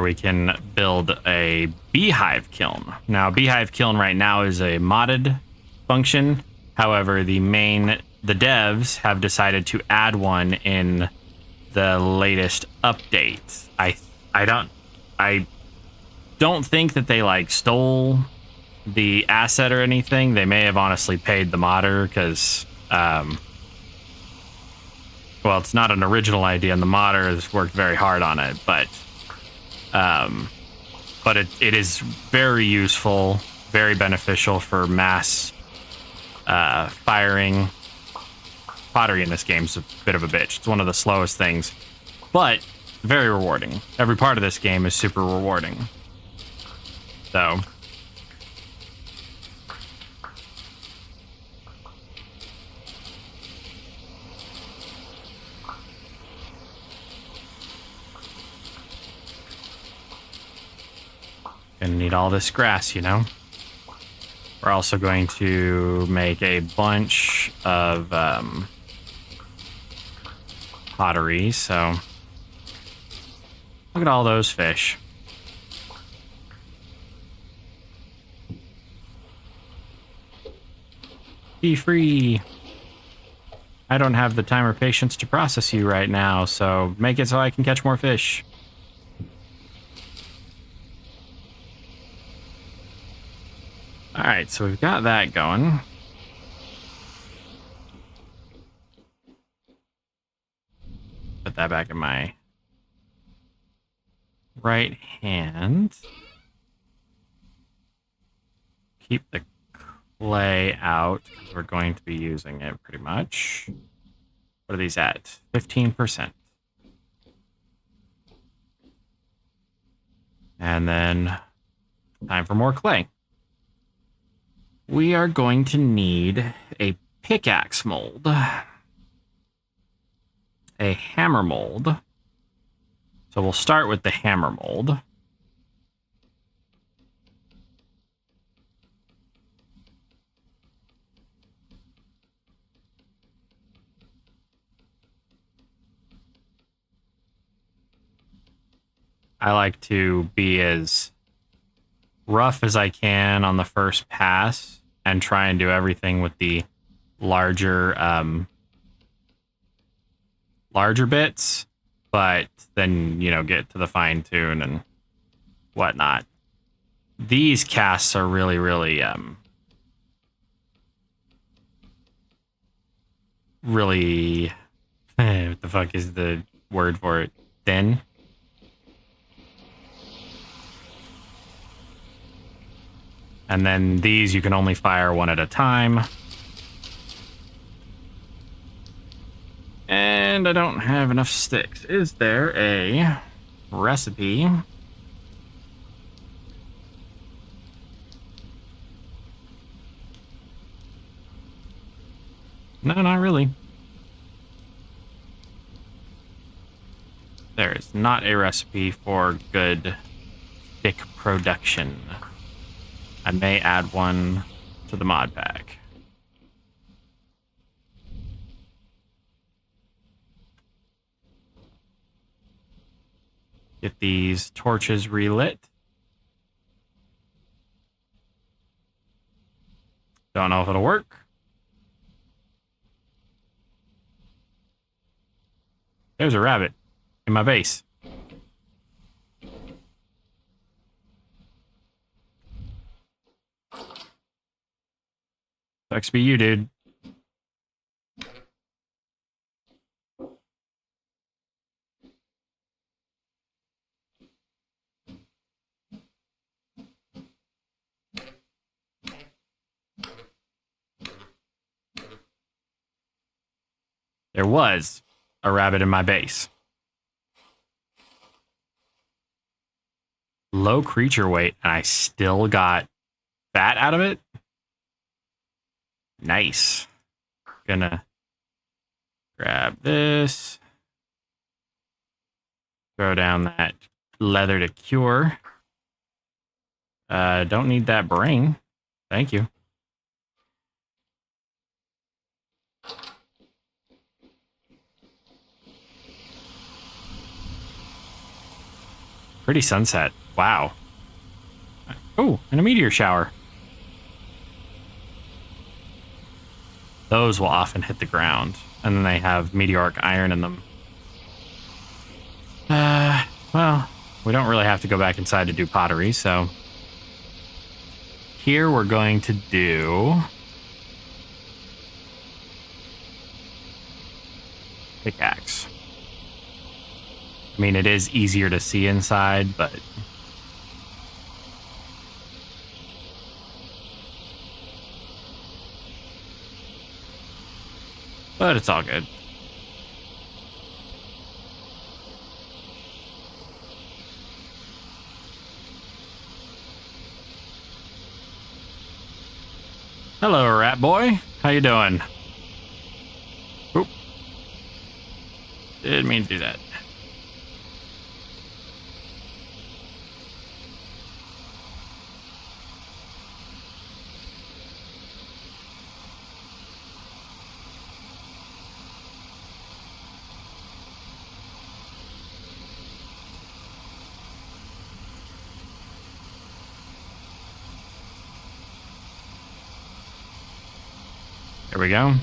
Speaker 1: we can build a beehive kiln. Now, beehive kiln right now is a modded function. However, the main the devs have decided to add one in the latest update. I don't think that they like stole the asset or anything. They may have honestly paid the modder because well, it's not an original idea and the modder has worked very hard on it, but it is very useful, very beneficial for mass firing. Pottery in this game is a bit of a bitch. It's one of the slowest things, but very rewarding. Every part of this game is super rewarding. So, gonna need all this grass, you know? We're also going to make a bunch of pottery, so look at all those fish. Be free. I don't have the time or patience to process you right now, so make it so I can catch more fish. Alright, so we've got that going. Put that back in my right hand. Keep the clay out because we're going to be using it pretty much. What are these at? 15%. And then time for more clay. We are going to need a pickaxe mold, a hammer mold. So we'll start with the hammer mold. I like to be as rough as I can on the first pass and try and do everything with the larger bits, but then, you know, get to the fine tune and whatnot. These casts are really, really, really, what the fuck is the word for it? Thin? And then these you can only fire one at a time. And I don't have enough sticks. Is there a recipe? No, not really. There is not a recipe for good stick production. I may add one to the mod pack. Get these torches relit. Don't know if it'll work. There's a rabbit in my base. Sucks to be you, dude. There was a rabbit in my base. Low creature weight, and I still got fat out of it. Nice. Gonna grab this. Throw down that leather to cure. Don't need that brain. Thank you. Pretty sunset. Wow. Oh, and a meteor shower. Those will often hit the ground, and then they have meteoric iron in them. Well, we don't really have to go back inside to do pottery, so here we're going to do pickaxe. I mean, it is easier to see inside, but it's all good. Hello, rat boy. How you doing? Oop. Didn't mean to do that. There we go.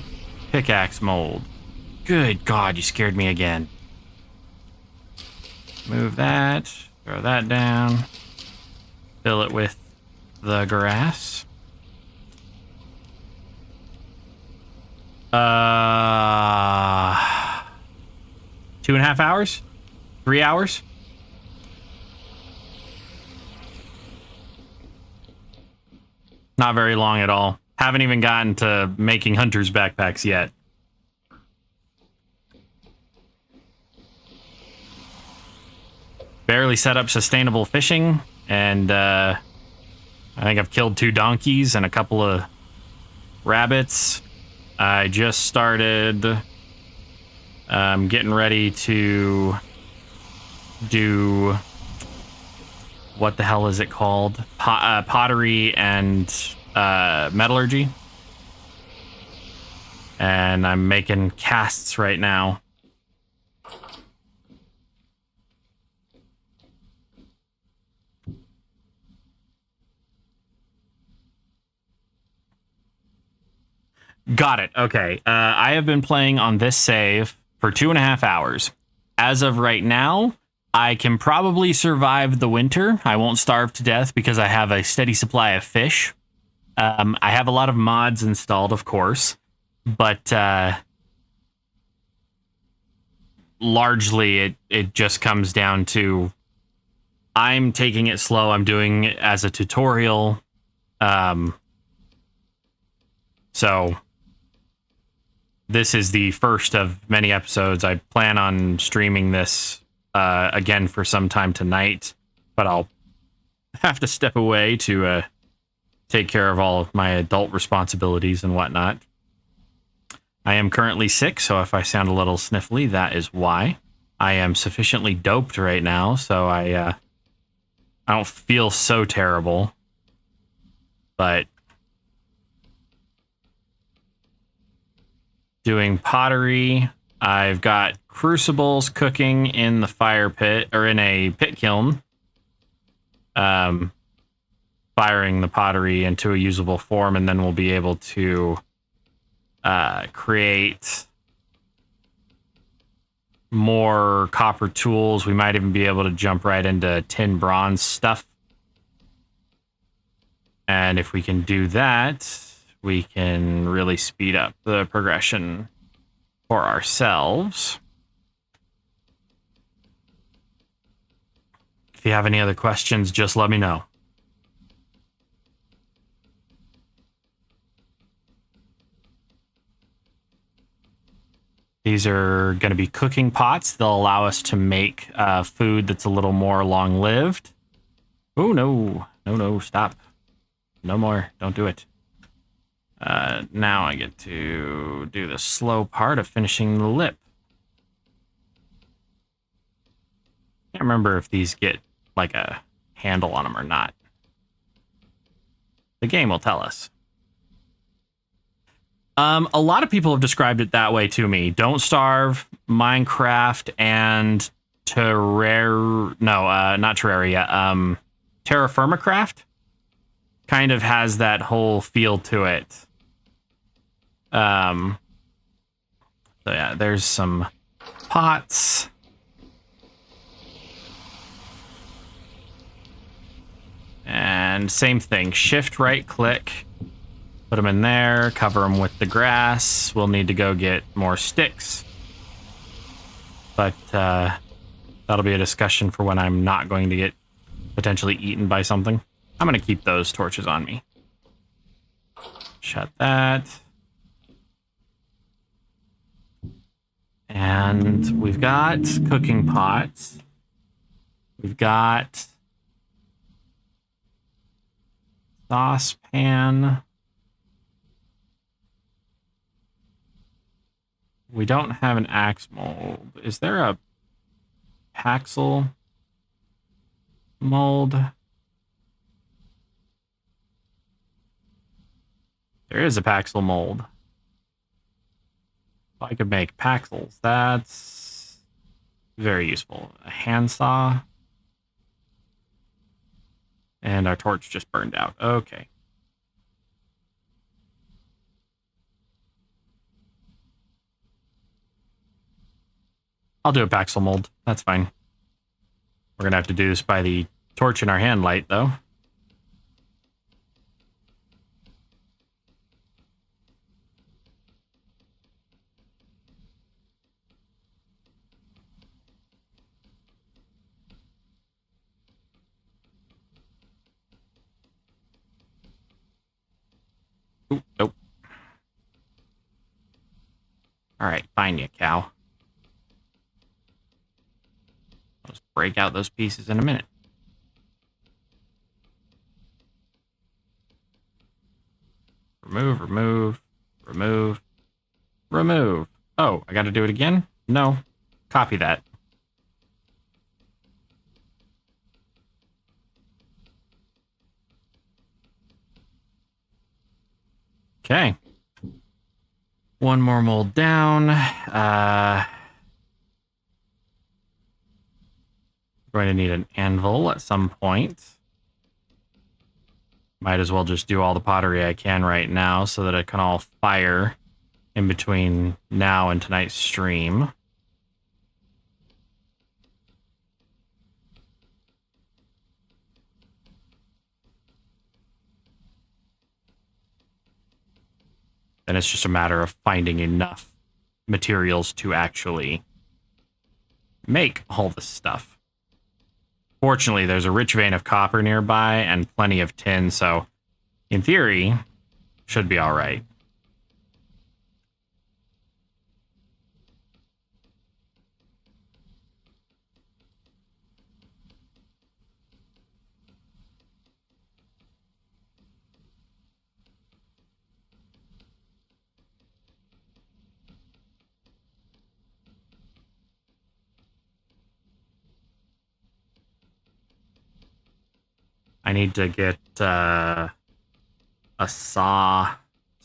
Speaker 1: Pickaxe mold. Good God, you scared me again. Move that. Throw that down. Fill it with the grass. 2.5 hours? 3 hours? Not very long at all. Haven't even gotten to making hunter's backpacks yet. Barely set up sustainable fishing, and I think I've killed 2 donkeys and a couple of rabbits. I just started getting ready to do, what the hell is it called? Pottery and metallurgy. And I'm making casts right now. Got it. Okay. I have been playing on this save for 2.5 hours. As of right now, I can probably survive the winter. I won't starve to death because I have a steady supply of fish. I have a lot of mods installed, of course, but largely it just comes down to I'm taking it slow. I'm doing it as a tutorial. So this is the first of many episodes. I plan on streaming this again for some time tonight, but I'll have to step away to take care of all of my adult responsibilities and whatnot. I am currently sick, so if I sound a little sniffly, that is why. I am sufficiently doped right now, so I don't feel so terrible. But doing pottery, I've got crucibles cooking in the fire pit, or in a pit kiln. Firing the pottery into a usable form, and then we'll be able to create more copper tools. We might even be able to jump right into tin bronze stuff. And if we can do that, we can really speed up the progression for ourselves. If you have any other questions, just let me know. These are going to be cooking pots. They'll allow us to make food that's a little more long-lived. Oh, no. No, stop. No more. Don't do it. Now I get to do the slow part of finishing the lip. Can't remember if these get like a handle on them or not. The game will tell us. A lot of people have described it that way to me. Don't Starve, Minecraft, and Terraformacraft kind of has that whole feel to it. So yeah, there's some pots. And same thing, shift right click, put them in there, cover them with the grass. We'll need to go get more sticks. But that'll be a discussion for when I'm not going to get potentially eaten by something. I'm going to keep those torches on me. Shut that. And we've got cooking pots. We've got saucepan. We don't have an axe mold. Is there a Paxel mold? There is a Paxel mold. If I could make Paxels, that's very useful. A handsaw. And our torch just burned out. Okay. I'll do a Paxel mold. That's fine. We're going to have to do this by the torch in our hand light, though. Ooh, nope. All right, fine, you cow. I'll just break out those pieces in a minute. Remove, remove, remove, remove. Oh, I got to do it again? No. Copy that. Okay. One more mold down. Going to need an anvil at some point. Might as well just do all the pottery I can right now so that it can all fire in between now and tonight's stream. Then it's just a matter of finding enough materials to actually make all this stuff. Fortunately, there's a rich vein of copper nearby and plenty of tin, so in theory, should be all right. I need to get a saw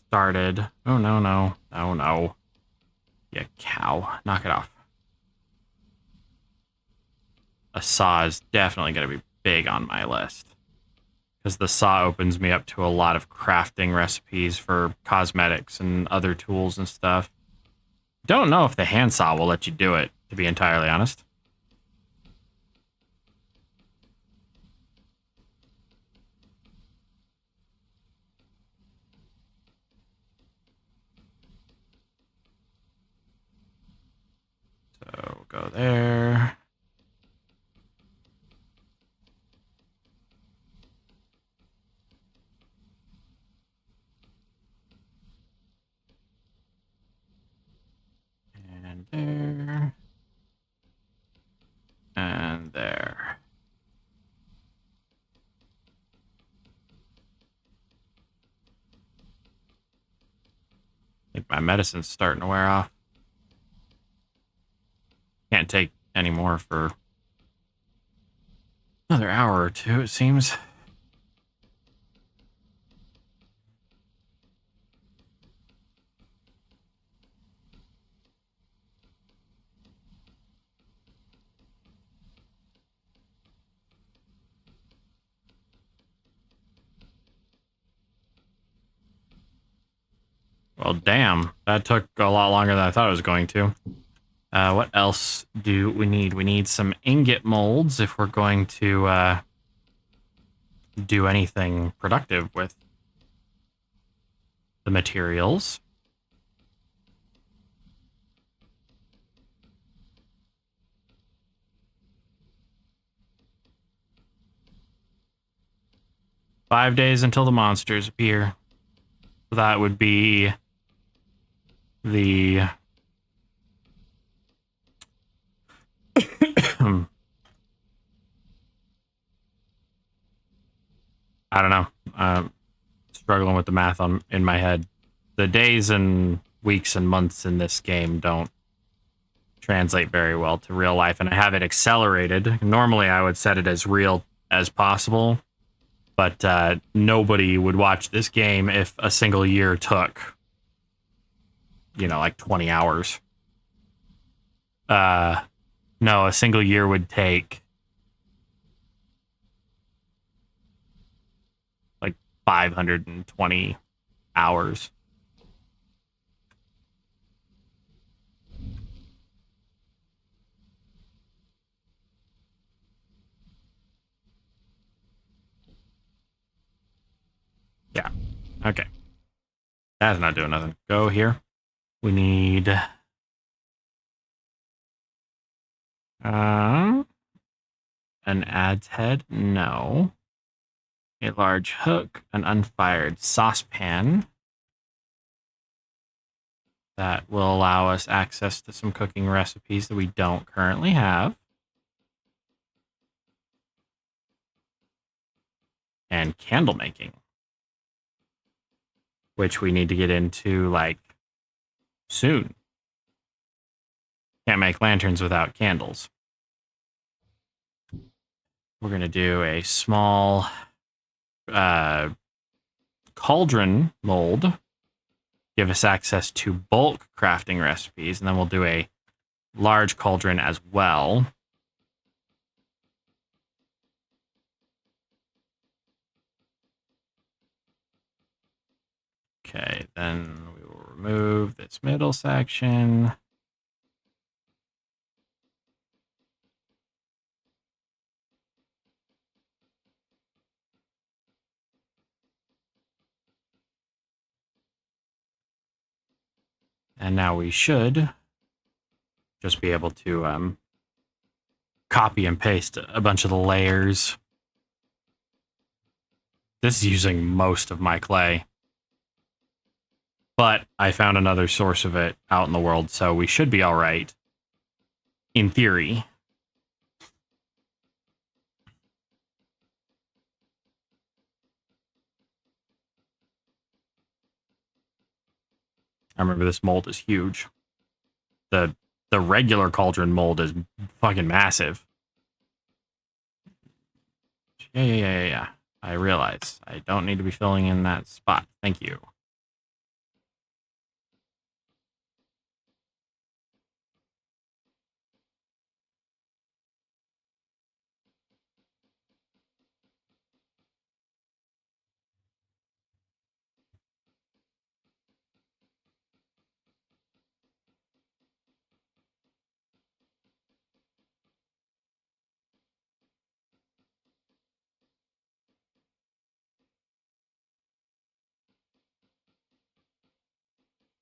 Speaker 1: started. Oh, no, no. Oh, no. You cow. Knock it off. A saw is definitely going to be big on my list. Because the saw opens me up to a lot of crafting recipes for cosmetics and other tools and stuff. Don't know if the handsaw will let you do it, to be entirely honest. So we'll go there. And there. And there. I think my medicine's starting to wear off. Can't take any more for another hour or two, it seems. Well, damn. That took a lot longer than I thought it was going to. What else do we need? We need some ingot molds if we're going to do anything productive with the materials. "5 days until the monsters appear." So that would be the I don't know. Struggling with the math in my head. The days and weeks and months in this game don't translate very well to real life, and I have it accelerated. Normally, I would set it as real as possible, but nobody would watch this game if a single year took, like 20 hours. No, a single year would take like 520 hours. Yeah. Okay. That's not doing nothing. Go here. We need an adze head. No. A large hook, an unfired saucepan. That will allow us access to some cooking recipes that we don't currently have. And candle making, which we need to get into, like, soon. Can't make lanterns without candles. We're going to do a small cauldron mold, give us access to bulk crafting recipes, and then we'll do a large cauldron as well. Okay, then we will remove this middle section. And now we should just be able to copy and paste a bunch of the layers. This is using most of my clay, but I found another source of it out in the world, so we should be all right, in theory. I remember this mold is huge. The regular cauldron mold is fucking massive. Yeah. I realize I don't need to be filling in that spot. Thank you.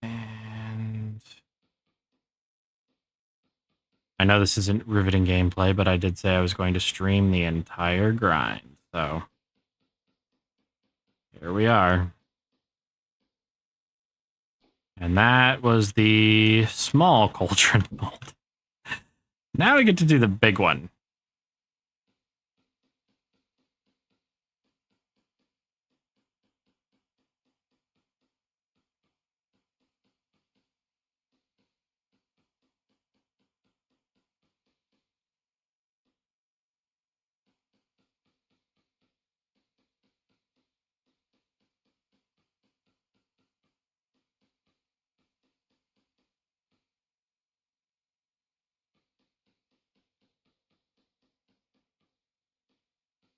Speaker 1: And I know this isn't riveting gameplay, but I did say I was going to stream the entire grind, so here we are. And that was the small cauldron mold. Now we get to do the big one.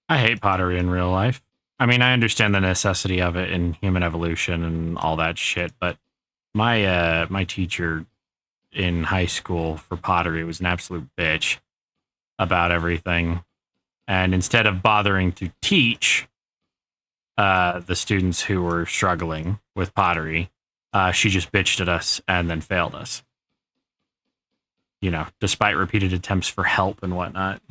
Speaker 1: I hate pottery in real life. I mean, I understand the necessity of it in human evolution and all that shit, but My teacher in high school for pottery was an absolute bitch about everything. And instead of bothering to teach the students who were struggling with pottery, she just bitched at us and then failed us. You know, despite repeated attempts for help and whatnot.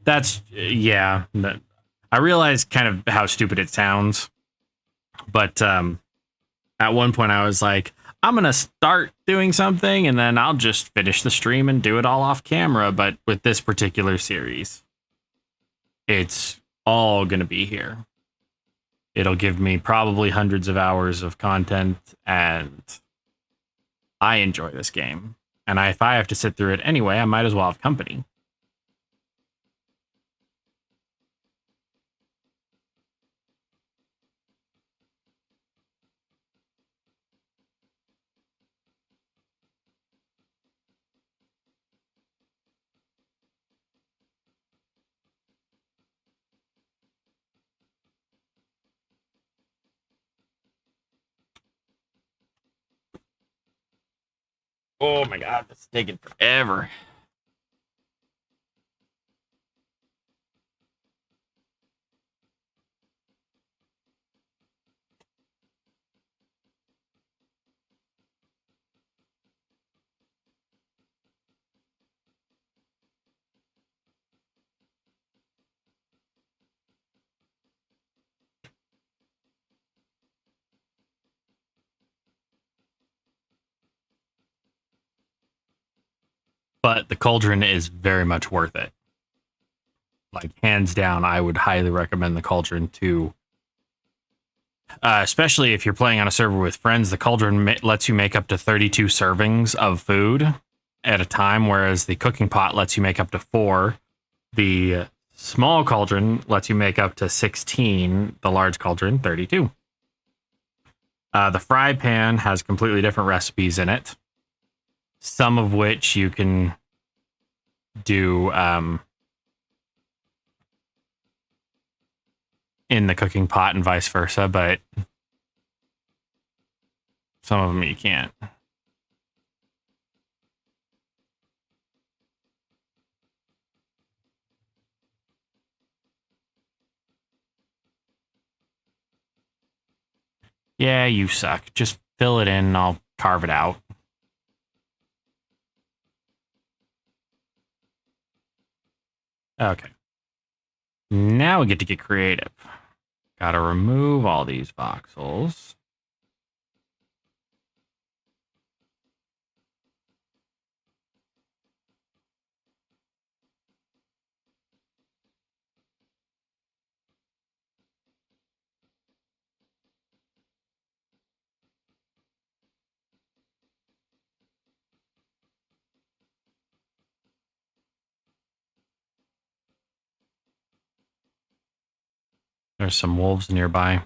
Speaker 1: That's, yeah. I realize kind of how stupid it sounds, but at one point I was like, I'm going to start doing something and then I'll just finish the stream and do it all off camera. But with this particular series, it's all going to be here. It'll give me probably hundreds of hours of content, and I enjoy this game. And if I have to sit through it anyway, I might as well have company. Oh my god, this is taking forever. But the cauldron is very much worth it. Like, hands down, I would highly recommend the cauldron to, especially if you're playing on a server with friends. The cauldron lets you make up to 32 servings of food at a time, whereas the cooking pot lets you make up to 4. The small cauldron lets you make up to 16. The large cauldron, 32. The fry pan has completely different recipes in it, some of which you can do in the cooking pot and vice versa, but some of them you can't. Yeah, you suck. Just fill it in and I'll carve it out. Okay. Now we get to get creative. Gotta remove all these voxels. There's some wolves nearby.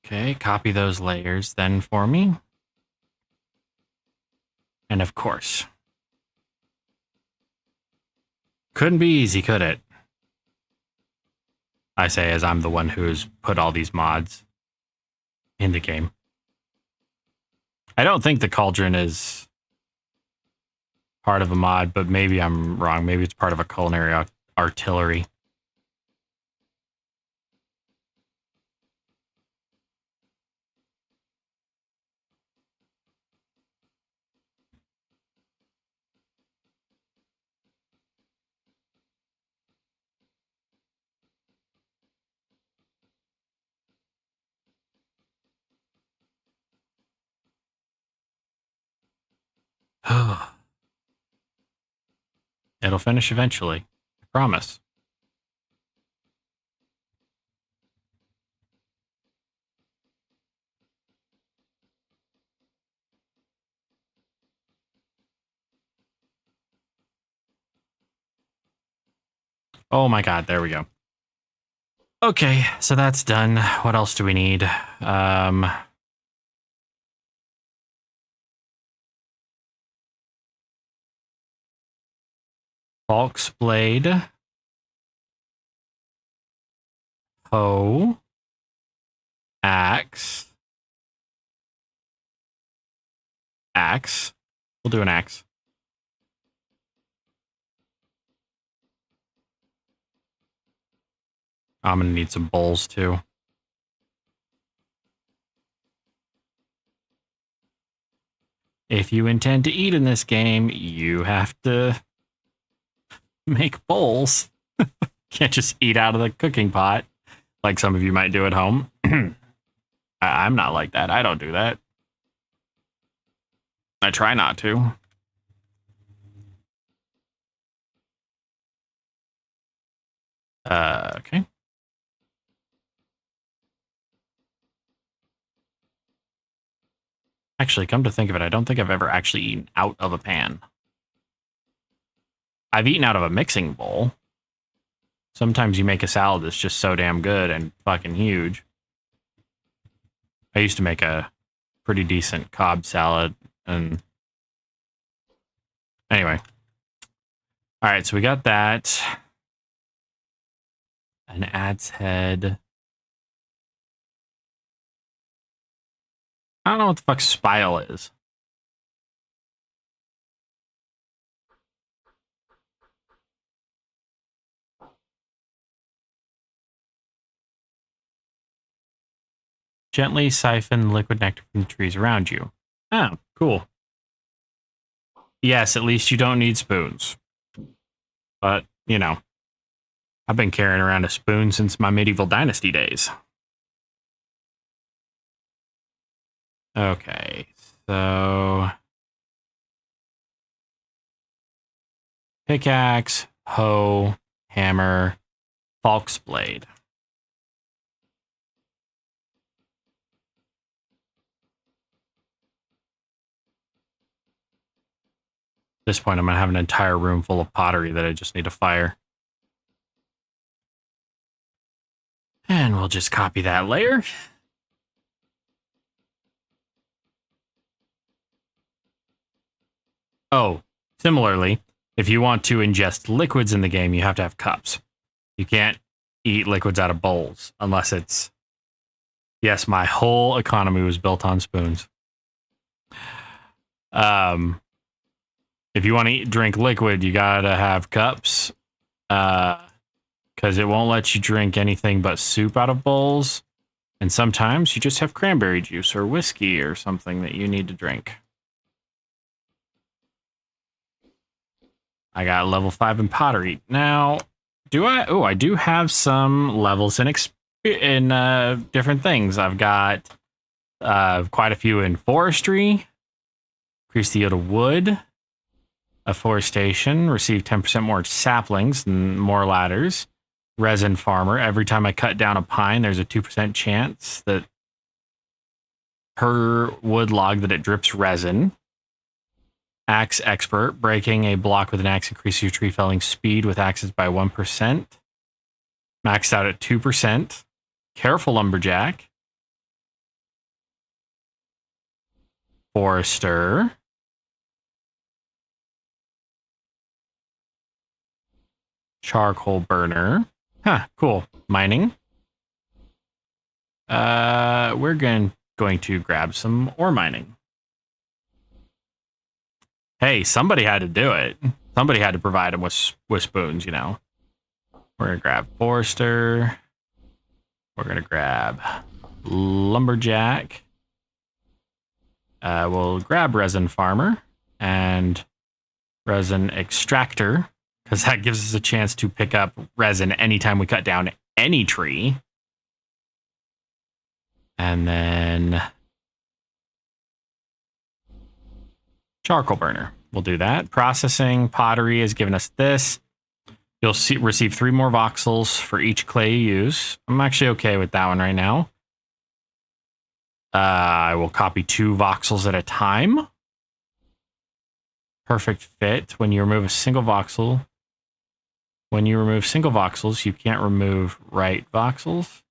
Speaker 1: Okay, copy those layers then for me. And of course, couldn't be easy, could it? I say as I'm the one who's put all these mods in the game. I don't think the cauldron is part of a mod, but maybe I'm wrong. Maybe it's part of a culinary artillery. It'll finish eventually. I promise. Oh my god, there we go. Okay, so that's done. What else do we need? Falx blade. Hoe. Axe. Axe. We'll do an axe. I'm going to need some bowls too. If you intend to eat in this game, you have to make bowls. Can't just eat out of the cooking pot like some of you might do at home. I'm not like that. I don't do that. I try not to. Okay. Actually, come to think of it, I don't think I've ever actually eaten out of a pan. I've eaten out of a mixing bowl. Sometimes you make a salad that's just so damn good and fucking huge. I used to make a pretty decent Cobb salad, and anyway. All right, so we got that. An adze head. I don't know what the fuck spile is. Gently siphon liquid nectar from the trees around you. Oh, cool. Yes, at least you don't need spoons. But, you know, I've been carrying around a spoon since my medieval dynasty days. Okay, so pickaxe, hoe, hammer, falx blade. At this point, I'm gonna have an entire room full of pottery that I just need to fire. And we'll just copy that layer. Oh, similarly, if you want to ingest liquids in the game, you have to have cups. You can't eat liquids out of bowls unless it's... Yes, my whole economy was built on spoons. If you want to drink liquid, you gotta have cups. Because it won't let you drink anything but soup out of bowls. And sometimes you just have cranberry juice or whiskey or something that you need to drink. I got level 5 in pottery. Now, do I? Oh, I do have some levels in different things. I've got quite a few in forestry. Increase the yield of wood. Afforestation. Receive 10% more saplings and more ladders. Resin farmer. Every time I cut down a pine, there's a 2% chance that per wood log that it drips resin. Axe expert. Breaking a block with an axe increases your tree felling speed with axes by 1%. Maxed out at 2%. Careful lumberjack. Forester. Charcoal burner. Huh, cool. Mining. We're going to grab some ore mining. Hey, somebody had to do it. Somebody had to provide them with spoons, you know. We're going to grab forester. We're going to grab lumberjack. We'll grab resin farmer and resin extractor, because that gives us a chance to pick up resin anytime we cut down any tree. And then charcoal burner. We'll do that. Processing pottery has given us this. You'll receive 3 more voxels for each clay you use. I'm actually okay with that one right now. I will copy 2 voxels at a time. Perfect fit. When you remove a single voxel, you can't remove right voxels.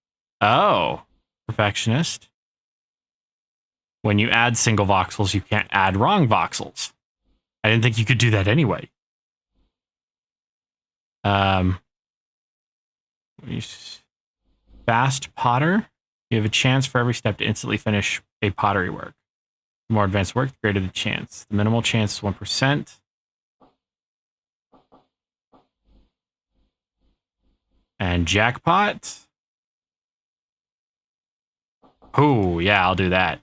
Speaker 1: Oh, perfectionist. When you add single voxels, you can't add wrong voxels. I didn't think you could do that anyway. Um, fast potter. You have a chance for every step to instantly finish a pottery work. The more advanced work, the greater the chance. The minimal chance is 1%. And jackpot. Oh, yeah, I'll do that.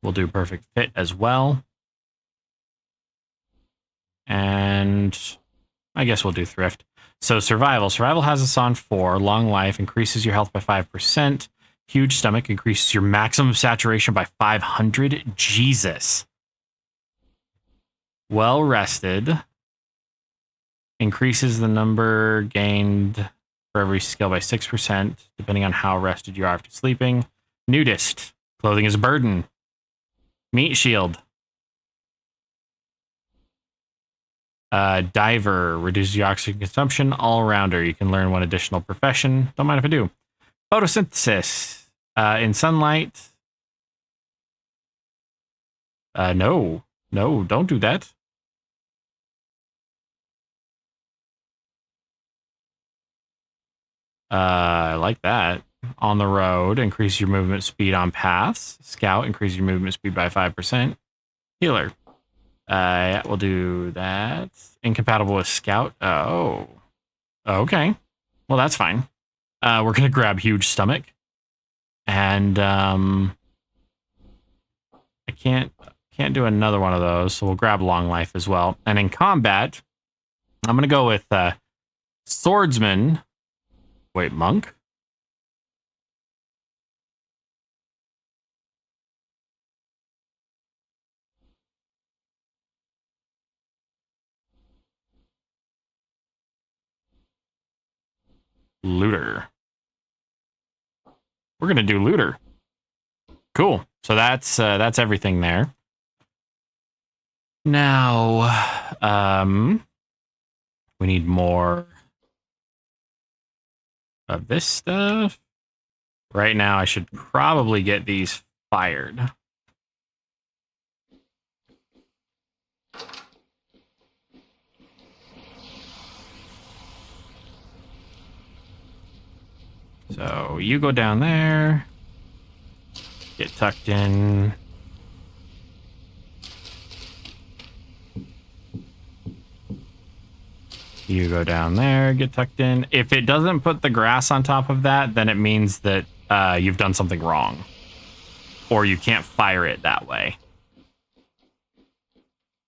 Speaker 1: We'll do perfect fit as well. And I guess we'll do thrift. So survival. Survival has us on 4. Long life increases your health by 5%. Huge stomach increases your maximum saturation by 500. Jesus. Well rested increases the number gained for every skill by 6%, depending on how rested you are after sleeping. Nudist. Clothing is a burden. Meat shield. Diver reduces your oxygen consumption. All rounder. You can learn one additional profession. Don't mind if I do. Photosynthesis. In sunlight. No, don't do that. I like that. On the road, increase your movement speed on paths. Scout, increase your movement speed by 5%. Healer. Yeah, we'll do that. Incompatible with Scout. Oh. Okay. Well, that's fine. We're going to grab Huge Stomach. And I can't do another one of those, so we'll grab Long Life as well. And in combat, I'm going to go with Swordsman. Wait, Monk? Looter. We're going to do Looter. Cool. So that's everything there. Now, we need more of this stuff. Right now, I should probably get these fired. So you go down there, get tucked in. You go down there, get tucked in. If it doesn't put the grass on top of that, then it means that you've done something wrong. Or you can't fire it that way.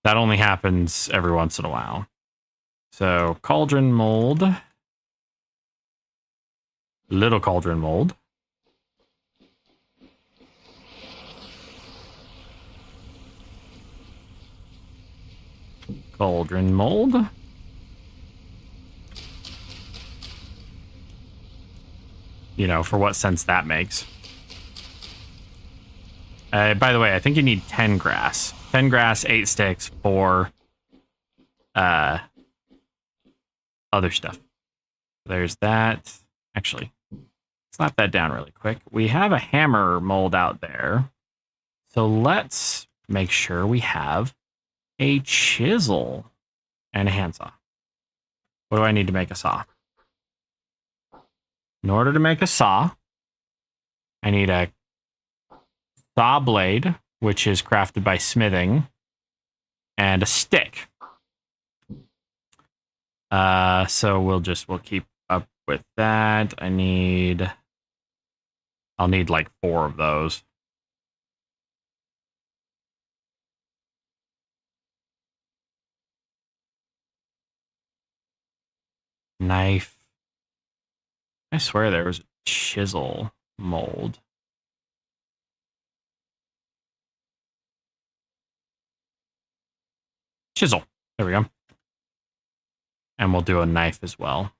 Speaker 1: That only happens every once in a while. So, cauldron mold. Little cauldron mold. Cauldron mold. You know, for what sense that makes. By the way, I think you need 10 grass. 10 grass, 8 sticks for other stuff. There's that. Actually, slap that down really quick. We have a hammer mold out there. So let's make sure we have a chisel and a handsaw. What do I need to make a saw? In order to make a saw, I need a saw blade, which is crafted by smithing, and a stick. So we'll keep up with that. I'll need like 4 of those. Knife. I swear there was a chisel mold. Chisel. There we go. And we'll do a knife as well.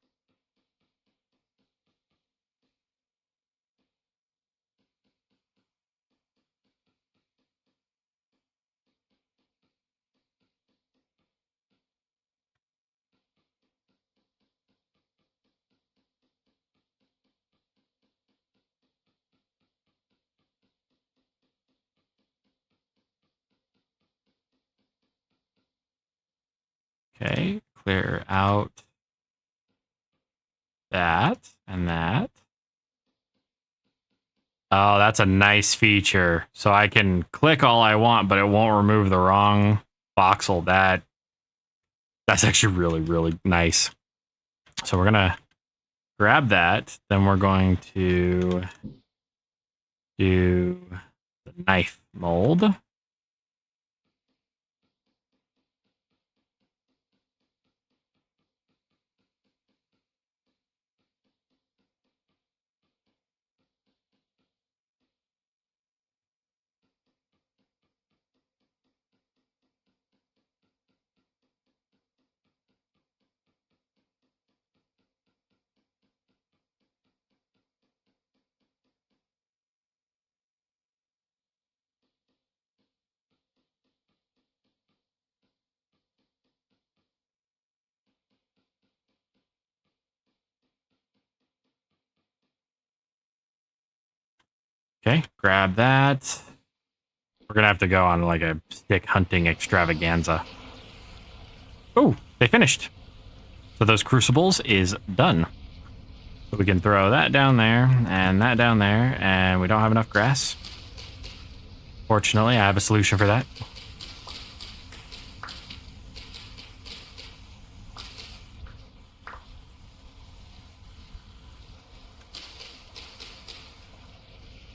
Speaker 1: Okay, clear out that and that. Oh, that's a nice feature. So I can click all I want, but it won't remove the wrong voxel. That's actually really, really nice. So we're gonna grab that. Then we're going to do the knife mold. Okay, grab that. We're gonna have to go on like a stick hunting extravaganza. Oh, they finished. So those crucibles is done. So we can throw that down there and that down there, and we don't have enough grass. Fortunately, I have a solution for that.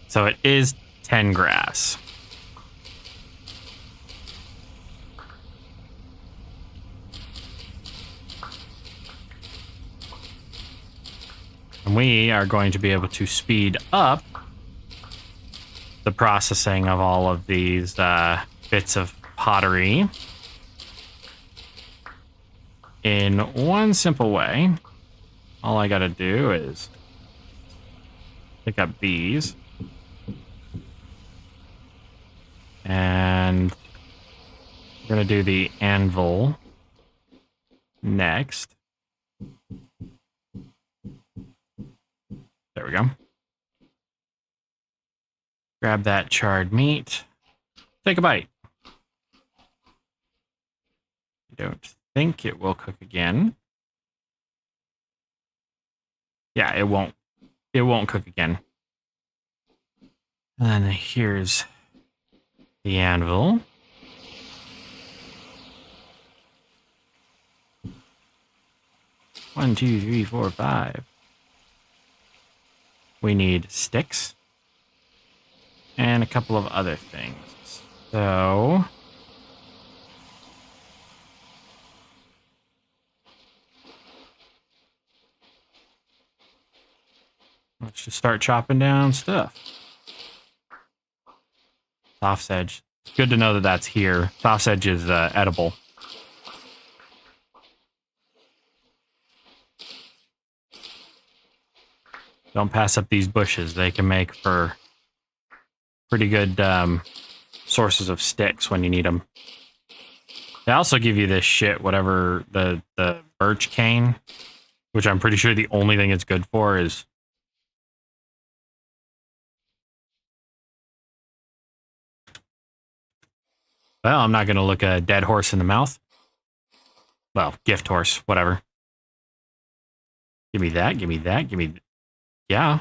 Speaker 1: So it is 10 grass. And we are going to be able to speed up the processing of all of these bits of pottery in one simple way. All I gotta do is pick up these. And we're gonna do the anvil next. There we go. Grab that charred meat. Take a bite. I don't think it will cook again. Yeah, it won't. It won't cook again. And then here's the anvil. One, two, three, four, five. We need sticks and a couple of other things. So let's just start chopping down stuff. Soft edge. It's good to know that that's here. Soft edge is edible. Don't pass up these bushes. They can make for pretty good sources of sticks when you need them. They also give you this shit, whatever, the birch cane, which I'm pretty sure the only thing it's good for is... Well, I'm not going to look a dead horse in the mouth. Well, gift horse, whatever. Give me that, give me that, give me... Yeah.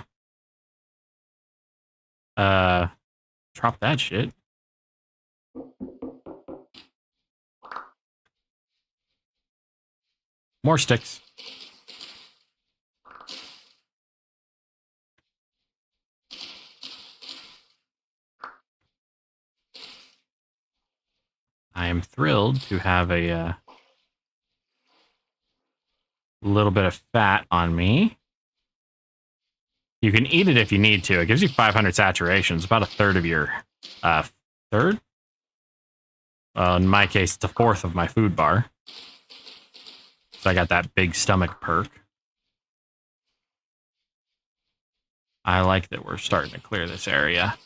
Speaker 1: Drop that shit. More sticks. I am thrilled to have a little bit of fat on me. You can eat it if you need to. It gives you 500 saturation. It's about a third of your third. In my case, it's a fourth of my food bar. So I got that big stomach perk. I like that we're starting to clear this area.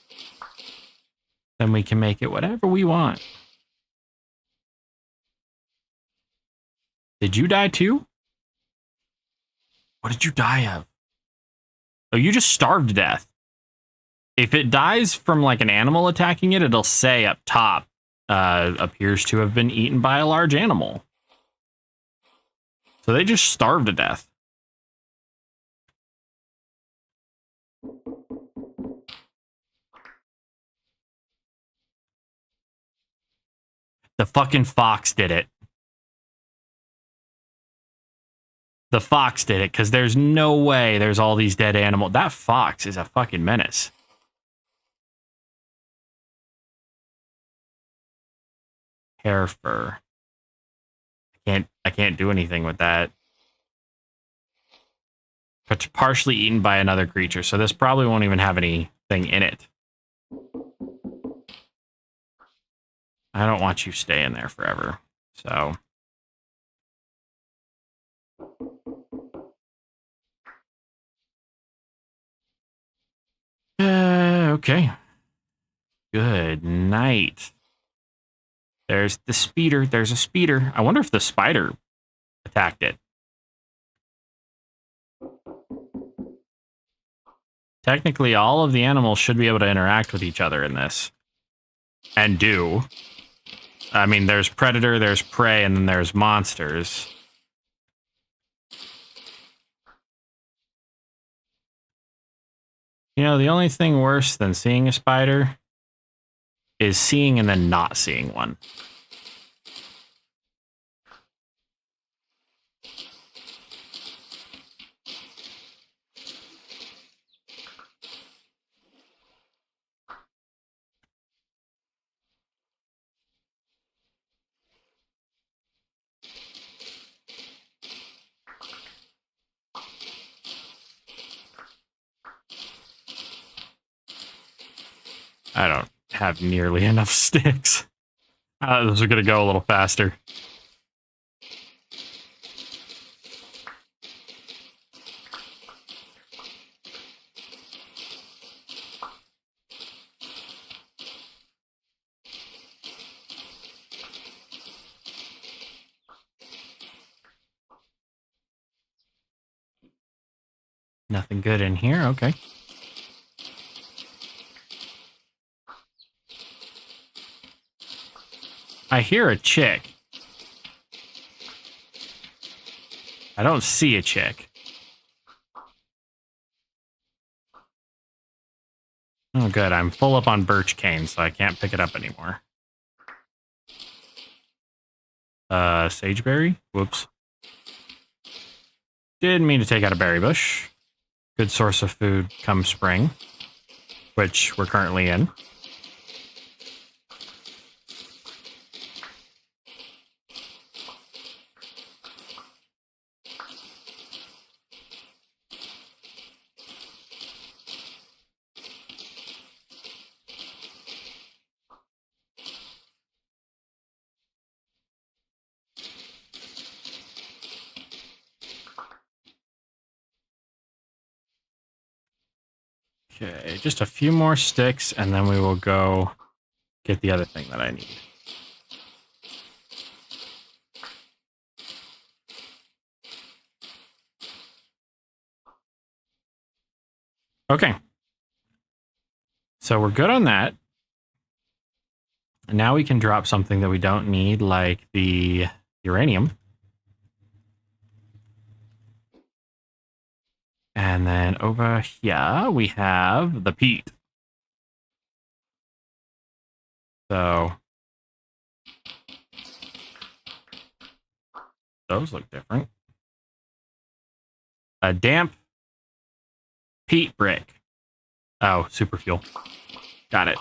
Speaker 1: Then we can make it whatever we want. Did you die too? What did you die of? Oh, you just starved to death. If it dies from like an animal attacking it, it'll say up top, appears to have been eaten by a large animal. So they just starved to death. The fucking fox did it. The fox did it, because there's no way there's all these dead animals. That fox is a fucking menace. Hair fur. I can't do anything with that. But partially eaten by another creature, so this probably won't even have anything in it. I don't want you staying there forever, so... Okay. Good night. There's the speeder. There's a speeder. I wonder if the spider attacked it. Technically, all of the animals should be able to interact with each other in this. And do. I mean, there's predator, there's prey, and then there's monsters. You know, the only thing worse than seeing a spider is seeing and then not seeing one. I don't have nearly enough sticks. Those are going to go a little faster. Nothing good in here, okay. I hear a chick. I don't see a chick. Oh, good. I'm full up on birch cane, so I can't pick it up anymore. Sageberry? Whoops. Didn't mean to take out a berry bush. Good source of food come spring, which we're currently in. Okay, just a few more sticks, and then we will go get the other thing that I need. Okay. So we're good on that. And now we can drop something that we don't need, like the uranium. And then over here, we have the peat. So those look different. A damp peat brick. Oh, super fuel. Got it.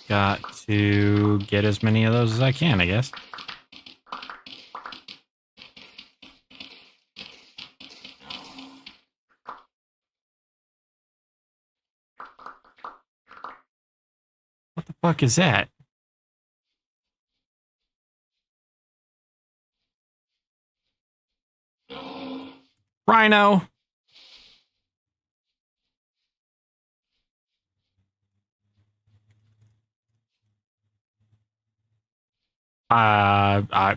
Speaker 1: Got to get as many of those as I can, I guess. What the fuck is that? Rhino. I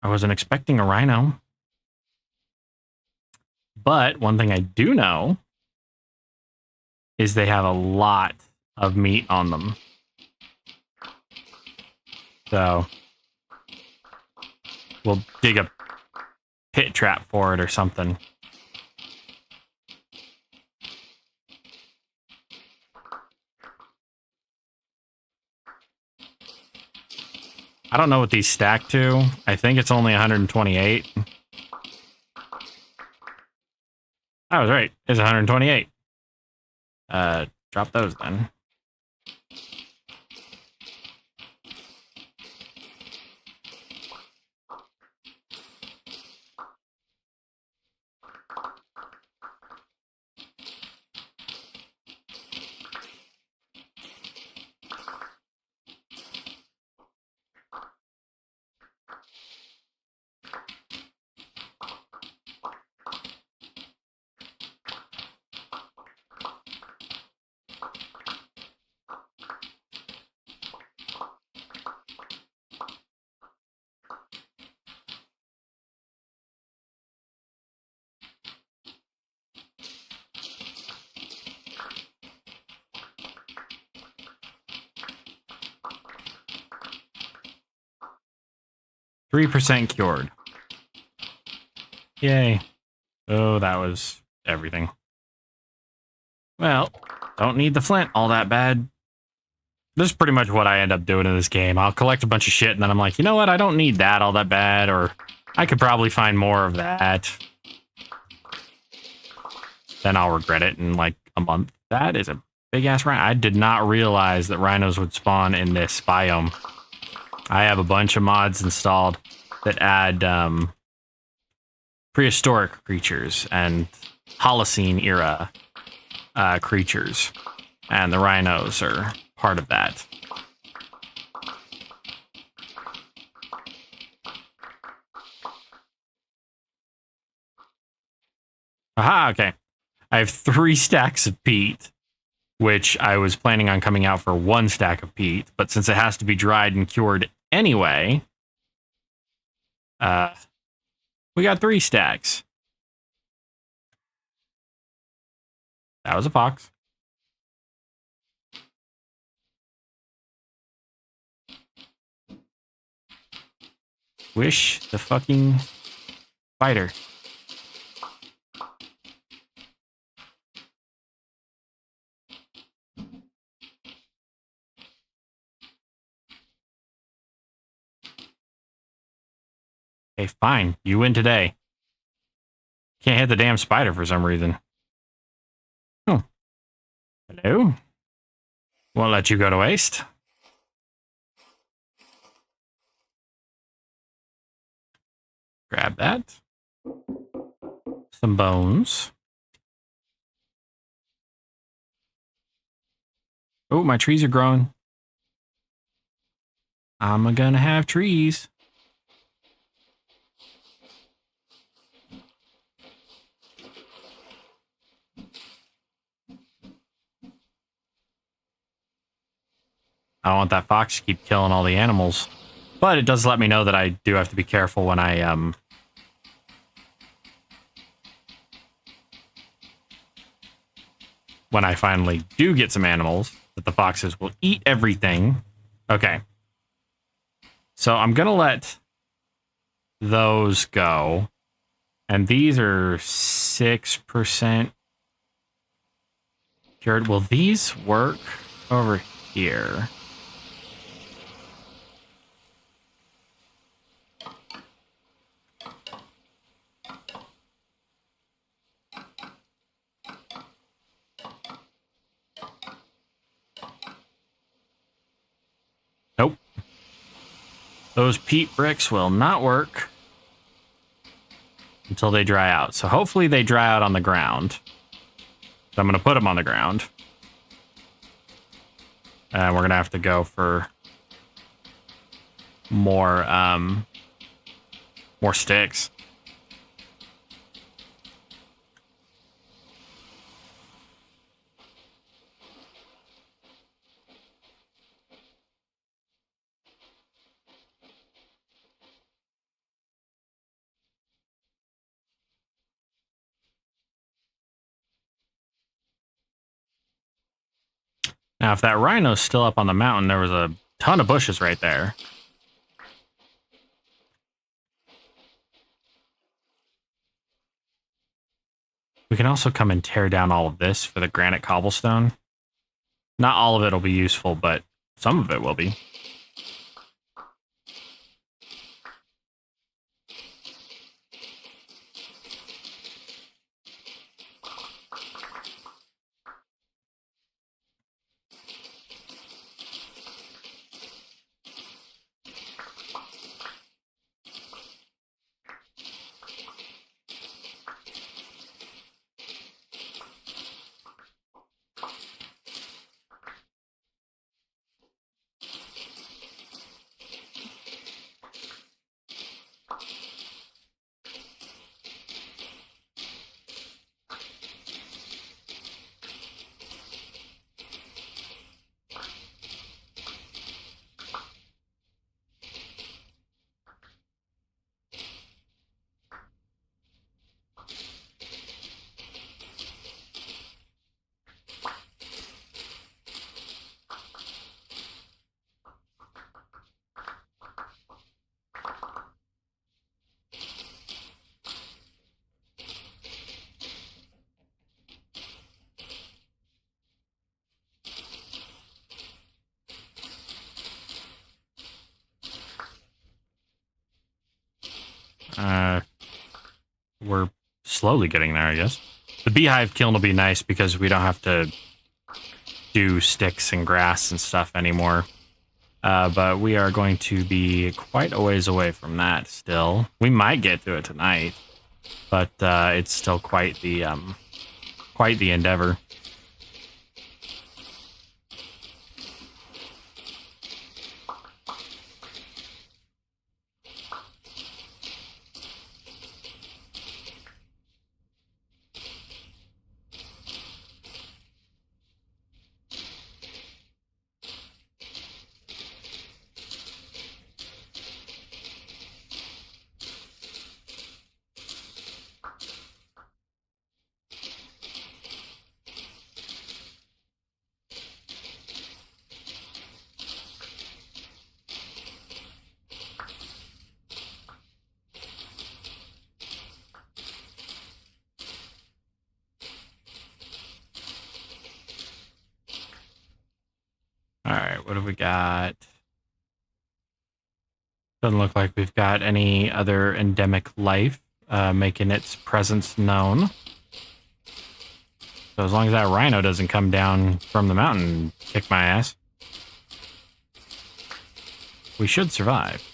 Speaker 1: wasn't expecting a rhino. But one thing I do know is they have a lot of meat on them. So we'll dig a pit trap for it or something. I don't know what these stack to. I think it's only 128. I was right. It's 128. Drop those then. %3 cured. Yay. Oh, that was everything. Well, don't need the flint all that bad. This is pretty much what I end up doing in this game. I'll collect a bunch of shit, and then I'm like, you know what? I don't need that all that bad, or I could probably find more of that. Then I'll regret it in like a month. That is a big-ass rhino. I did not realize that rhinos would spawn in this biome. I have a bunch of mods installed that add prehistoric creatures and Holocene era creatures, and the rhinos are part of that. Aha, okay. I have 3 stacks of peat, which I was planning on coming out for 1 stack of peat, but since it has to be dried and cured anyway, we got 3 stacks. That was a fox. Wish the fucking spider. Okay, fine. You win today. Can't hit the damn spider for some reason. Oh. Hello? Won't let you go to waste. Grab that. Some bones. Oh, my trees are growing. I'm gonna have trees. I don't want that fox to keep killing all the animals. But it does let me know that I do have to be careful when I finally do get some animals, that the foxes will eat everything. Okay. So I'm gonna let those go. And these are 6% cured. Will these work over here? Nope. Those peat bricks will not work until they dry out. So hopefully they dry out on the ground. So I'm going to put them on the ground. And we're going to have to go for more sticks. Now, if that rhino's still up on the mountain, there was a ton of bushes right there. We can also come and tear down all of this for the granite cobblestone. Not all of it will be useful, but some of it will be. We're slowly getting there, I guess. The beehive kiln will be nice because we don't have to do sticks and grass and stuff anymore. But we are going to be quite a ways away from that still. We might get to it tonight, but it's still quite the endeavor. All right, what have we got? Doesn't look like we've got any other endemic life making its presence known. So as long as that rhino doesn't come down from the mountain and kick my ass, we should survive.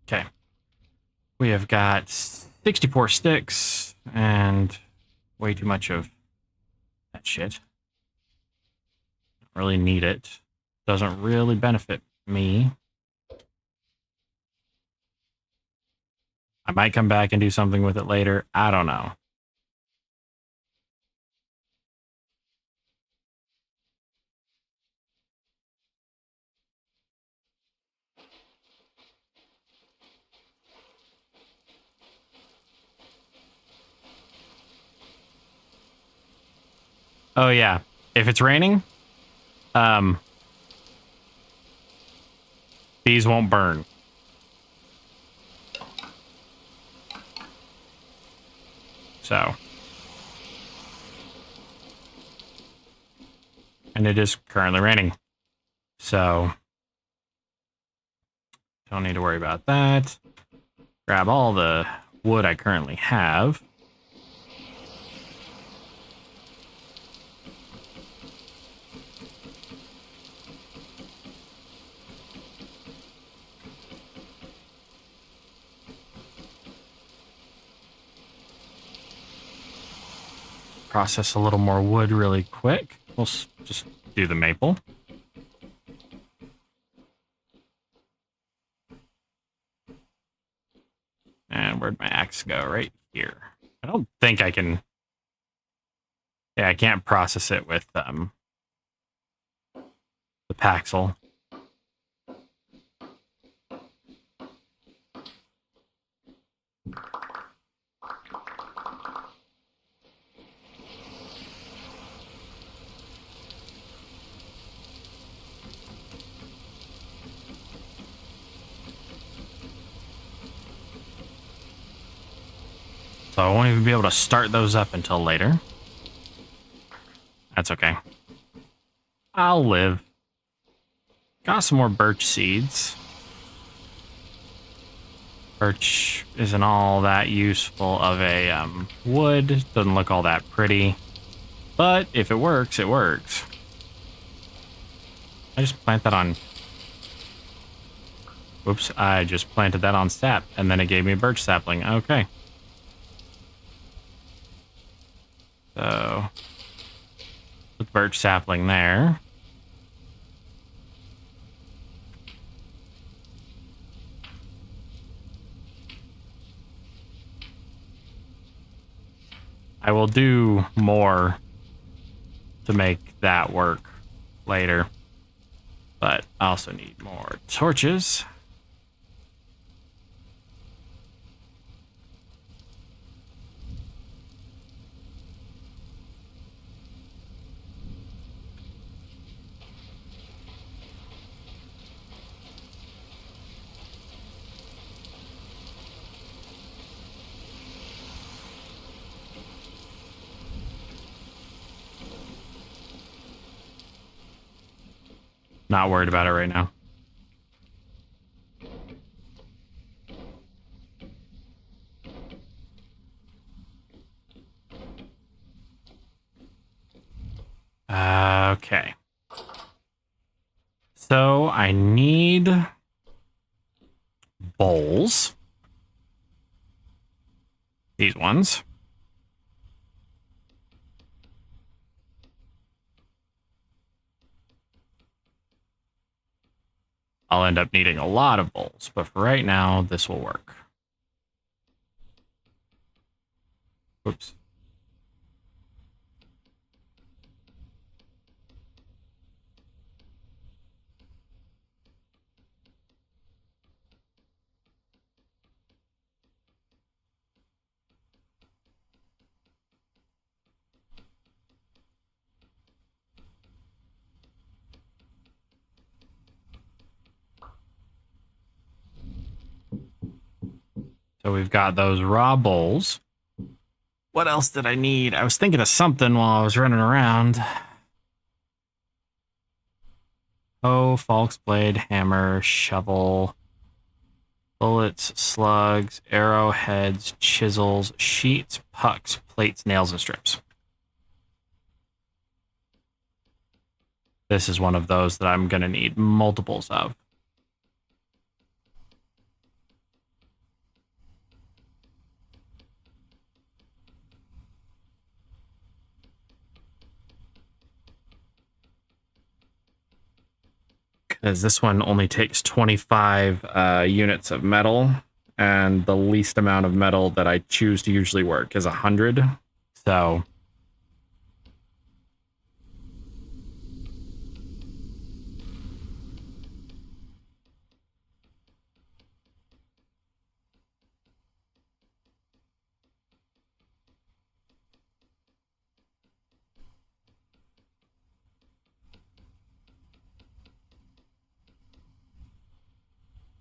Speaker 1: Okay. We have got 64 sticks and way too much of that shit. Don't really need it. Doesn't really benefit me. I might come back and do something with it later. I don't know. Oh yeah, if it's raining, these won't burn. So, and it is currently raining, so don't need to worry about that. Grab all the wood I currently have. Process a little more wood really quick. We'll just do the maple. And where'd my axe go? Right here. I don't think I can Yeah, I can't process it with the Paxel. So I won't even be able to start those up until later. That's okay. I'll live. Got some more birch seeds. Birch isn't all that useful of a wood. Doesn't look all that pretty. But if it works, it works. I just plant that on... Whoops, I just planted that on sap, and then it gave me a birch sapling. Okay. So, put the birch sapling there. I will do more to make that work later. But I also need more torches. Not worried about it right now. Okay. So I need bowls. These ones. I'll end up needing a lot of bowls, but for right now, this will work. Whoops. So we've got those raw bowls. What else did I need? I was thinking of something while I was running around. Oh, falx blade, hammer, shovel, bullets, slugs, arrowheads, chisels, sheets, pucks, plates, nails, and strips. This is one of those that I'm going to need multiples of. Because this one only takes 25 units of metal, and the least amount of metal that I choose to usually work is 100. So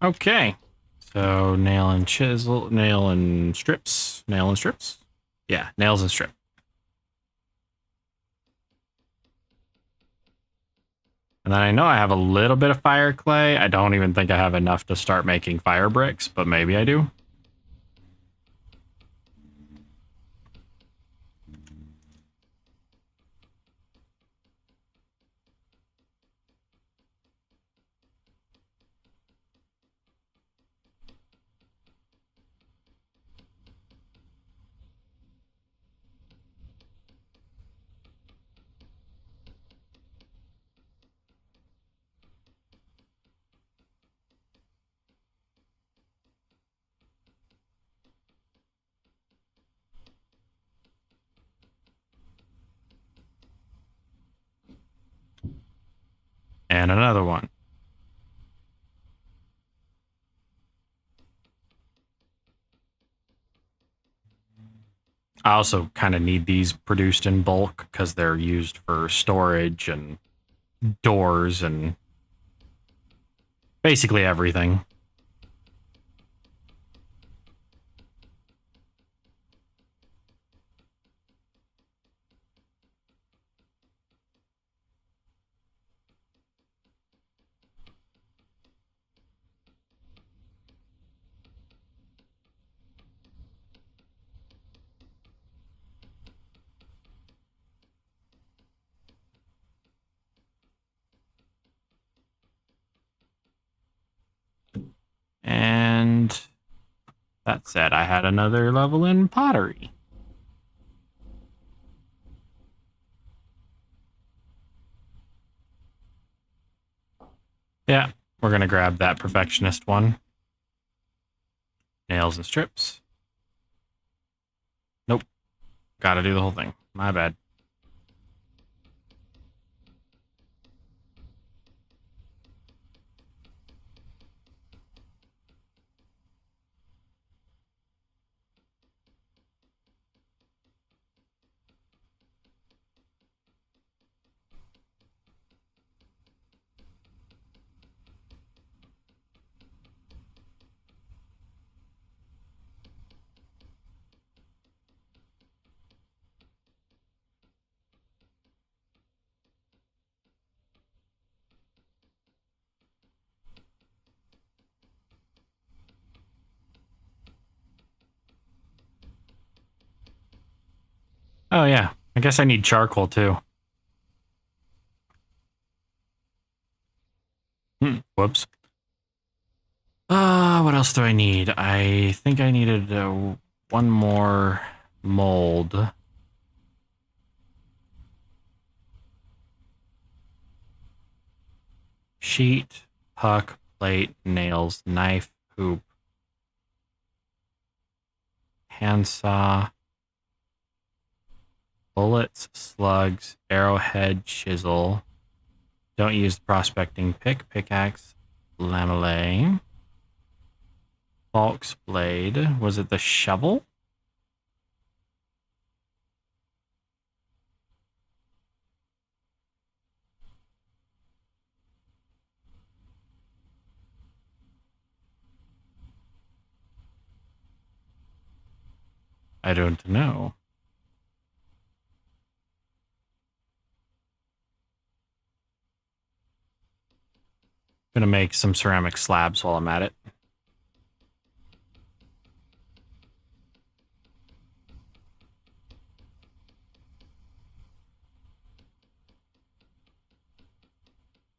Speaker 1: okay. So nail and chisel, nail and strips, nail and strips. Yeah, nails and strip. And then I know I have a little bit of fire clay. I don't even think I have enough to start making fire bricks, but maybe I do. And another one. I also kind of need these produced in bulk because they're used for storage and doors and basically everything. And that said, I had another level in pottery. Yeah, we're going to grab that perfectionist one. Nails and strips. Nope. Gotta do the whole thing. My bad. Oh, yeah. I guess I need charcoal, too. Whoops. What else do I need? I think I needed one more mold. Sheet, puck, plate, nails, knife, hoop, handsaw, bullets, slugs, arrowhead, chisel. Don't use the prospecting pick, pickaxe, lamellet, Falk's blade. Was it the shovel? I don't know. Gonna make some ceramic slabs while I'm at it.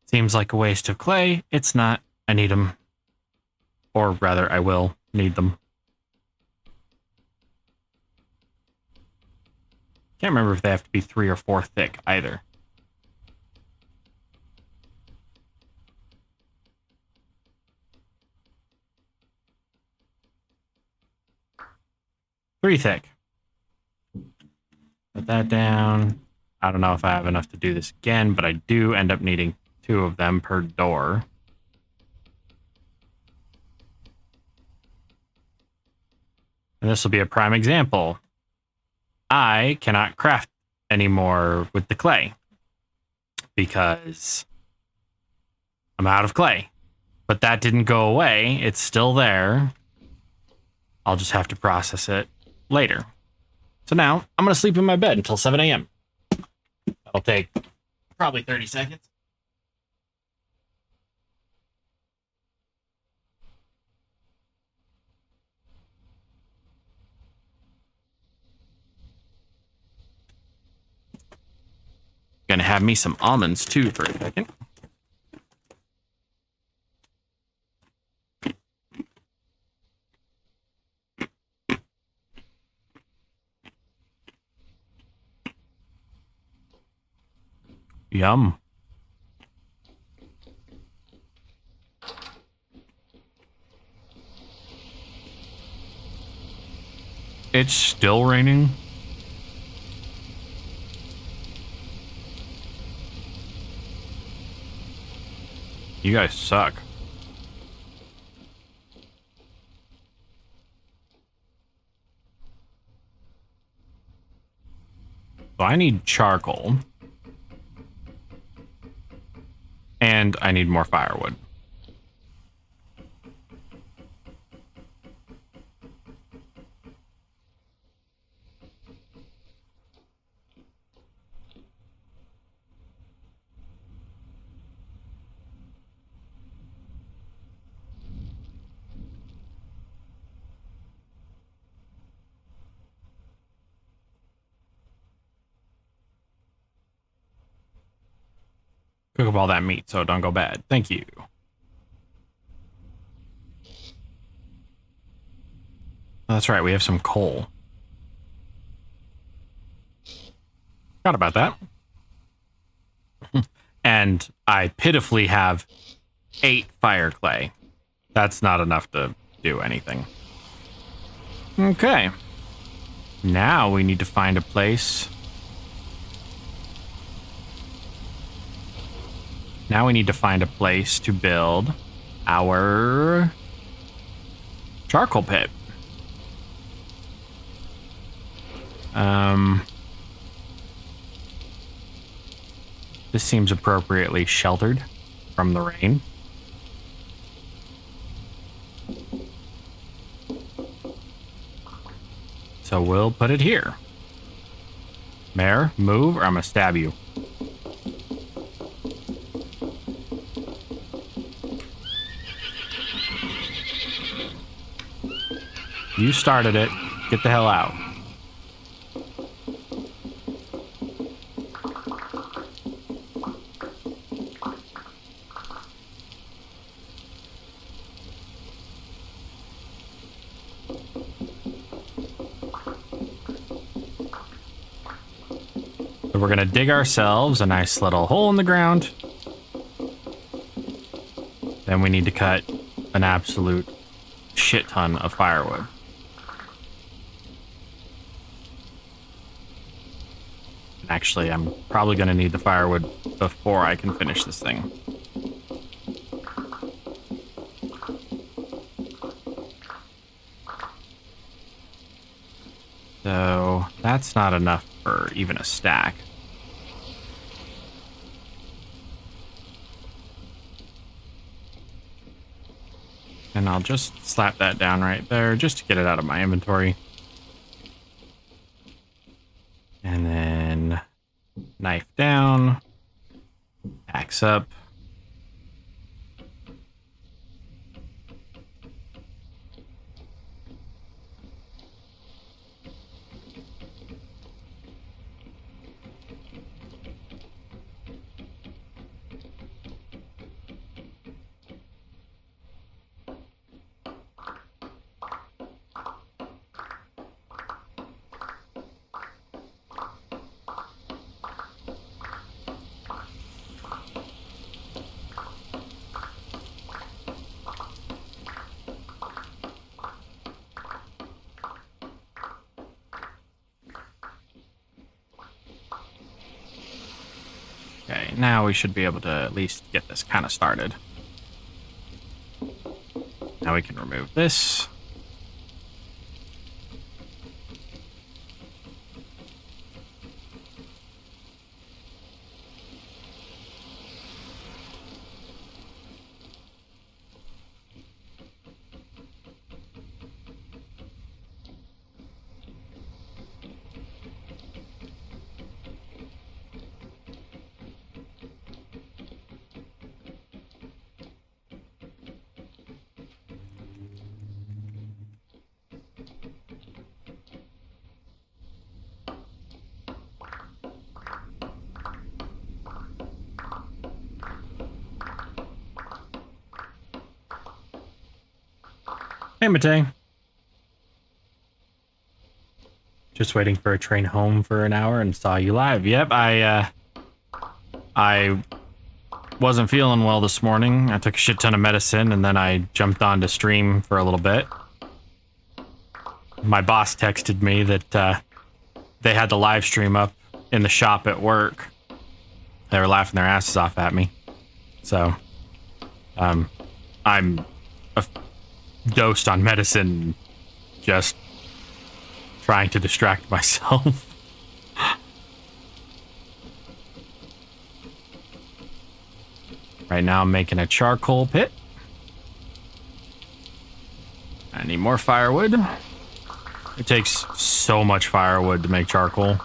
Speaker 1: Seems like a waste of clay. It's not. I need them. Or rather, I will need them. Can't remember if they have to be 3 or 4 thick either. Three thick. Put that down. I don't know if I have enough to do this again, but I do end up needing 2 of them per door. And this will be a prime example. I cannot craft anymore with the clay because I'm out of clay. But that didn't go away. It's still there. I'll just have to process it later. So now I'm going to sleep in my bed until 7 a.m. That'll take probably 30 seconds. Gonna have me some almonds too for a second. Yum. It's still raining. You guys suck. So I need charcoal. And I need more firewood. Cook up all that meat so it don't go bad. Thank you. Oh, that's right, we have some coal. Forgot about that. And I pitifully have 8 fire clay. That's not enough to do anything. Okay. Now we need to find a place. Now we need to find a place to build our charcoal pit. This seems appropriately sheltered from the rain. So we'll put it here. Mare, move or I'm gonna stab you. You started it. Get the hell out. So we're gonna dig ourselves a nice little hole in the ground. Then we need to cut an absolute shit ton of firewood. Actually, I'm probably going to need the firewood before I can finish this thing. So, that's not enough for even a stack. And I'll just slap that down right there just to get it out of my inventory. And then knife down, axe up. Okay, now we should be able to at least get this kind of started. Now we can remove this. Hey, Matei. Just waiting for a train home for an hour and saw you live. Yep, I wasn't feeling well this morning. I took a shit ton of medicine and then I jumped on to stream for a little bit. My boss texted me that they had the live stream up in the shop at work. They were laughing their asses off at me. So I'm dosed on medicine, just trying to distract myself. Right now I'm making a charcoal pit. I need more firewood. It takes so much firewood to make charcoal.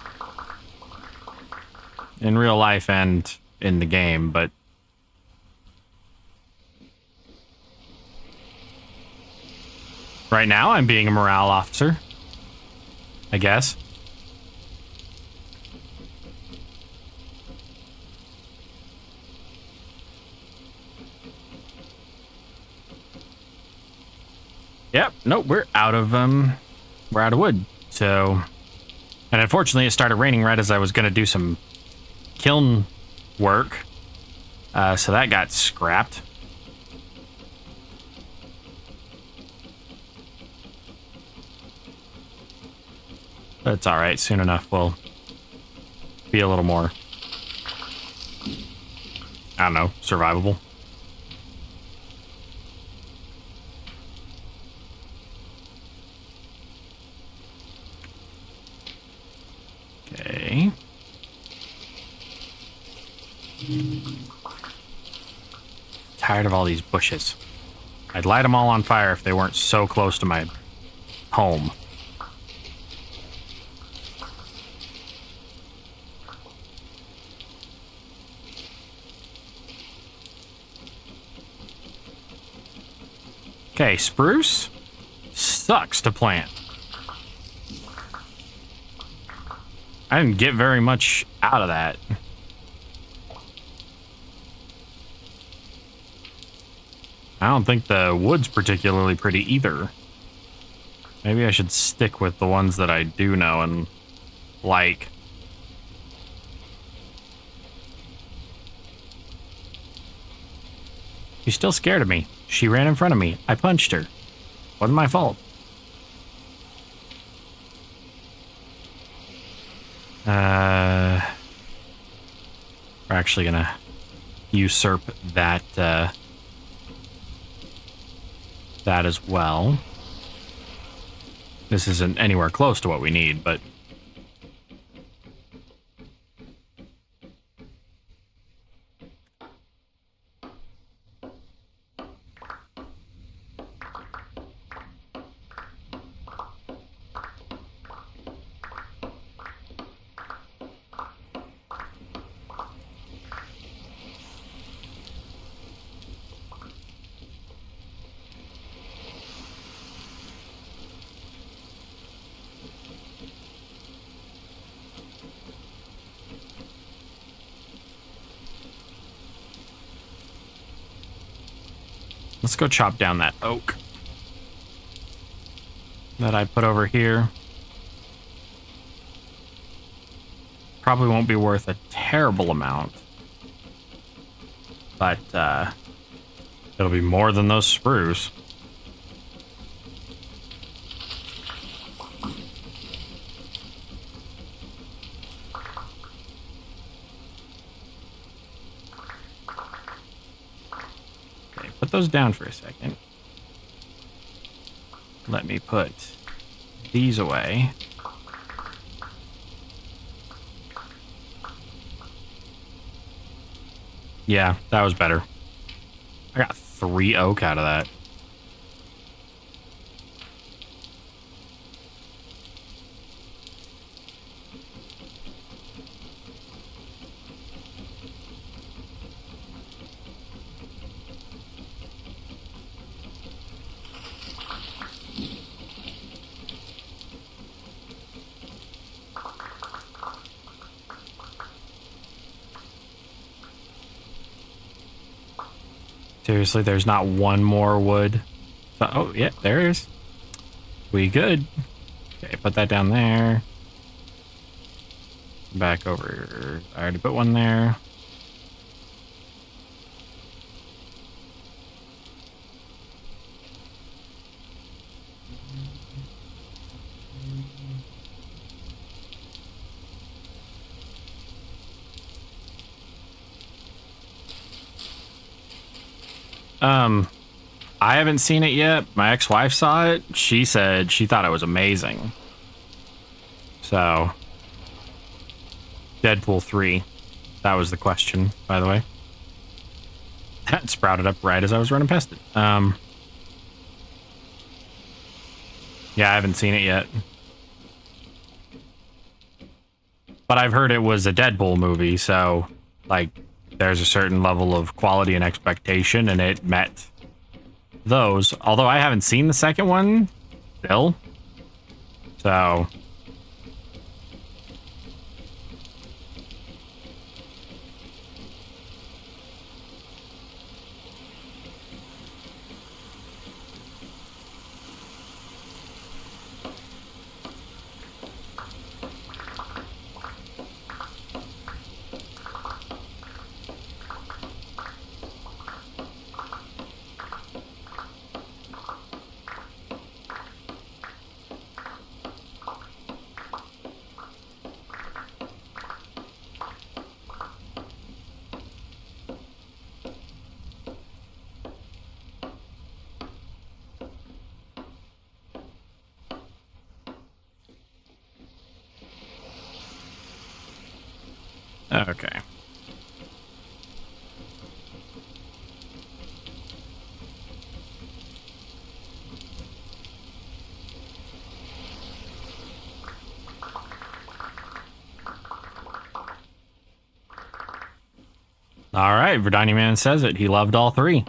Speaker 1: In real life and in the game, but... right now I'm being a morale officer, I guess. Yep, nope, we're out of wood. So, and unfortunately it started raining right as I was going to do some kiln work. So that got scrapped. But it's alright, soon enough we'll be a little more, I don't know, survivable. Okay. Tired of all these bushes. I'd light them all on fire if they weren't so close to my home. Okay, spruce sucks to plant. I didn't get very much out of that. I don't think the wood's particularly pretty either. Maybe I should stick with the ones that I do know and like. She's still scared of me. She ran in front of me. I punched her. Wasn't my fault. We're actually gonna usurp that, that as well. This isn't anywhere close to what we need, but... let's go chop down that oak that I put over here. Probably won't be worth a terrible amount, but it'll be more than those spruce. Put those down for a second. Let me put these away. Yeah, that was better. I got 3 oak out of that. Seriously, there's not one more wood. So, oh, yeah, there is. We good. Okay, put that down there. Back over. I already put one there. I haven't seen it yet. My ex-wife saw it. She said she thought it was amazing. So, Deadpool 3. That was the question, by the way. That sprouted up right as I was running past it. Yeah, I haven't seen it yet. But I've heard it was a Deadpool movie, so, like, there's a certain level of quality and expectation, and it met those. Although I haven't seen the second one still. So... Okay. All right, Verdani Man says it. He loved all three.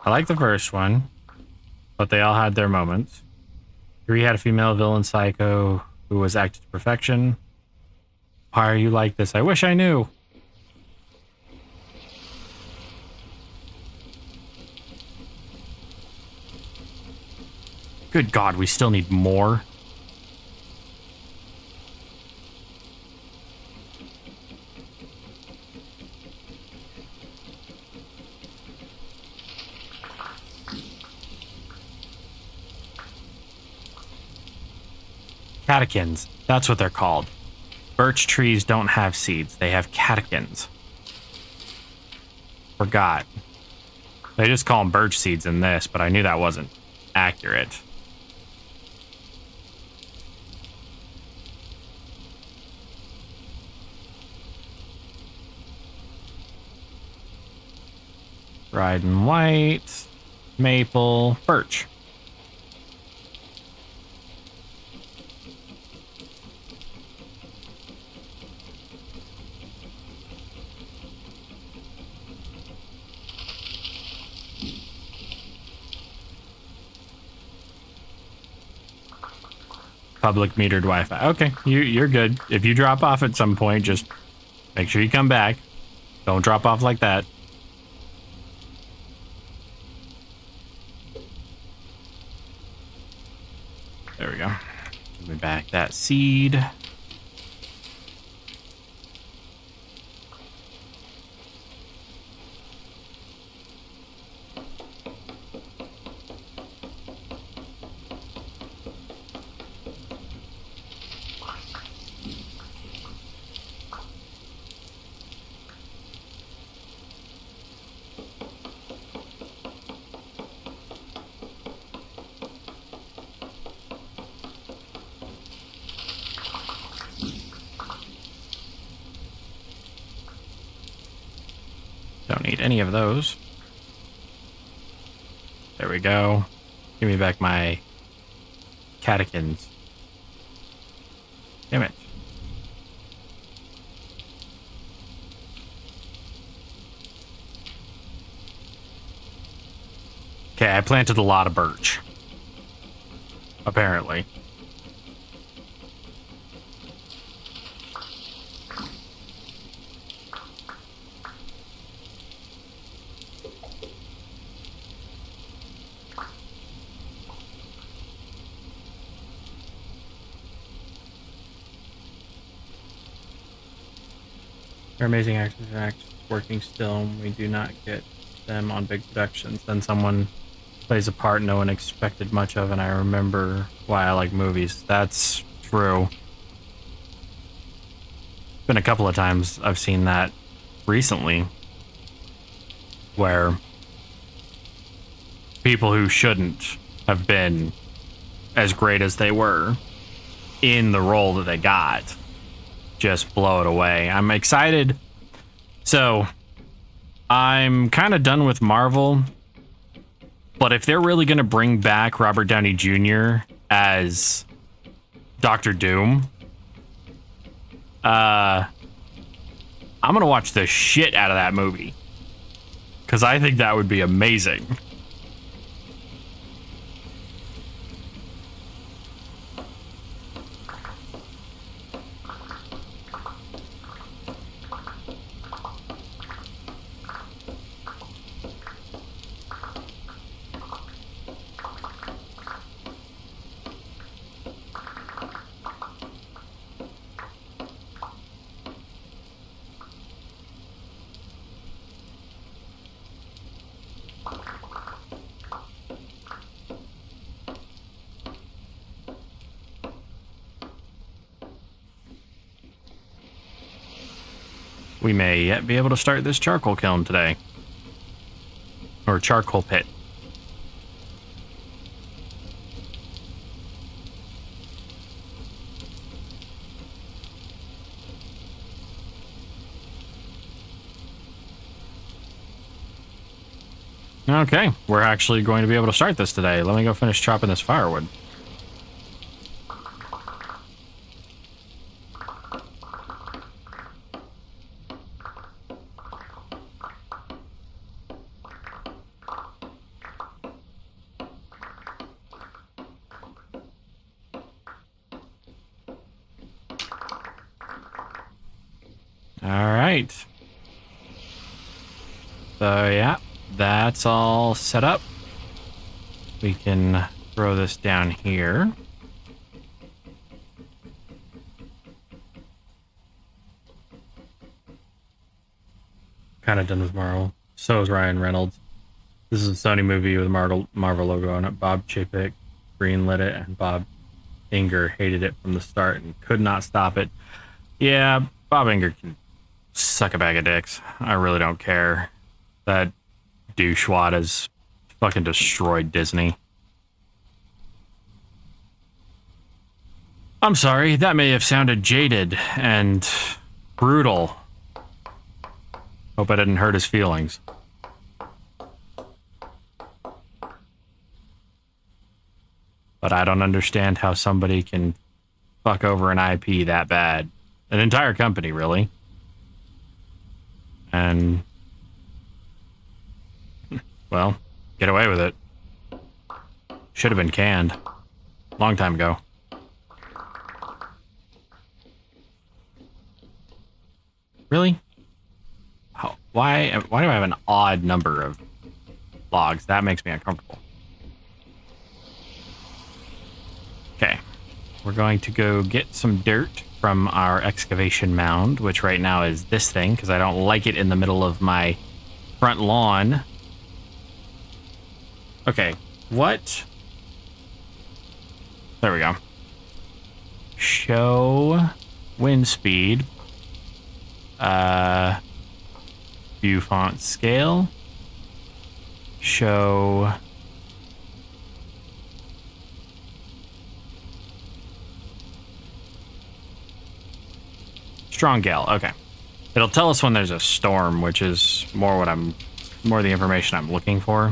Speaker 1: I like the first one, but they all had their moments. 3 had a female villain psycho who was acted to perfection. Why are you like this? I wish I knew. Good God, we still need more. Catechins. That's what they're called. Birch trees don't have seeds. They have catechins. Forgot. They just call them birch seeds in this, but I knew that wasn't accurate. Red and white, maple, birch. Public metered Wi-Fi. Okay, you're good. If you drop off at some point, just make sure you come back. Don't drop off like that. There we go. Give me back that seed. Don't need any of those. There we go. Give me back my catechins. Damn it. Okay, I planted a lot of birch. Apparently. They're amazing actors and actors working still, and we do not get them on big productions. Then someone plays a part no one expected much of, and I remember why I like movies. That's true. Been a couple of times I've seen that recently, where people who shouldn't have been as great as they were in the role that they got just blow it away. I'm excited. So I'm kind of done with Marvel, but if they're really going to bring back Robert Downey Jr. as Doctor Doom, I'm going to watch the shit out of that movie, because I think that would be amazing. We may yet be able to start this charcoal kiln today. Or charcoal pit. Okay, we're actually going to be able to start this today. Let me go finish chopping this firewood. Alright. So yeah, that's all set up. We can throw this down here. Kind of done with Marvel. So is Ryan Reynolds. This is a Sony movie with a Marvel logo on it. Bob Chapek greenlit it, and Bob Inger hated it from the start and could not stop it. Yeah, Bob Inger can suck a bag of dicks. I really don't care. That douchewad has fucking destroyed Disney. I'm sorry, that may have sounded jaded and brutal. Hope I didn't hurt his feelings. But I don't understand how somebody can fuck over an IP that bad. An entire company, really. And, well, get away with it. Should have been canned. Long time ago. Really? Why do I have an odd number of logs? That makes me uncomfortable. Okay. We're going to go get some dirt from our excavation mound, which right now is this thing, because I don't like it in the middle of my front lawn. Okay. What? There we go. Show wind speed. View font scale. Show strong gale. Okay. It'll tell us when there's a storm, which is more the information I'm looking for.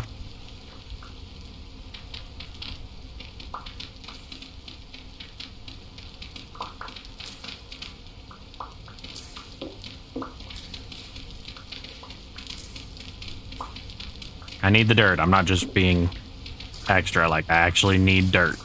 Speaker 1: I need the dirt. I'm not just being extra. Like, I actually need dirt.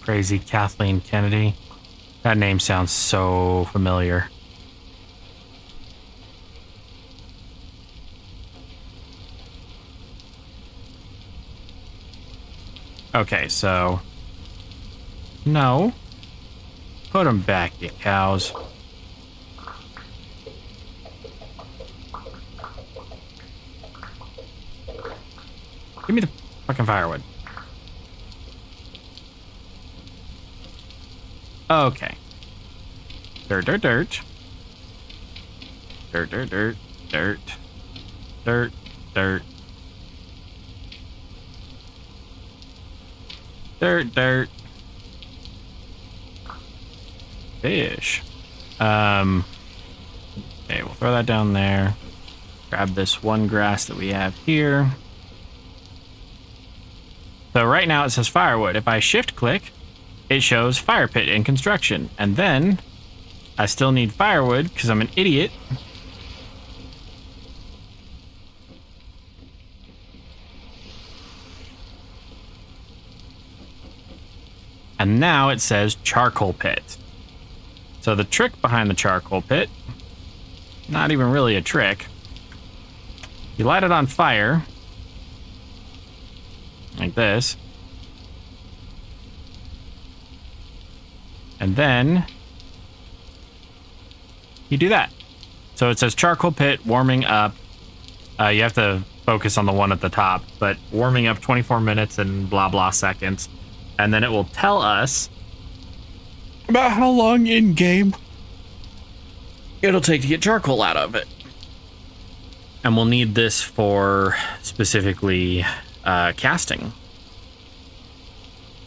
Speaker 1: Crazy Kathleen Kennedy. That name sounds so familiar. Okay, so... No. Put them back, you cows. Give me the fucking firewood. Okay. Dirt, dirt, dirt. Dirt, dirt, dirt, dirt. Dirt, dirt. Dirt, dirt. Fish. Okay, we'll throw that down there. Grab this one grass that we have here. So right now it says firewood. If I shift click, it shows fire pit in construction. And then I still need firewood because I'm an idiot. And now it says charcoal pit. So the trick behind the charcoal pit, not even really a trick. You light it on fire, like this. And then you do that. So it says charcoal pit warming up. You have to focus on the one at the top, but warming up 24 minutes and blah, blah seconds. And then it will tell us about how long in game it'll take to get charcoal out of it. And we'll need this for specifically casting.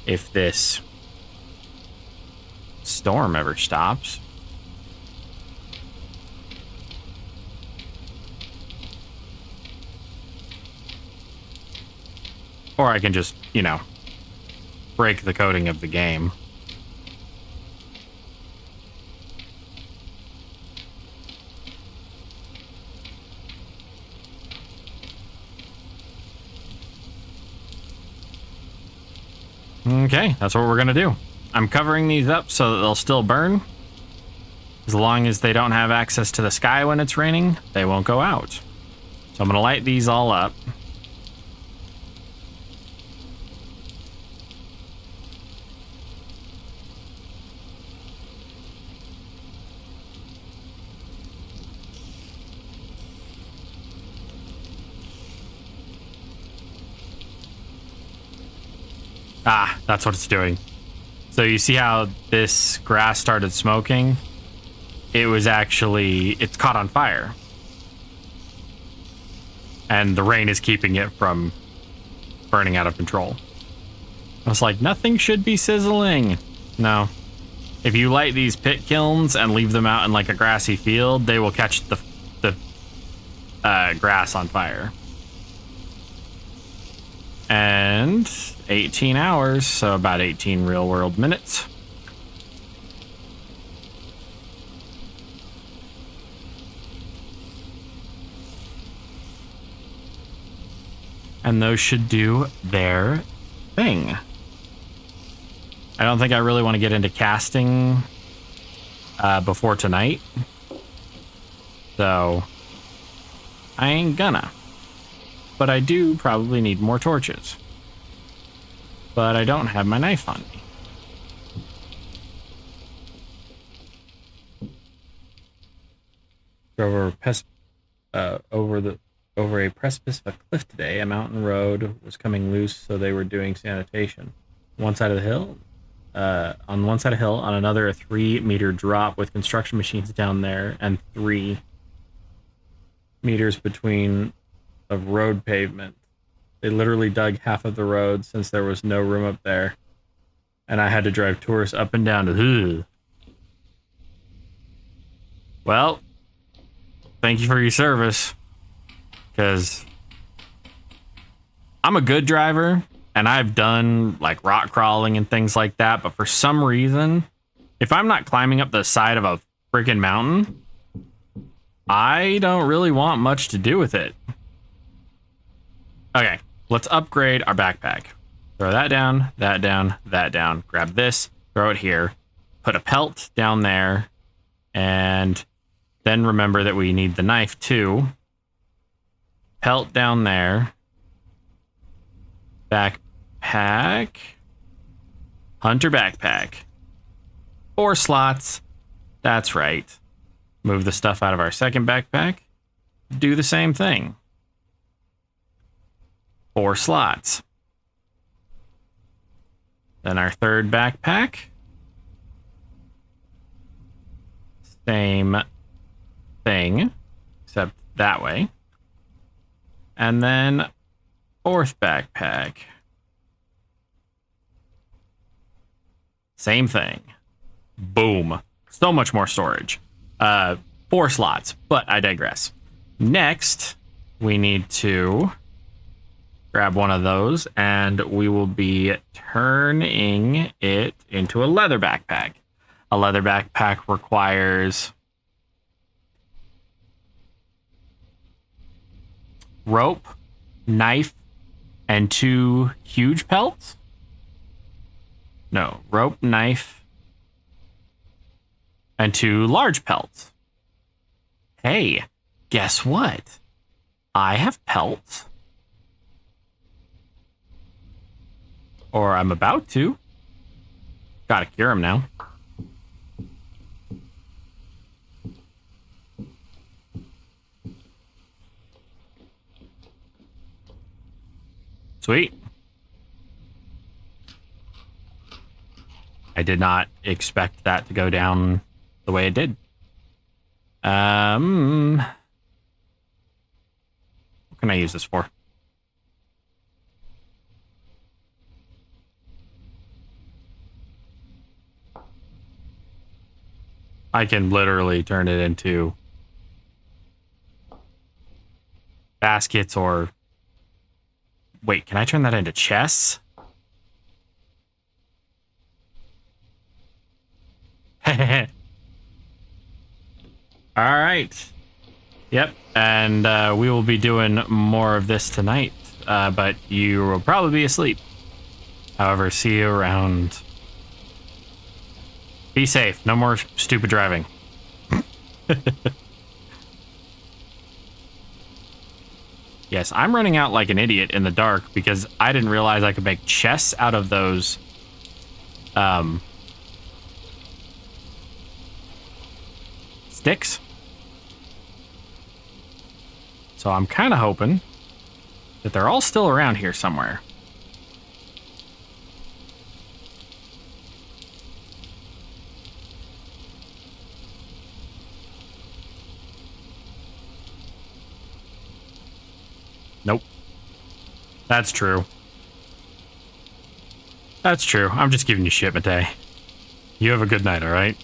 Speaker 1: If this storm ever stops. Or I can just, you know, break the coding of the game. Okay, that's what we're gonna do. I'm covering these up so that they'll still burn. As long as they don't have access to the sky when it's raining, they won't go out. So I'm gonna light these all up. Ah, that's what it's doing. So you see how this grass started smoking? It was actually, it's caught on fire. And the rain is keeping it from burning out of control. I was like, nothing should be sizzling. No. If you light these pit kilns and leave them out in like a grassy field, they will catch the grass on fire. And 18 hours, so about 18 real world minutes. And those should do their thing. I don't think I really want to get into casting before tonight. So I ain't gonna. But I do probably need more torches. But I don't have my knife on me. Over a precipice of a cliff today, a mountain road was coming loose, so they were doing sanitation. On one side of the hill, on another a 3-meter drop with construction machines down there, and 3 meters between of road pavement. They literally dug half of the road since there was no room up there. And I had to drive tourists up and down to... Well, thank you for your service. Because I'm a good driver, and I've done like rock crawling and things like that, but for some reason, if I'm not climbing up the side of a freaking mountain, I don't really want much to do with it. Okay, let's upgrade our backpack. Throw that down, that down, that down. Grab this, throw it here. Put a pelt down there. And then remember that we need the knife too. Pelt down there. Backpack. Hunter backpack. 4 slots. That's right. Move the stuff out of our second backpack. Do the same thing. 4 slots. Then our third backpack. Same thing, except that way. And then 4th backpack. Same thing. Boom. So much more storage. 4 slots, but I digress. Next, we need to grab one of those, and we will be turning it into a leather backpack. A leather backpack requires rope, knife, and 2 huge pelts. No, rope, knife, and 2 large pelts. Hey, guess what? I have pelts. Or I'm about to. Gotta cure them now. Sweet. I did not expect that to go down the way it did. What can I use this for? I can literally turn it into baskets or... Wait, can I turn that into chests? Alright. Yep, and we will be doing more of this tonight, but you will probably be asleep. However, see you around. Be safe. No more stupid driving. Yes, I'm running out like an idiot in the dark because I didn't realize I could make chests out of those sticks. So I'm kind of hoping that they're all still around here somewhere. Nope. That's true. That's true. I'm just giving you shit, Matei. You have a good night, alright?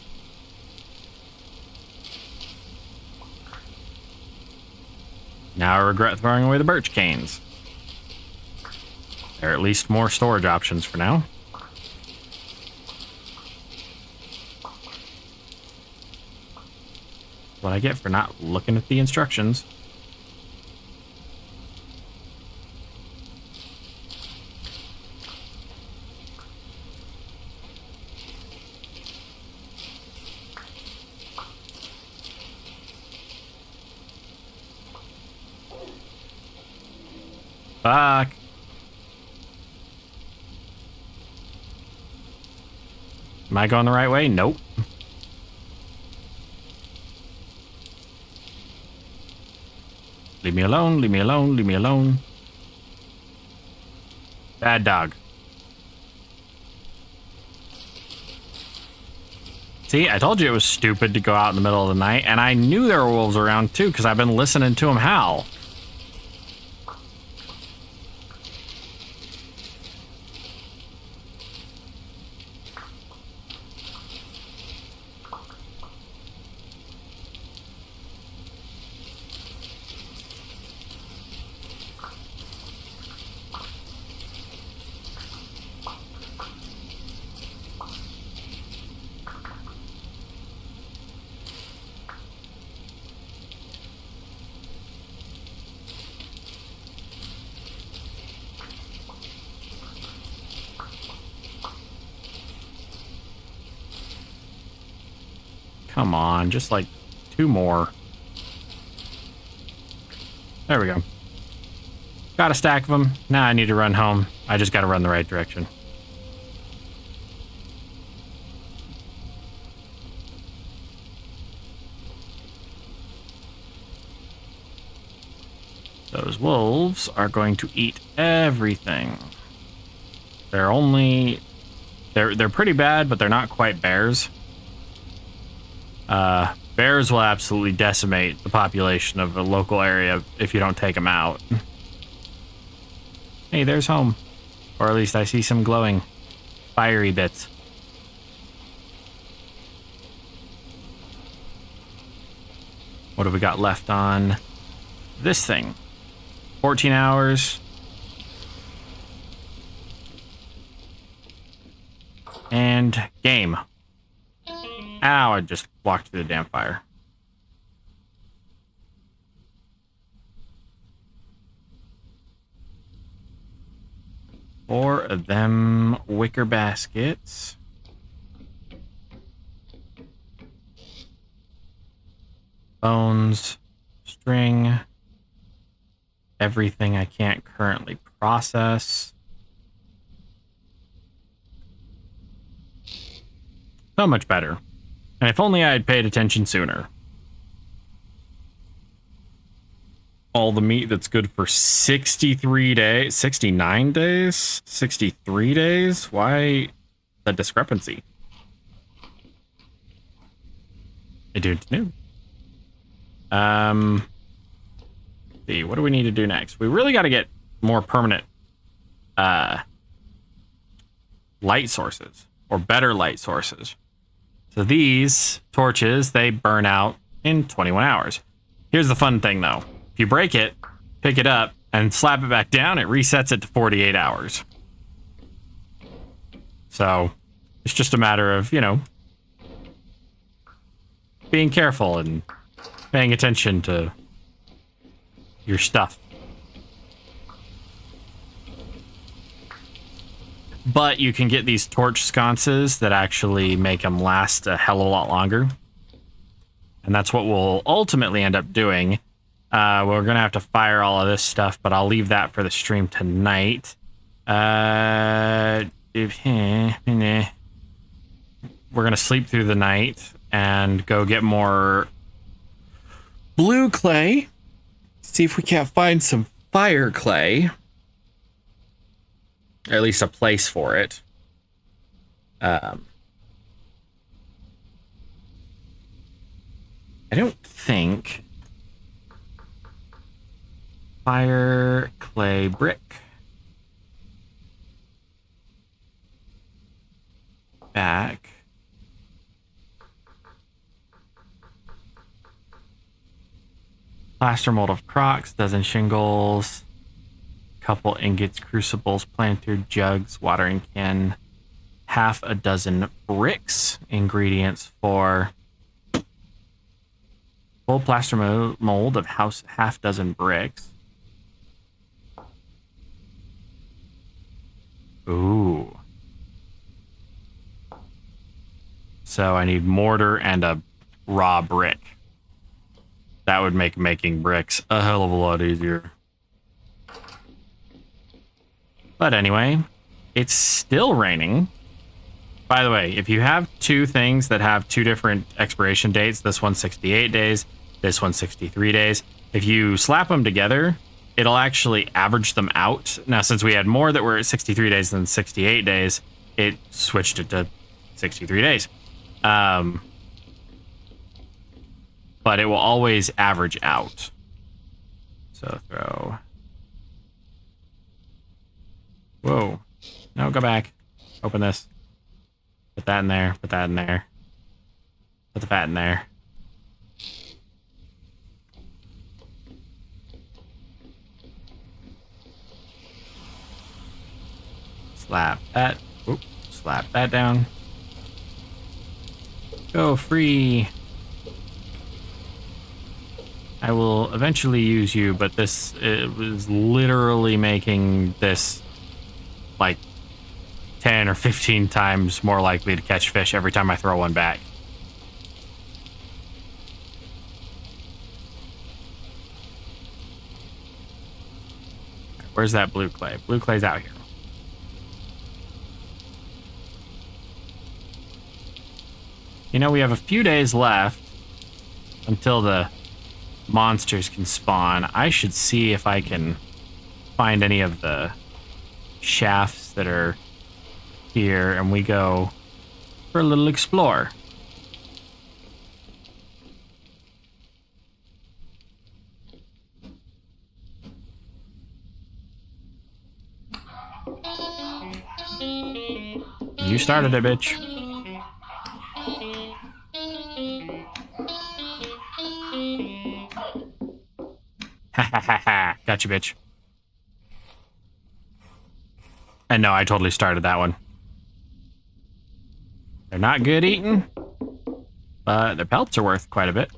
Speaker 1: Now I regret throwing away the birch canes. There are at least more storage options for now. What I get for not looking at the instructions. Fuck. Am I going the right way? Nope. Leave me alone, leave me alone, leave me alone. Bad dog. See, I told you it was stupid to go out in the middle of the night, and I knew there were wolves around too, because I've been listening to them howl. come on, just like 2 more. There we go. Got a stack of them. Now I need to run home. I just got to run the right direction. Those wolves are going to eat everything. They're pretty bad, but they're not quite bears. Bears will absolutely decimate the population of a local area if you don't take them out. Hey, there's home. Or at least I see some glowing, fiery bits. What have we got left on this thing? 14 hours. And game. Ow, I just walked through the damn fire. Four of them wicker baskets. Bones, string, everything I can't currently process. So much better. And if only I had paid attention sooner. All the meat that's good for 63 days, 69 days, 63 days? Why the discrepancy? I do know. See, what do we need to do next? We really got to get more permanent light sources, or better light sources. So these torches, they burn out in 21 hours. Here's the fun thing, though. If you break it, pick it up, and slap it back down, it resets it to 48 hours. So it's just a matter of, you know, being careful and paying attention to your stuff. But you can get these torch sconces that actually make them last a hell of a lot longer. And that's what we'll ultimately end up doing. We're going to have to fire all of this stuff, but I'll leave that for the stream tonight. We're going to sleep through the night and go get more blue clay. See if we can't find some fire clay. Or at least a place for it. I don't think fire clay brick. Back. Plaster mold of crocks, dozen shingles. Couple ingots, crucibles, planter, jugs, watering can, half a dozen bricks. Ingredients for full plaster mold of half dozen bricks. Ooh. So I need mortar and a raw brick. That would make making bricks a hell of a lot easier. But anyway, it's still raining. By the way, if you have two things that have two different expiration dates, this one's 68 days, this one's 63 days, if you slap them together, it'll actually average them out. Now, since we had more that were at 63 days than 68 days, it switched it to 63 days. But it will always average out. So throw... Whoa. No, go back. Open this. Put that in there. Put that in there. Put the fat in there. Slap that. Oop. Slap that down. Go free. I will eventually use you, but this was literally making this like 10 or 15 times more likely to catch fish every time I throw one back. Where's that blue clay? Blue clay's out here. You know, we have a few days left until the monsters can spawn. I should see if I can find any of the shafts that are here, and we go for a little explore. You started it, bitch. Ha ha ha ha. Gotcha, bitch. And no, I totally started that one. They're not good eating, but their pelts are worth quite a bit.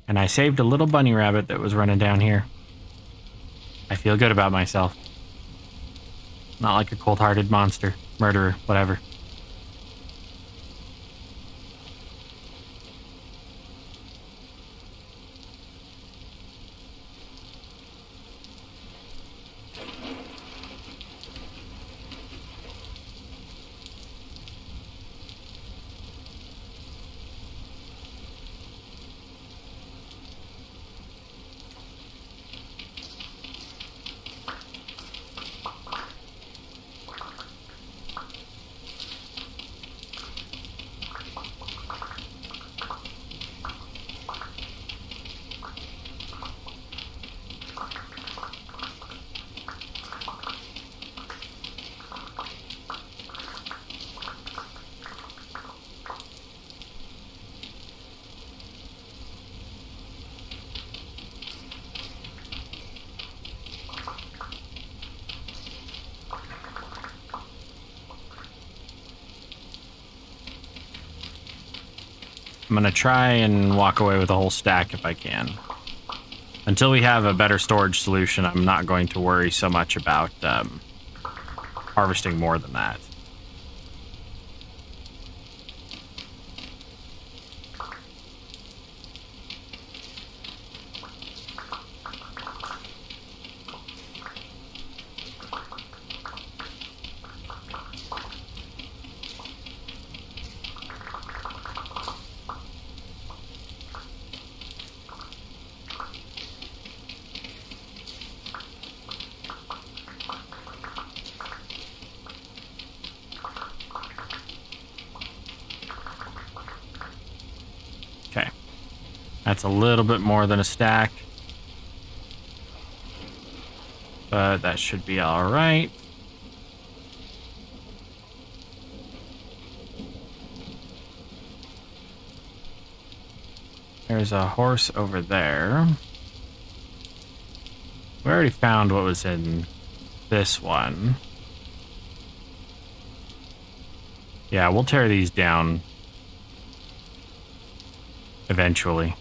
Speaker 1: And I saved a little bunny rabbit that was running down here. I feel good about myself. Not like a cold-hearted monster, murderer, whatever. I'm gonna try and walk away with a whole stack if I can. Until we have a better storage solution, I'm not going to worry so much about harvesting more than that. That's a little bit more than a stack, but that should be all right. There's a horse over there. We already found what was in this one. Yeah, we'll tear these down eventually.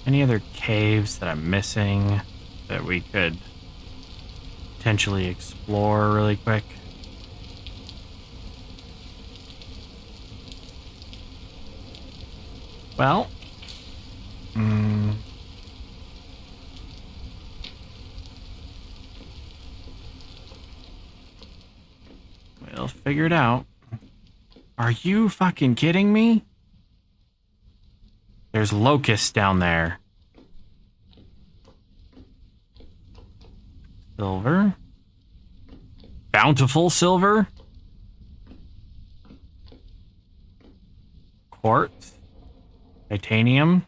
Speaker 1: Any other caves that I'm missing that we could potentially explore really quick? Well, we'll figure it out. Are you fucking kidding me? There's locusts down there. Silver. Bountiful silver. Quartz. Titanium.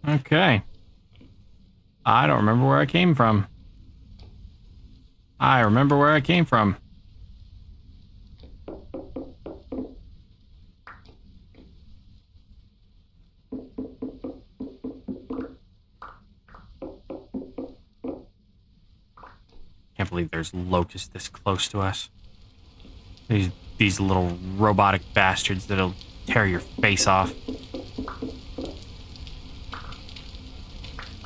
Speaker 1: Okay. I don't remember where I came from. I remember where I came from. Can't believe there's locusts this close to us. These little robotic bastards that'll tear your face off.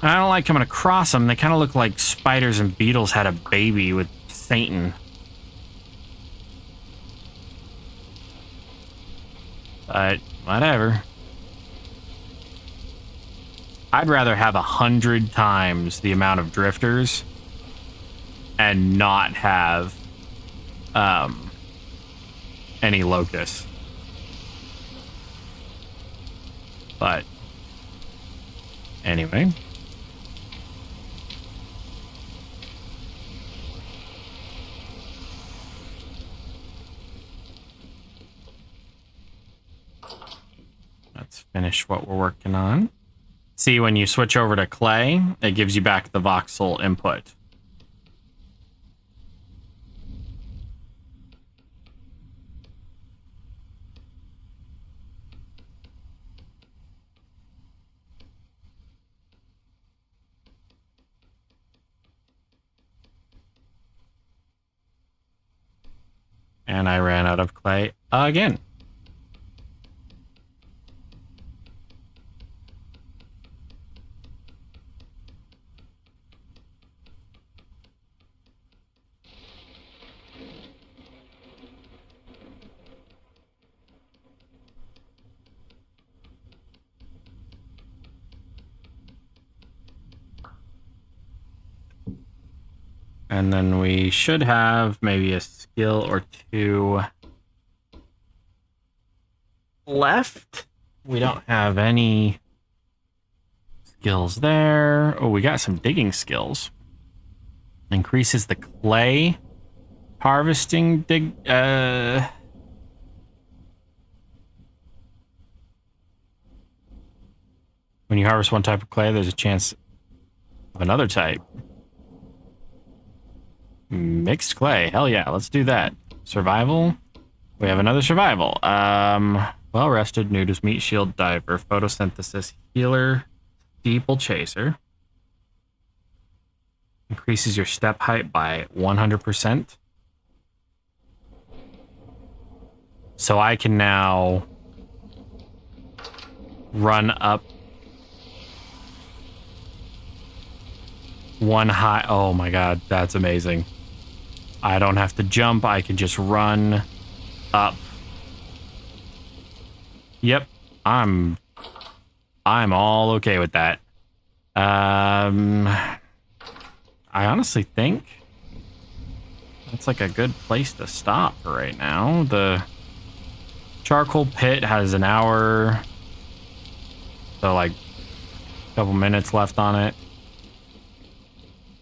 Speaker 1: And I don't like coming across them. They kind of look like spiders and beetles had a baby with Satan. But whatever. I'd rather have 100 times the amount of drifters and not have any locusts. But anyway. Let's finish what we're working on. See, when you switch over to clay, it gives you back the voxel input. And I ran out of clay again. And then we should have maybe a skill or two left. We don't have any skills there. Oh, we got some digging skills. Increases the clay harvesting dig. When you harvest one type of clay, there's a chance of another type. Mixed clay. Hell yeah, let's do that. Survival. We have another survival. Well rested, nudist, meat shield, diver, photosynthesis, healer, steeple chaser. Increases your step height by 100%. So I can now run up one high. Oh my god, that's amazing. I don't have to jump, I can just run up. Yep, I'm all okay with that. I honestly think that's like a good place to stop for right now. The charcoal pit has an hour, so like a couple minutes left on it.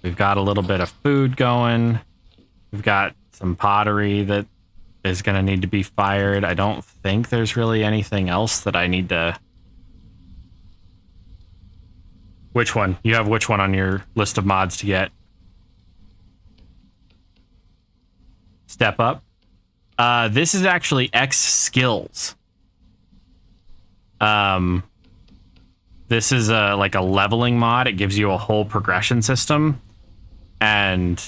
Speaker 1: We've got a little bit of food going. We've got some pottery that is going to need to be fired. I don't think there's really anything else that I need to... Which one? You have which one on your list of mods to get? Step up. This is actually X skills. This is like a leveling mod. It gives you a whole progression system. And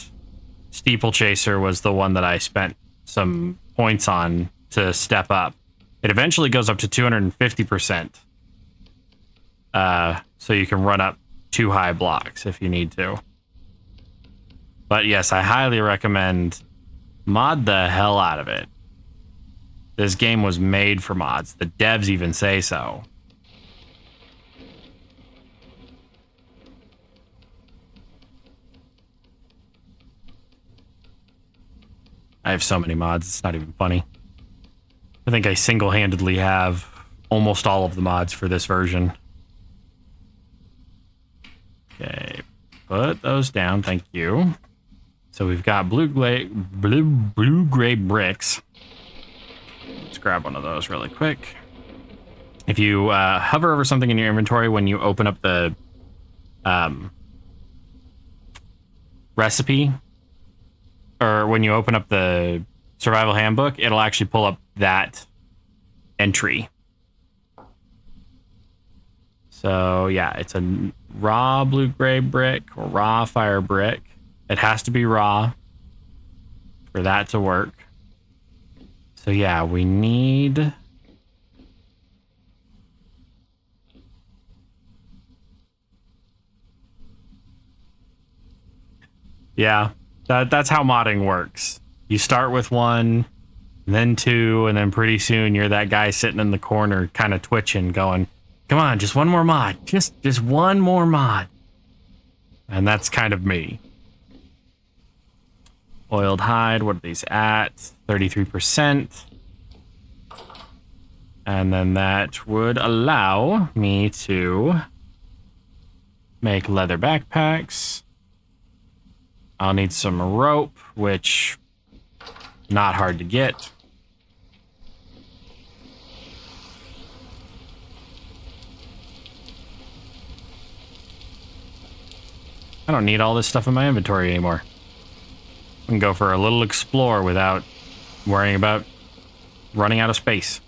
Speaker 1: Steeple Chaser was the one that I spent some points on to step up. It eventually goes up to 250%. So you can run up 2 high blocks if you need to. But yes, I highly recommend mod the hell out of it. This game was made for mods. The devs even say so. I have so many mods, it's not even funny. I think I single-handedly have almost all of the mods for this version. Okay, put those down, thank you. So we've got blue-gray bricks. Let's grab one of those really quick. If you hover over something in your inventory when you open up the recipe, or when you open up the survival handbook, it'll actually pull up that entry. So yeah, it's a raw blue-gray brick or raw fire brick. It has to be raw for that to work. So yeah, we need... Yeah, That's how modding works. You start with one, then two, and then pretty soon you're that guy sitting in the corner kind of twitching, going, come on, just one more mod. Just one more mod. And that's kind of me. Oiled hide, what are these at? 33%. And then that would allow me to make leather backpacks. I'll need some rope, which not hard to get. I don't need all this stuff in my inventory anymore. I can go for a little explore without worrying about running out of space.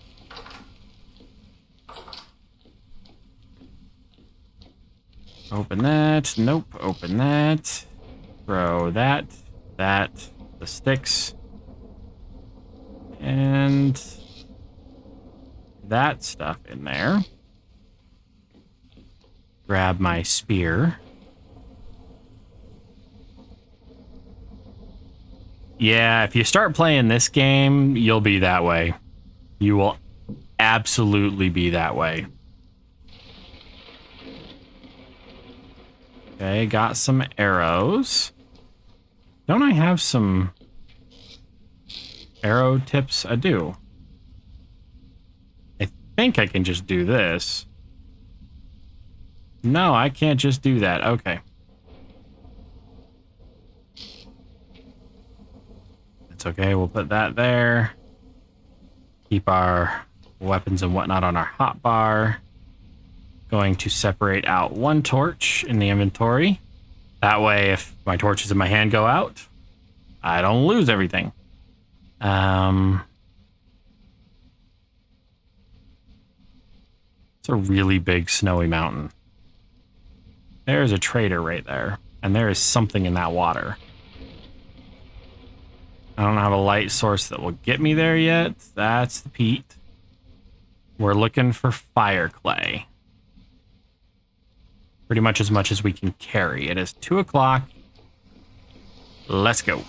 Speaker 1: Open that. Nope. Open that. Throw that. The sticks. And that stuff in there. Grab my spear. Yeah, if you start playing this game, you'll be that way. You will absolutely be that way. Okay, got some arrows. Don't I have some arrow tips? I do. I think I can just do this. No, I can't just do that. Okay. It's okay, we'll put that there. Keep our weapons and whatnot on our hotbar. Going to separate out one torch in the inventory. That way, if my torches in my hand go out, I don't lose everything. It's a really big snowy mountain. There's a trader right there, and there is something in that water. I don't have a light source that will get me there yet. That's the peat. We're looking for fire clay. Pretty much as we can carry. It is 2 o'clock. Let's go.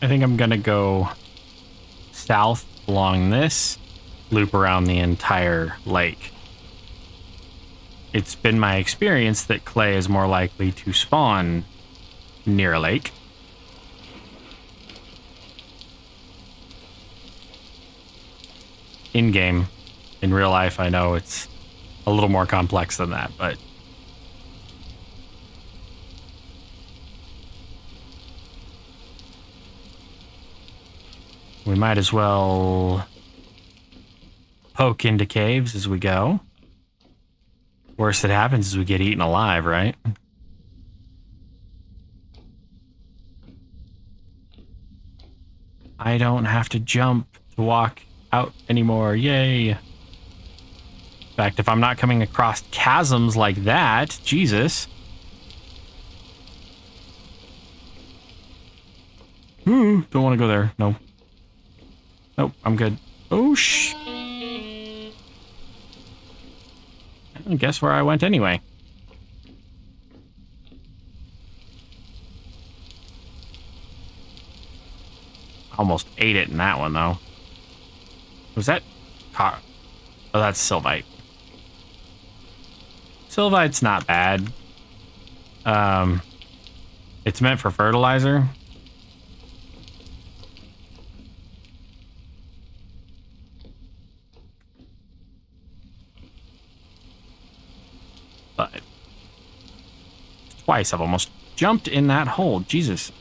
Speaker 1: I think I'm gonna go south along this, loop around the entire lake. It's been my experience that clay is more likely to spawn near a lake. In-game, in real life, I know it's a little more complex than that, but we might as well poke into caves as we go. Worst that happens is we get eaten alive, right? I don't have to jump to walk out anymore. Yay. In fact, if I'm not coming across chasms like that, Jesus. Ooh, don't want to go there. No. Nope, I'm good. Oh, guess where I went anyway. Almost ate it in that one, though. Was that... Oh, that's Sylvite. Sylvite's not bad. It's meant for fertilizer. But twice I've almost jumped in that hole. Jesus.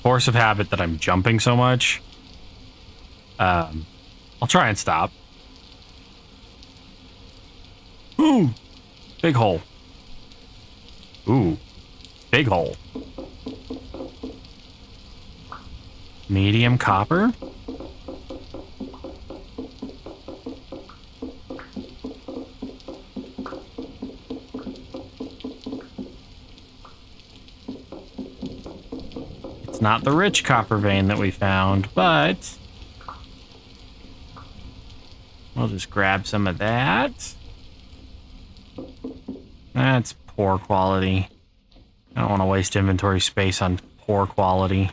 Speaker 1: force of habit that I'm jumping so much. I'll try and stop. Ooh, big hole. Ooh, big hole. Medium copper. It's not the rich copper vein that we found, but we'll just grab some of that. That's poor quality. I don't want to waste inventory space on poor quality.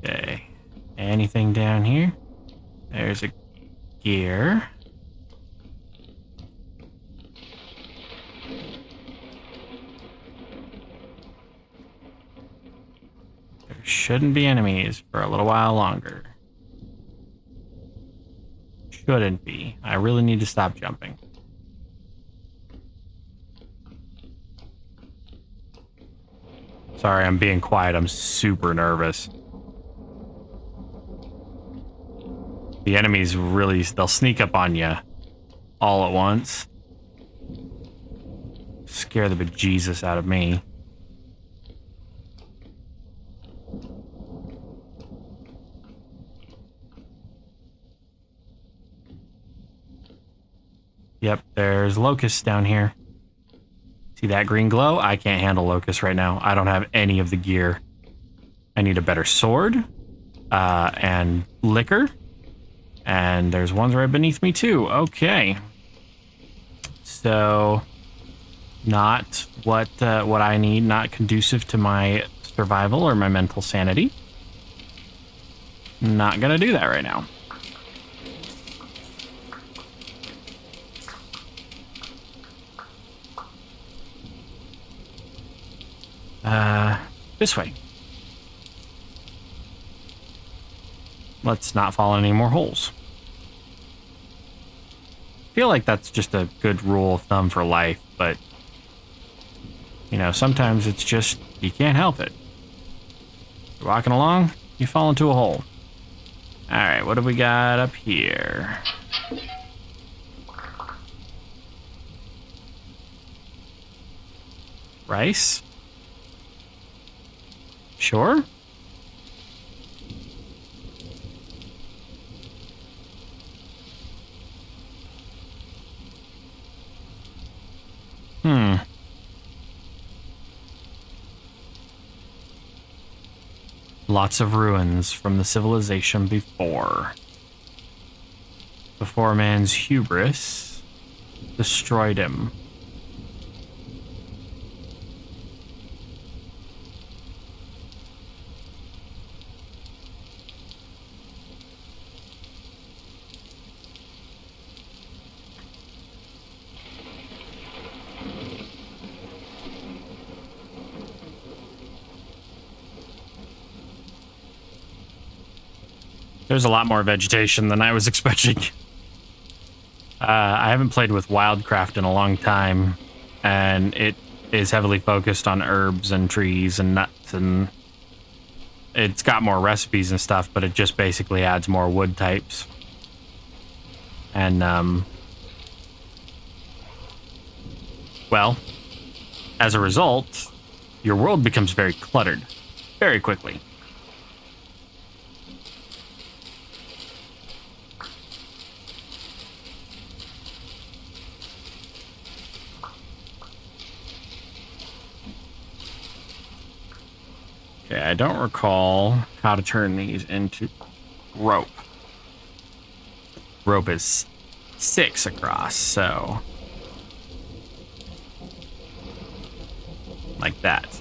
Speaker 1: Okay. Anything down here? There's a gear. There shouldn't be enemies for a little while longer. Shouldn't be. I really need to stop jumping. Sorry, I'm being quiet. I'm super nervous. The enemies really, they'll sneak up on you all at once. Scare the bejesus out of me. Yep, there's locusts down here. See that green glow? I can't handle locusts right now. I don't have any of the gear. I need a better sword and liquor. And there's ones right beneath me too. Okay. So, not what I need. Not conducive to my survival or my mental sanity. Not gonna do that right now. This way. Let's not fall in any more holes. I feel like that's just a good rule of thumb for life, but you know, sometimes it's just, you can't help it. You're walking along, you fall into a hole. Alright, what do we got up here? Rice? Sure. Lots of ruins from the civilization before. Before man's hubris destroyed him. There's a lot more vegetation than I was expecting. I haven't played with Wildcraft in a long time, and it is heavily focused on herbs and trees and nuts, and it's got more recipes and stuff, but it just basically adds more wood types. And, well, as a result, your world becomes very cluttered very quickly. Okay, I don't recall how to turn these into rope. Rope is 6 across, so like that.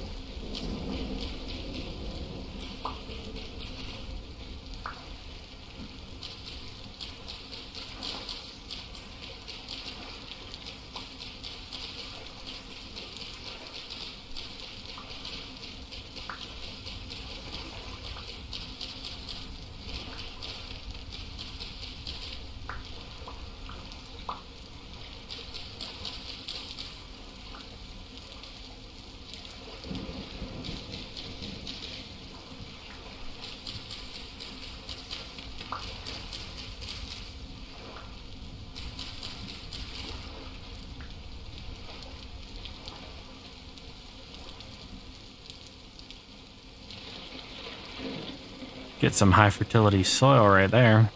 Speaker 1: Get some high fertility soil right there.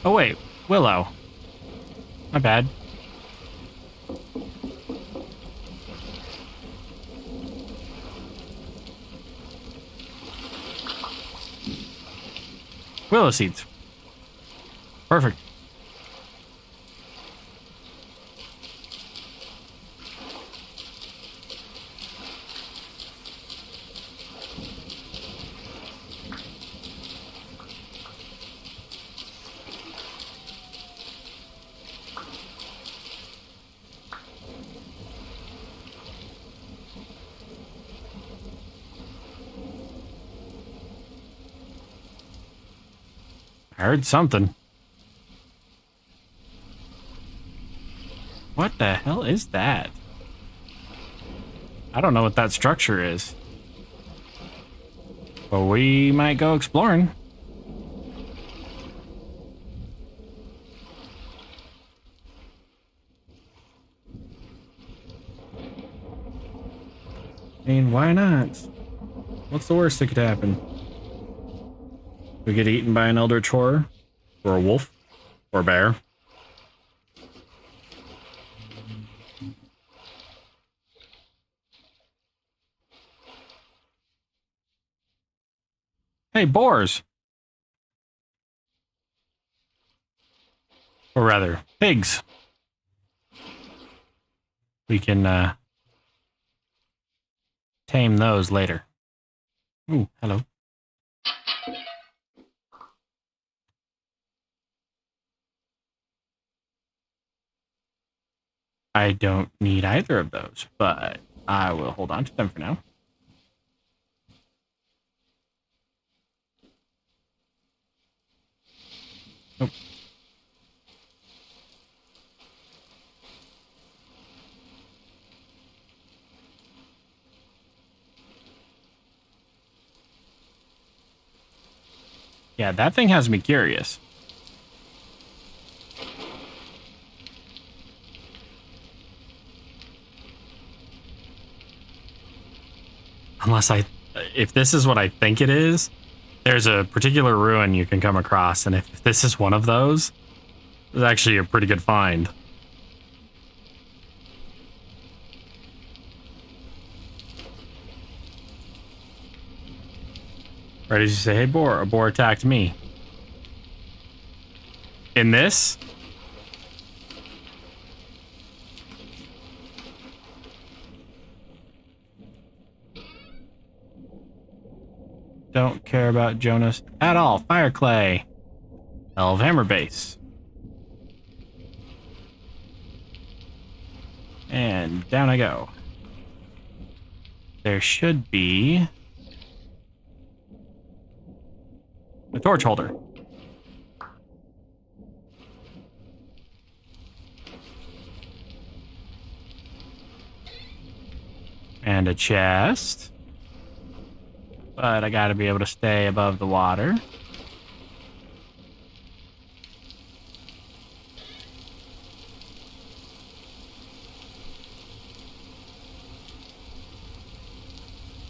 Speaker 1: Oh wait, willow. My bad. Willow seeds. Perfect. I heard something. What the hell is that? I don't know what that structure is. But we might go exploring. I mean, why not? What's the worst that could happen? We get eaten by an eldritch horror, or a wolf, or a bear. Hey, boars! Or rather, pigs. We can, tame those later. Ooh, hello. I don't need either of those, but I will hold on to them for now. Nope. Yeah, that thing has me curious. Unless if this is what I think it is, there's a particular ruin you can come across, and if this is one of those, it's actually a pretty good find. Right as you say, hey, boar, a boar attacked me. In this? Don't care about Jonas at all. Fire clay. Elf hammer base. And down I go. There should be a torch holder. And a chest. But I gotta be able to stay above the water.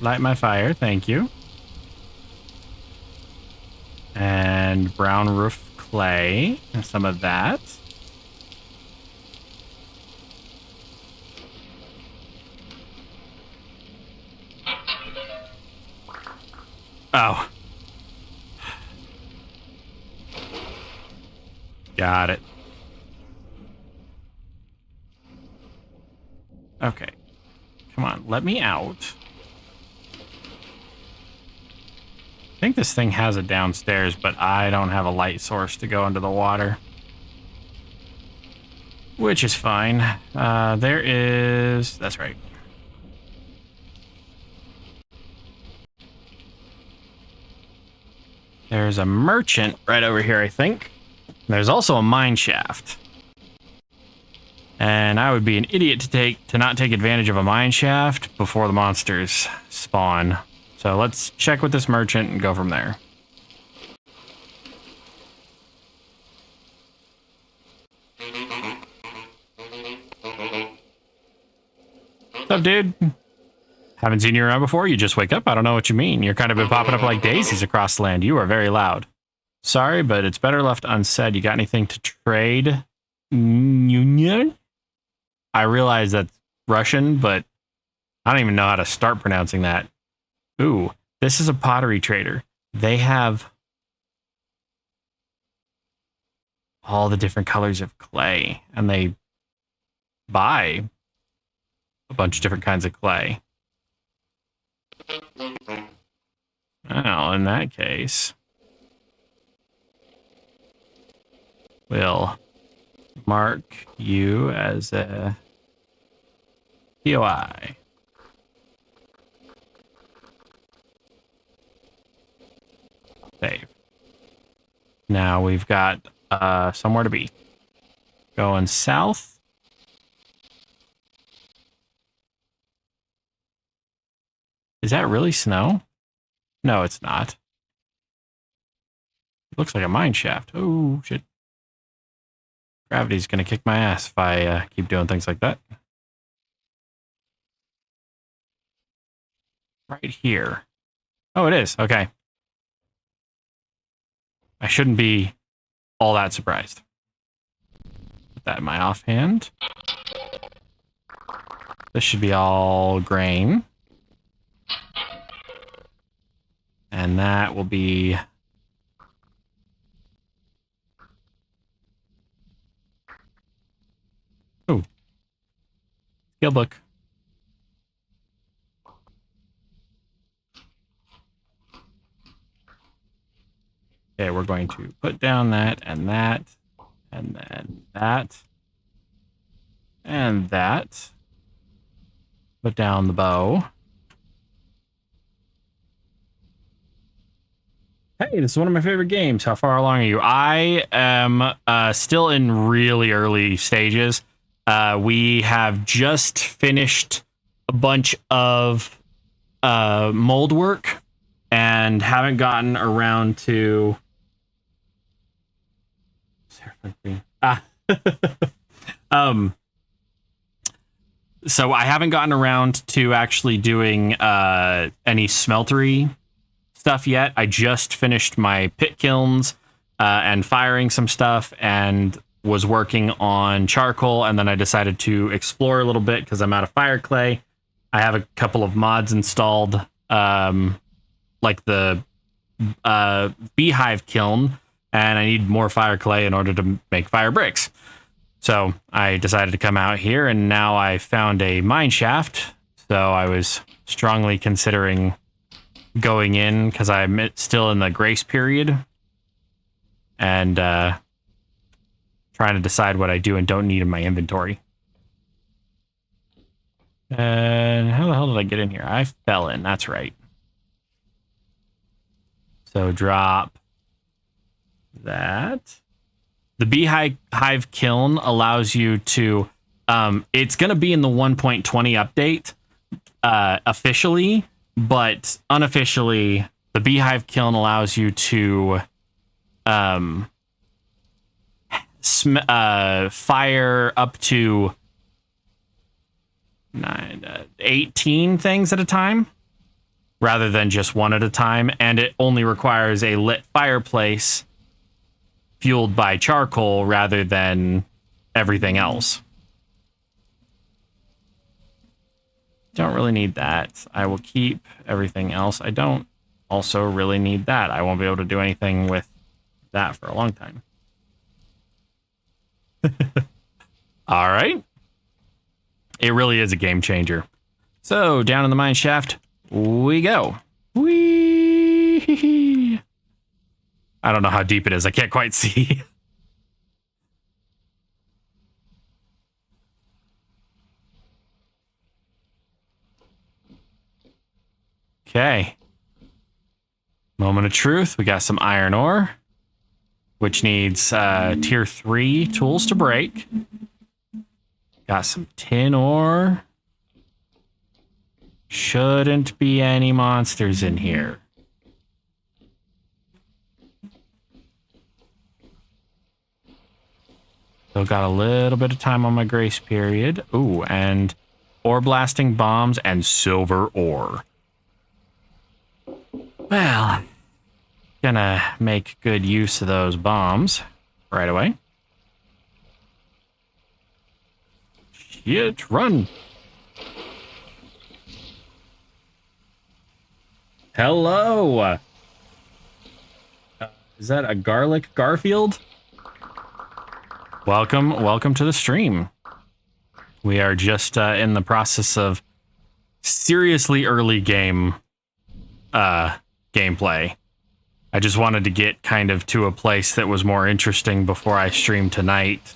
Speaker 1: Light my fire, thank you. And brown roof clay, and some of that. Oh. Got it. Okay. Come on, let me out. I think this thing has it downstairs, but I don't have a light source to go into the water. Which is fine. There is... That's right. There's a merchant right over here, I think. There's also a mine shaft. And I would be an idiot to not take advantage of a mine shaft before the monsters spawn. So let's check with this merchant and go from there. What's up, dude? Haven't seen you around before. You just wake up. I don't know what you mean. You're kind of been popping up like daisies across the land. You are very loud. Sorry, but it's better left unsaid. You got anything to trade? Union? I realize that's Russian, but I don't even know how to start pronouncing that. Ooh, this is a pottery trader. They have all the different colors of clay, and they buy a bunch of different kinds of clay. Well, in that case, we'll mark you as a POI. Save. Now we've got somewhere to be. Going south. Is that really snow? No, it's not. It looks like a mine shaft. Oh, shit. Gravity's gonna kick my ass if I keep doing things like that. Right here. Oh, it is. Okay. I shouldn't be all that surprised. Put that in my offhand. This should be all grain. And that will be... Oh. Skill book. Okay, we're going to put down that, and then that, and that. Put down the bow. Hey, this is one of my favorite games. How far along are you? I am still in really early stages. We have just finished a bunch of mold work and haven't gotten around to... So I haven't gotten around to actually doing any smeltery stuff yet. I just finished my pit kilns and firing some stuff and was working on charcoal, and then I decided to explore a little bit because I'm out of fire clay. I have a couple of mods installed, like the beehive kiln, and I need more fire clay in order to make fire bricks. So I decided to come out here, and now I found a mine shaft. So I was strongly considering going in because I'm still in the grace period and trying to decide what I do and don't need in my inventory. And how the hell did I get in here? I fell in. That's right. So drop that. The beehive kiln allows you to... it's going to be in the 1.20 update officially, but unofficially, the beehive kiln allows you to fire up to 18 things at a time, rather than just one at a time, and it only requires a lit fireplace fueled by charcoal rather than everything else. Don't really need that. I will keep everything else. I don't also really need that. I won't be able to do anything with that for a long time. All right. It really is a game changer. So down in the mine shaft we go. Whee! I don't know how deep it is. I can't quite see. Okay. Moment of truth. We got some iron ore, which needs tier 3 tools to break. Got some tin ore. Shouldn't be any monsters in here. Still got a little bit of time on my grace period. Ooh, and ore blasting bombs, and silver ore. Well, gonna make good use of those bombs right away. Shit, run. Hello. Is that a garlic Garfield? Welcome to the stream. We are just in the process of seriously early game gameplay. I just wanted to get kind of to a place that was more interesting before I stream tonight.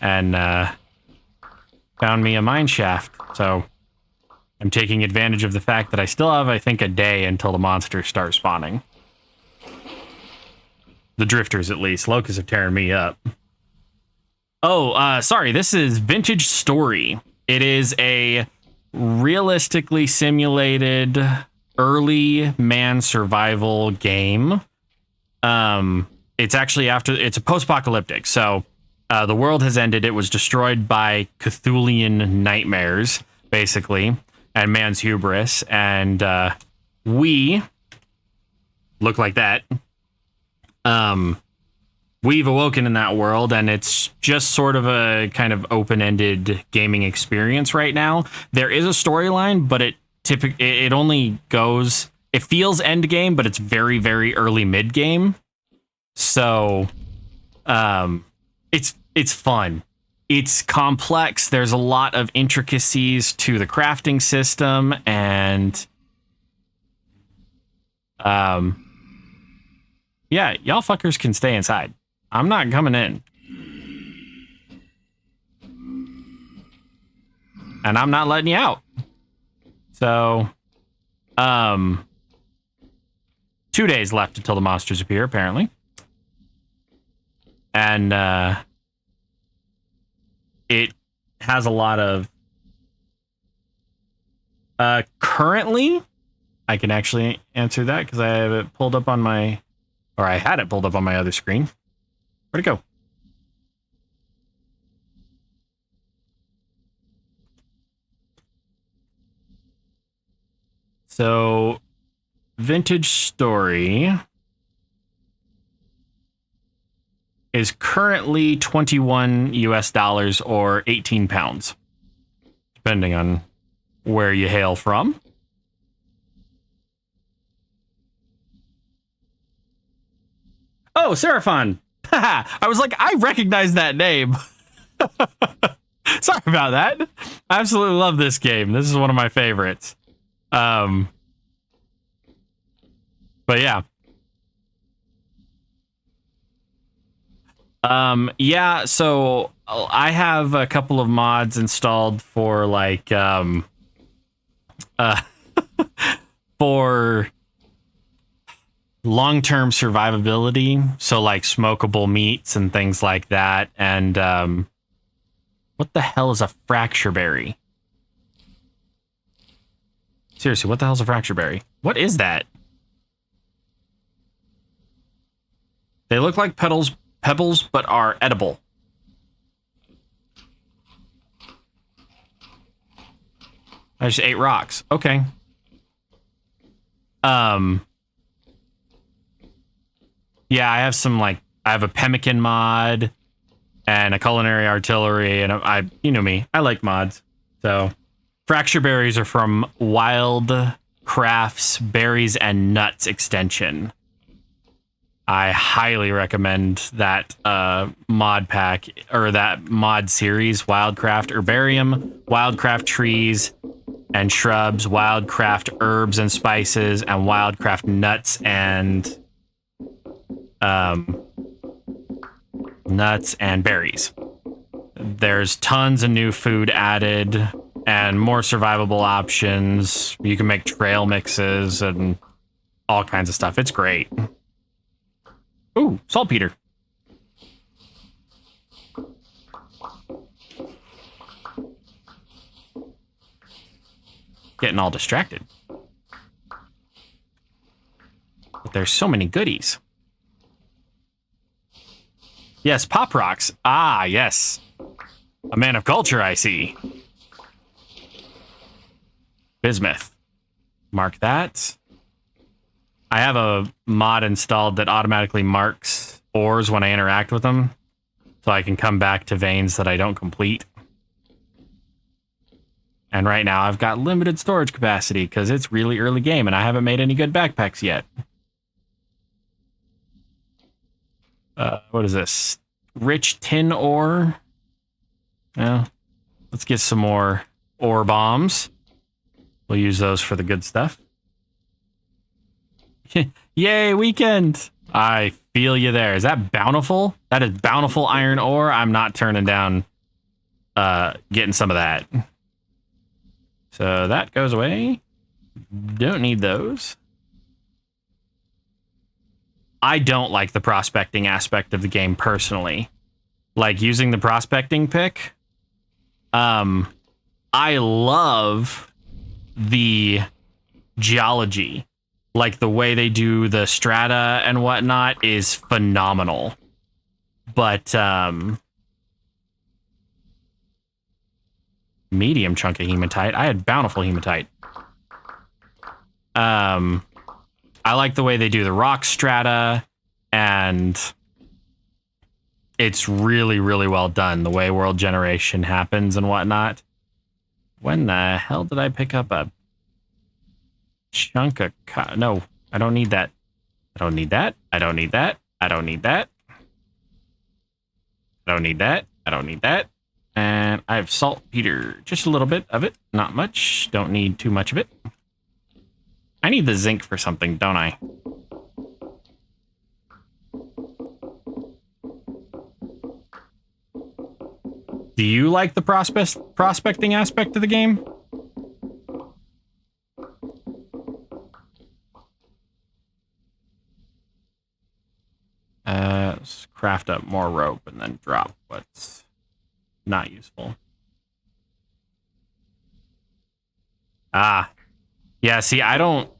Speaker 1: And found me a mine shaft. So I'm taking advantage of the fact that I still have, I think, a day until the monsters start spawning. The drifters, at least. Locusts are tearing me up. Oh, sorry. This is Vintage Story. It is a realistically simulated early man survival game. It's actually it's a post-apocalyptic. So the world has ended. It was destroyed by Cthulhian nightmares, basically, and man's hubris. And we look like that. We've awoken in that world, and it's just sort of a kind of open-ended gaming experience right now. There is a storyline, but it only goes, it feels end game, but it's very, very early mid game. So, it's fun. It's complex. There's a lot of intricacies to the crafting system, and, yeah, y'all fuckers can stay inside. I'm not coming in. And I'm not letting you out. So, 2 days left until the monsters appear, apparently. And, it has a lot of... currently, I can actually answer that because I have it pulled up on my... Or I had it pulled up on my other screen. Where'd it go? So, Vintage Story is currently 21 US dollars or 18 pounds, depending on where you hail from. Oh, Seraphon. I was like, I recognize that name. Sorry about that. I absolutely love this game. This is one of my favorites. But yeah. Yeah, so I have a couple of mods installed for like for long-term survivability, so like smokable meats and things like that. And what the hell is a fracture berry? Seriously, what the hell is a fracture berry? What is that? They look like pebbles, but are edible. I just ate rocks. Okay. Yeah, I have some, like, I have a pemmican mod and a culinary artillery, and you know me, I like mods. So, fracture berries are from Wild Crafts Berries and Nuts extension. I highly recommend that mod pack, or that mod series, Wildcraft Herbarium, Wildcraft Trees and Shrubs, Wildcraft Herbs and Spices, and Wildcraft Nuts and berries. There's tons of new food added and more survivable options. You can make trail mixes and all kinds of stuff. It's great. Ooh, saltpeter. Getting all distracted. But there's so many goodies. Yes, pop rocks. Ah, yes. A man of culture, I see. Bismuth. Mark that. I have a mod installed that automatically marks ores when I interact with them, so I can come back to veins that I don't complete. And right now I've got limited storage capacity because it's really early game and I haven't made any good backpacks yet. What is this? Rich tin ore. Well, let's get some more ore bombs. We'll use those for the good stuff. Yay, weekend! I feel you there. Is that bountiful? That is bountiful iron ore. I'm not turning down getting some of that. So that goes away. Don't need those. I don't like the prospecting aspect of the game personally. Like using the prospecting pick. I love the geology. Like the way they do the strata and whatnot is phenomenal. But medium chunk of hematite. I had bountiful hematite. I like the way they do the rock strata, and it's really, really well done. The way world generation happens and whatnot. When the hell did I pick up a chunk of no, I don't need that. I don't need that. I don't need that. I don't need that. I don't need that. I don't need that. And I have saltpeter. Just a little bit of it. Not much. Don't need too much of it. I need the zinc for something, don't I? Do you like the prospecting aspect of the game? Let's craft up more rope and then drop what's not useful. Yeah, see, I don't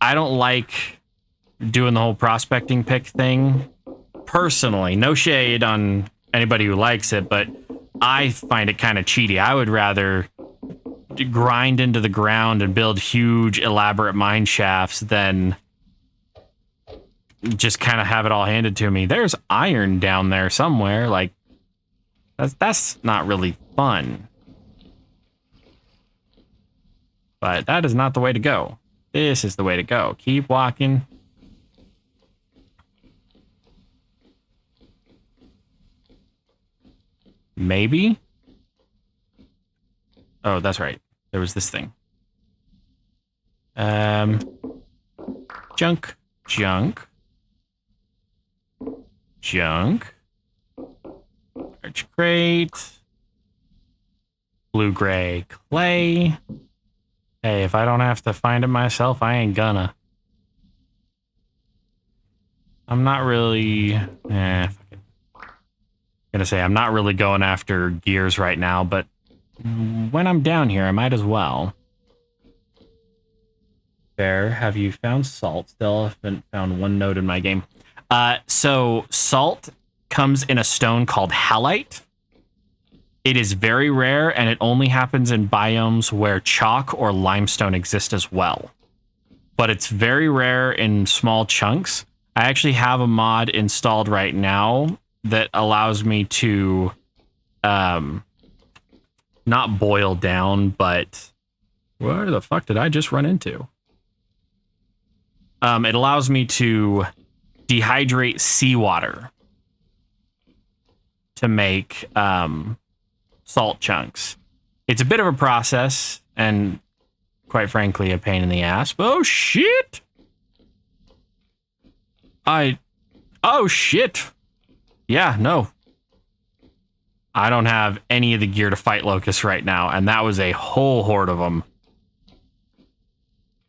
Speaker 1: like doing the whole prospecting pick thing personally. No shade on anybody who likes it, but I find it kind of cheaty. I would rather grind into the ground and build huge, elaborate mine shafts than just kind of have it all handed to me. There's iron down there somewhere. Like, that's not really fun. But that is not the way to go. This is the way to go. Keep walking. Maybe? Oh, that's right. There was this thing. Junk. Junk. Junk. Large crate. Blue-gray clay. Hey, if I don't have to find it myself, I ain't gonna. I'm not really... fuck it. Gonna say, I'm not really going after gears right now, but when I'm down here, I might as well. Fair, have you found salt? Still haven't found one node in my game. So, salt comes in a stone called halite. It is very rare, and it only happens in biomes where chalk or limestone exist as well. But it's very rare in small chunks. I actually have a mod installed right now that allows me to not boil down, but where the fuck did I just run into? It allows me to dehydrate seawater to make salt chunks. It's a bit of a process and quite frankly a pain in the ass. Oh shit! Oh shit! Yeah, no. I don't have any of the gear to fight locusts right now, and that was a whole horde of them.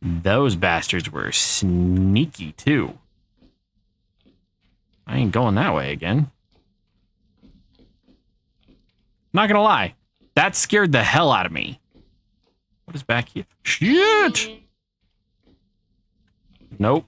Speaker 1: Those bastards were sneaky too. I ain't going that way again. Not gonna lie, that scared the hell out of me. What is back here? Shit! Nope.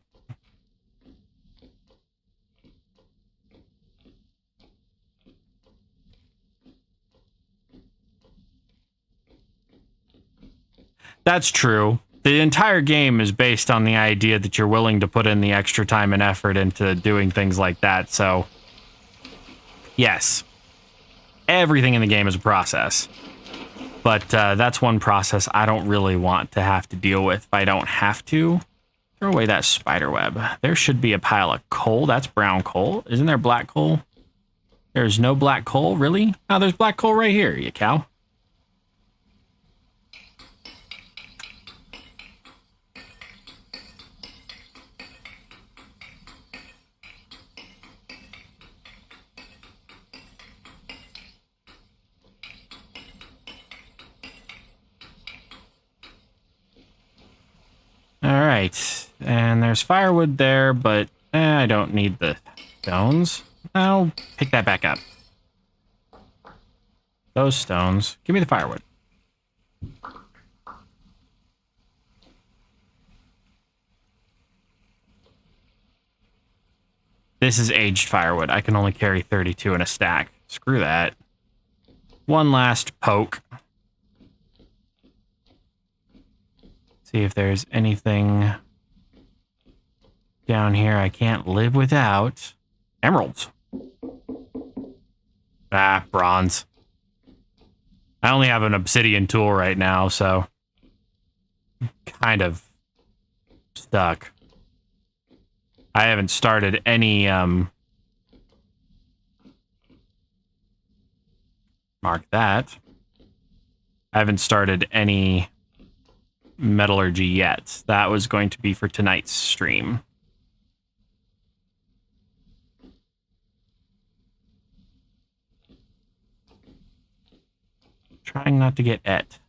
Speaker 1: That's true. The entire game is based on the idea that you're willing to put in the extra time and effort into doing things like that. So, yes, everything in the game is a process. But that's one process I don't really want to have to deal with if I don't have to. Throw away that spider web. There should be a pile of coal. That's brown coal. Isn't there black coal? There's no black coal, really? Oh, there's black coal right here, you cow. All right, and there's firewood there, but I don't need the stones. I'll pick that back up. Those stones. Give me the firewood. This is aged firewood. I can only carry 32 in a stack. Screw that. One last poke. See if there's anything down here I can't live without. Emeralds. Ah, bronze. I only have an obsidian tool right now, so I'm kind of stuck. I haven't started any, mark that. I haven't started any metallurgy yet. That was going to be for tonight's stream. Trying not to get et.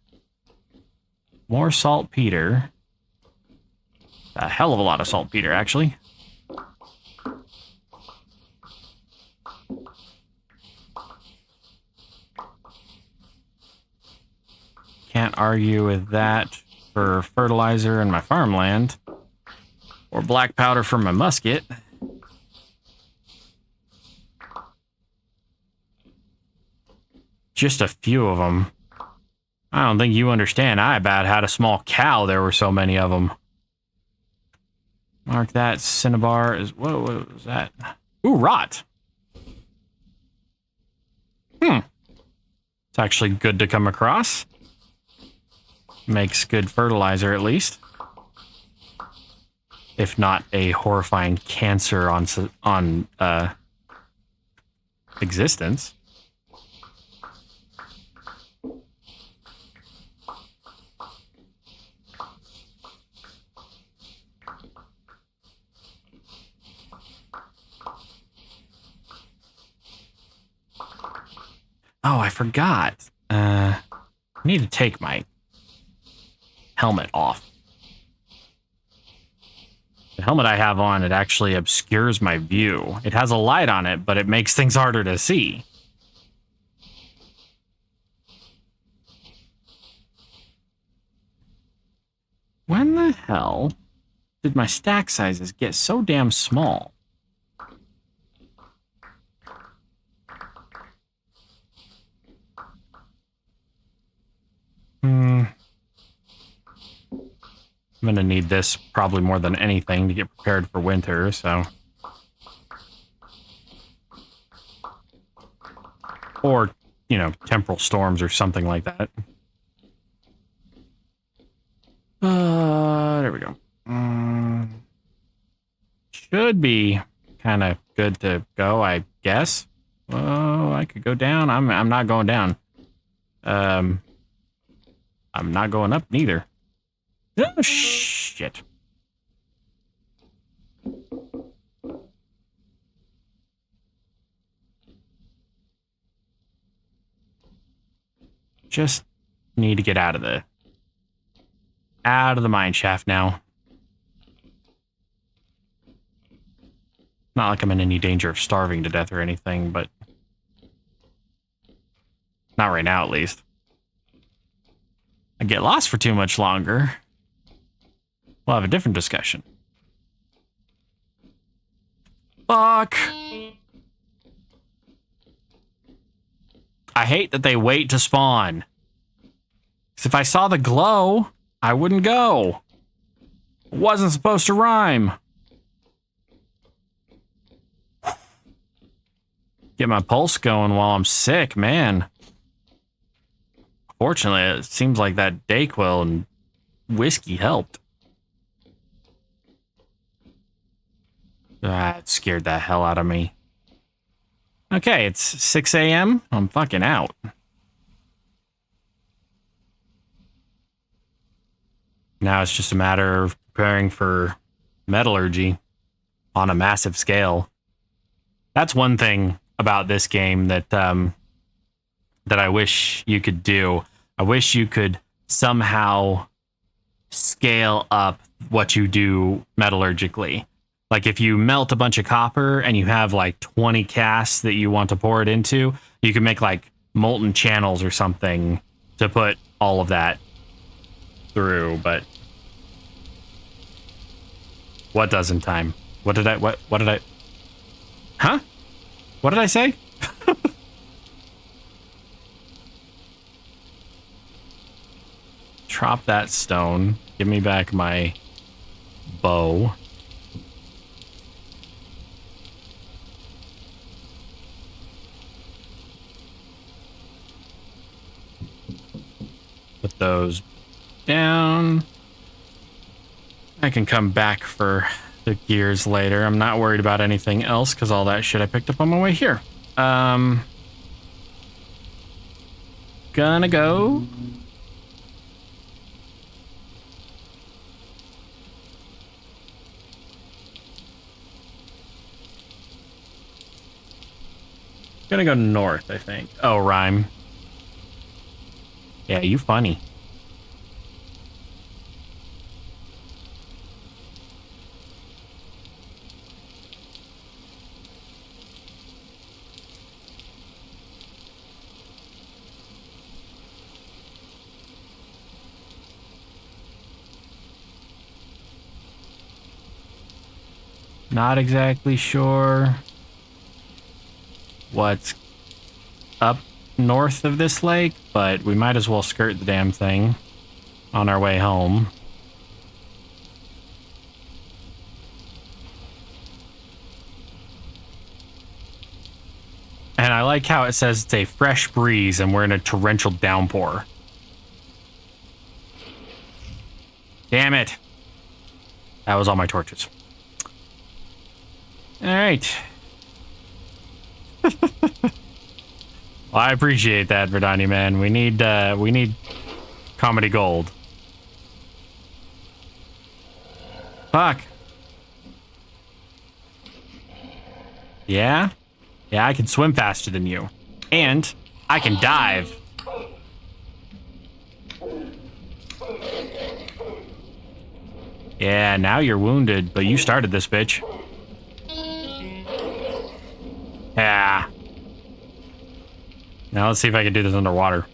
Speaker 1: More saltpeter. A hell of a lot of saltpeter, actually. Can't argue with that for fertilizer in my farmland. Or black powder for my musket. Just a few of them. I don't think you understand. I about had a small cow. There were so many of them. Mark that. Cinnabar is... What was that? Ooh, rot. It's actually good to come across. Makes good fertilizer, at least. If not a horrifying cancer on existence. Oh, I forgot. I need to take my helmet off. The helmet I have on, it actually obscures my view. It has a light on it, but it makes things harder to see. When the hell did my stack sizes get so damn small? I'm gonna need this probably more than anything to get prepared for winter, so... Or, you know, temporal storms or something like that. There we go. Should be kind of good to go, I guess. Oh, I could go down. I'm not going down. I'm not going up neither. Oh, shit. Just need to get out of the mine shaft now. Not like I'm in any danger of starving to death or anything, but not right now, at least. I get lost for too much longer. We'll have a different discussion. Fuck. I hate that they wait to spawn. Because if I saw the glow, I wouldn't go. It wasn't supposed to rhyme. Get my pulse going while I'm sick, man. Fortunately, it seems like that Dayquil and whiskey helped. Ah, it scared the hell out of me. Okay, it's 6 a.m. I'm fucking out. Now it's just a matter of preparing for metallurgy on a massive scale. That's one thing about this game that that I wish you could do. I wish you could somehow scale up what you do metallurgically. Like if you melt a bunch of copper and you have like 20 casts that you want to pour it into, you can make like molten channels or something to put all of that through. But what does in time? What did I Huh? What did I say? Drop that stone. Give me back my bow. Put those down. I can come back for the gears later. I'm not worried about anything else because all that shit I picked up on my way here. Gonna go. Gonna go north, I think. Oh, rhyme. Yeah, you funny. Not exactly sure what's up north of this lake, but we might as well skirt the damn thing on our way home. And I like how it says it's a fresh breeze and we're in a torrential downpour. Damn it. That was all my torches. All right. Well, I appreciate that, Verdani, man. We need comedy gold. Fuck. Yeah? Yeah, I can swim faster than you. And I can dive. Yeah, now you're wounded, but you started this bitch. Yeah. Now let's see if I can do this underwater.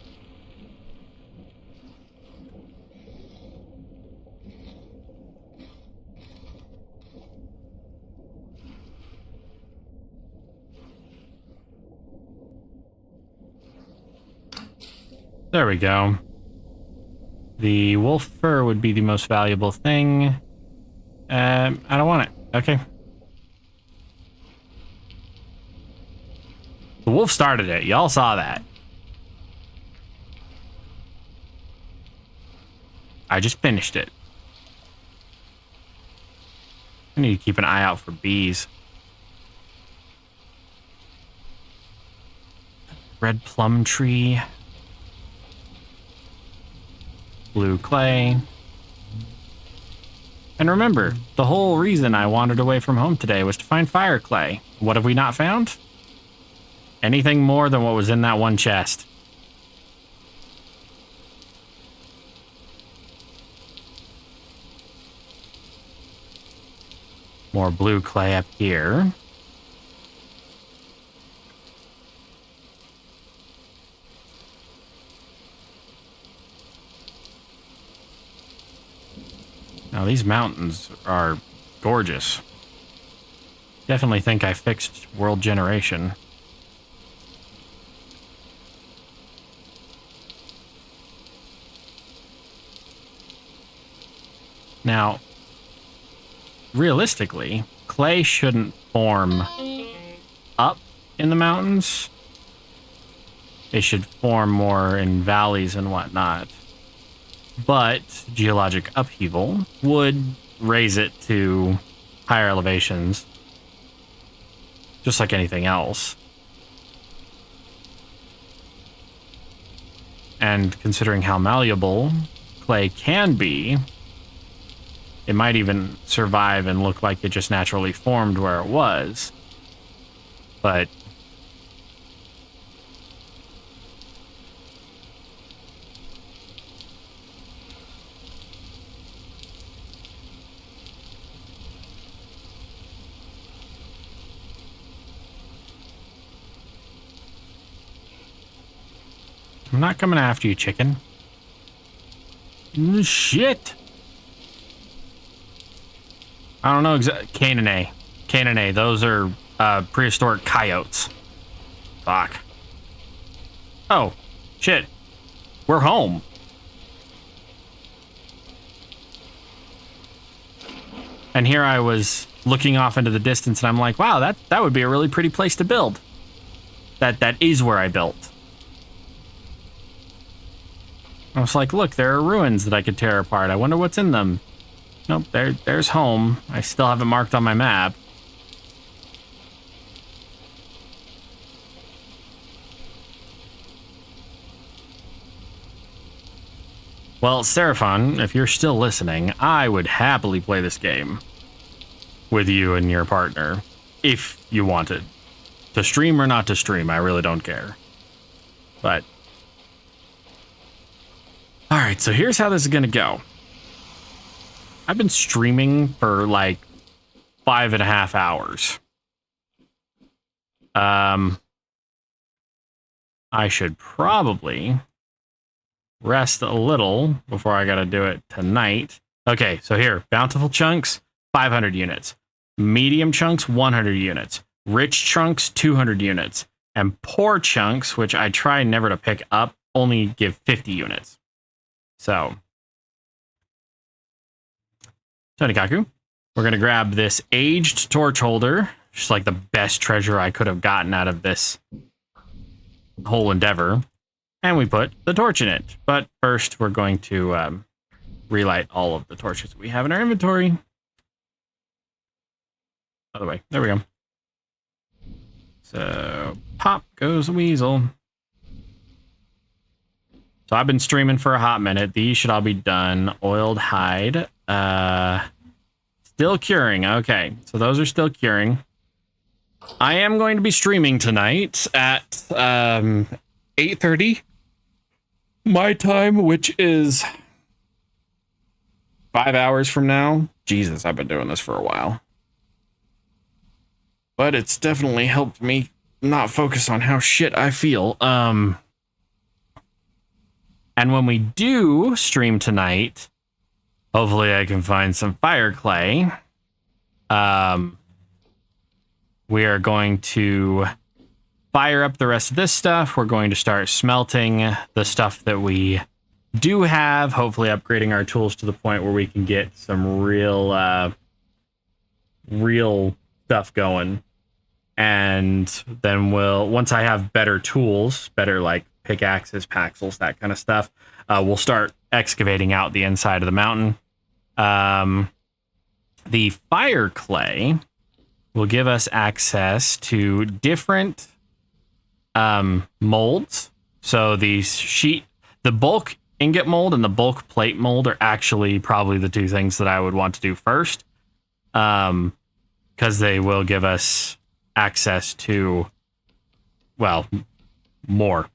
Speaker 1: There we go. The wolf fur would be the most valuable thing. I don't want it. Okay. The wolf started it. Y'all saw that. I just finished it. I need to keep an eye out for bees. Red plum tree. Blue clay. And remember, the whole reason I wandered away from home today was to find fire clay. What have we not found? Anything more than what was in that one chest. More blue clay up here. Now these mountains are gorgeous. Definitely think I fixed world generation. Now, realistically, clay shouldn't form up in the mountains. It should form more in valleys and whatnot. But geologic upheaval would raise it to higher elevations, just like anything else. And considering how malleable clay can be, it might even survive and look like it just naturally formed where it was. But I'm not coming after you, chicken. Shit. I don't know exactly. Canaanite. Those are prehistoric coyotes. Fuck. Oh, shit. We're home. And here I was looking off into the distance, and I'm like, wow, that would be a really pretty place to build. That is where I built. I was like, look, there are ruins that I could tear apart. I wonder what's in them. Nope, there's home. I still have it marked on my map. Well, Seraphon, if you're still listening, I would happily play this game with you and your partner, if you wanted. To stream or not to stream, I really don't care. But alright, so here's how this is gonna go. I've been streaming for like 5.5 hours. I should probably rest a little before I gotta do it tonight. Okay, so here, bountiful chunks, 500 units. Medium chunks, 100 units. Rich chunks, 200 units. And poor chunks, which I try never to pick up, only give 50 units. So, Tonikaku, we're going to grab this aged torch holder, just like the best treasure I could have gotten out of this whole endeavor, and we put the torch in it. But first, we're going to relight all of the torches we have in our inventory. Other way, there we go. So, pop goes the weasel. So I've been streaming for a hot minute. These should all be done. Oiled hide. Still curing. Okay, so those are still curing. I am going to be streaming tonight at 8:30 my time, which is 5 hours from now. Jesus, I've been doing this for a while. But it's definitely helped me not focus on how shit I feel. And when we do stream tonight, hopefully I can find some fire clay. We are going to fire up the rest of this stuff. We're going to start smelting the stuff that we do have, hopefully upgrading our tools to the point where we can get some real stuff going. And then once I have better tools, better like pickaxes, paxels, that kind of stuff, we'll start excavating out the inside of the mountain. The fire clay will give us access to different molds. So the bulk ingot mold and the bulk plate mold are actually probably the two things that I would want to do first, because they will give us access to, well, more.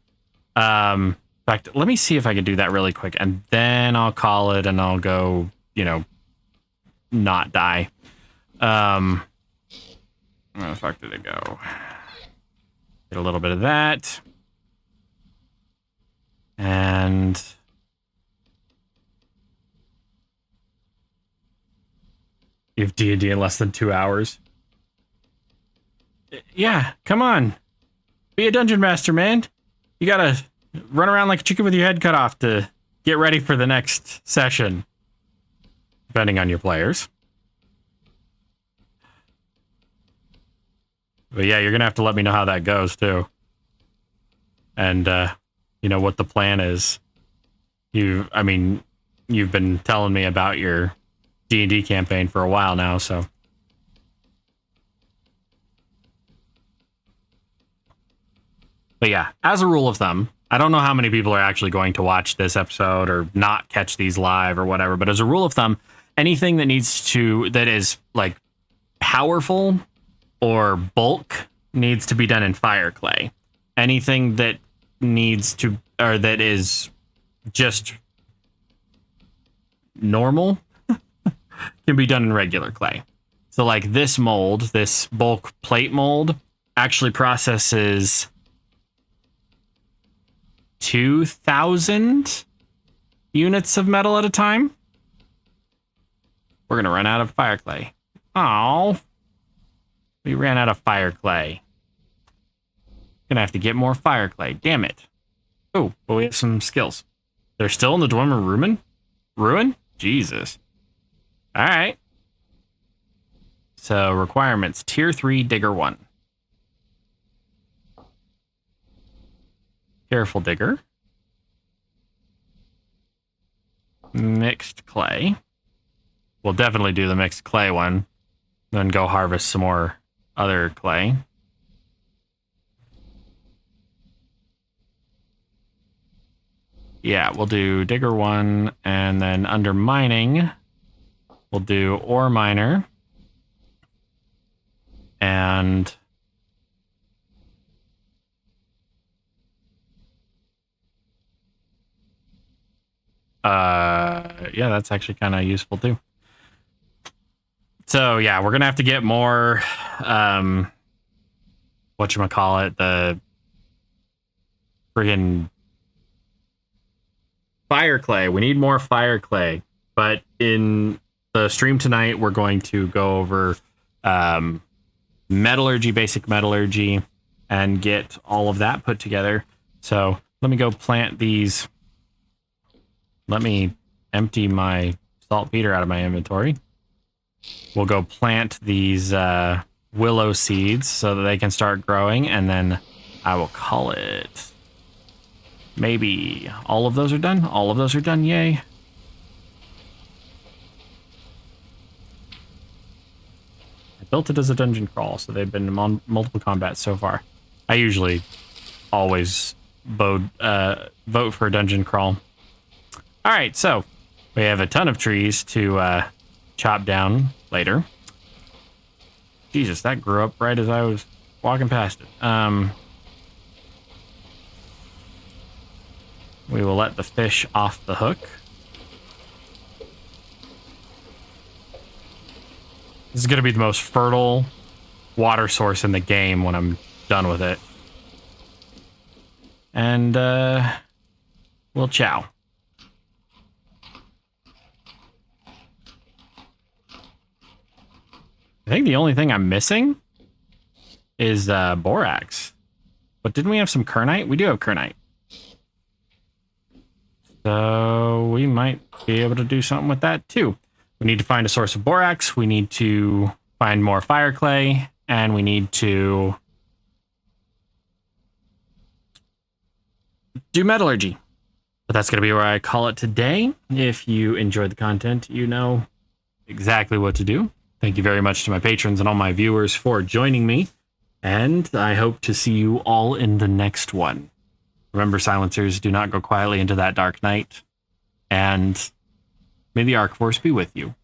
Speaker 1: In fact, let me see if I can do that really quick, and then I'll call it, and I'll go, not die. Where the fuck did it go? Get a little bit of that. And you have D&D in less than 2 hours. Yeah, come on. Be a dungeon master, man. You gotta run around like a chicken with your head cut off to get ready for the next session. depending on your players. But yeah, you're going to have to let me know how that goes, too. And, you know, what the plan is. You've been telling me about your D&D campaign for a while now, so. But yeah, as a rule of thumb, I don't know how many people are actually going to watch this episode or not catch these live or whatever, but as a rule of thumb, anything that is like powerful or bulk needs to be done in fire clay. Anything that that is just normal can be done in regular clay. So like this mold, this bulk plate mold, actually processes 2,000 units of metal at a time. We're going to run out of fire clay. Oh, we ran out of fire clay. Gonna have to get more fire clay. Damn it. Oh, but we have some skills. They're still in the Dwemer ruin? Jesus. All right. So requirements, tier 3, digger 1. Careful digger. Mixed clay. We'll definitely do the mixed clay one. Then go harvest some more other clay. Yeah, we'll do digger 1, and then under mining, we'll do ore miner. And yeah, that's actually kind of useful too. So yeah, we're gonna have to get more whatchamacallit, the friggin' fire clay. We need more fire clay. But in the stream tonight, we're going to go over metallurgy, basic metallurgy, and get all of that put together. So let me go plant these. Let me empty my saltpeter out of my inventory. We'll go plant these willow seeds so that they can start growing, and then I will call it. Maybe all of those are done. All of those are done. Yay. I built it as a dungeon crawl, so they've been on multiple combats so far. I usually always vote for a dungeon crawl. All right, so we have a ton of trees to chop down later. Jesus, that grew up right as I was walking past it. We will let the fish off the hook. This is going to be the most fertile water source in the game when I'm done with it. And we'll chow. I think the only thing I'm missing is borax. But didn't we have some kernite? We do have kernite. So we might be able to do something with that too. We need to find a source of borax. We need to find more fire clay. And we need to do metallurgy. But that's going to be where I call it today. If you enjoyed the content, you know exactly what to do. Thank you very much to my patrons and all my viewers for joining me. And I hope to see you all in the next one. Remember, silencers, do not go quietly into that dark night. And may the Arc Force be with you.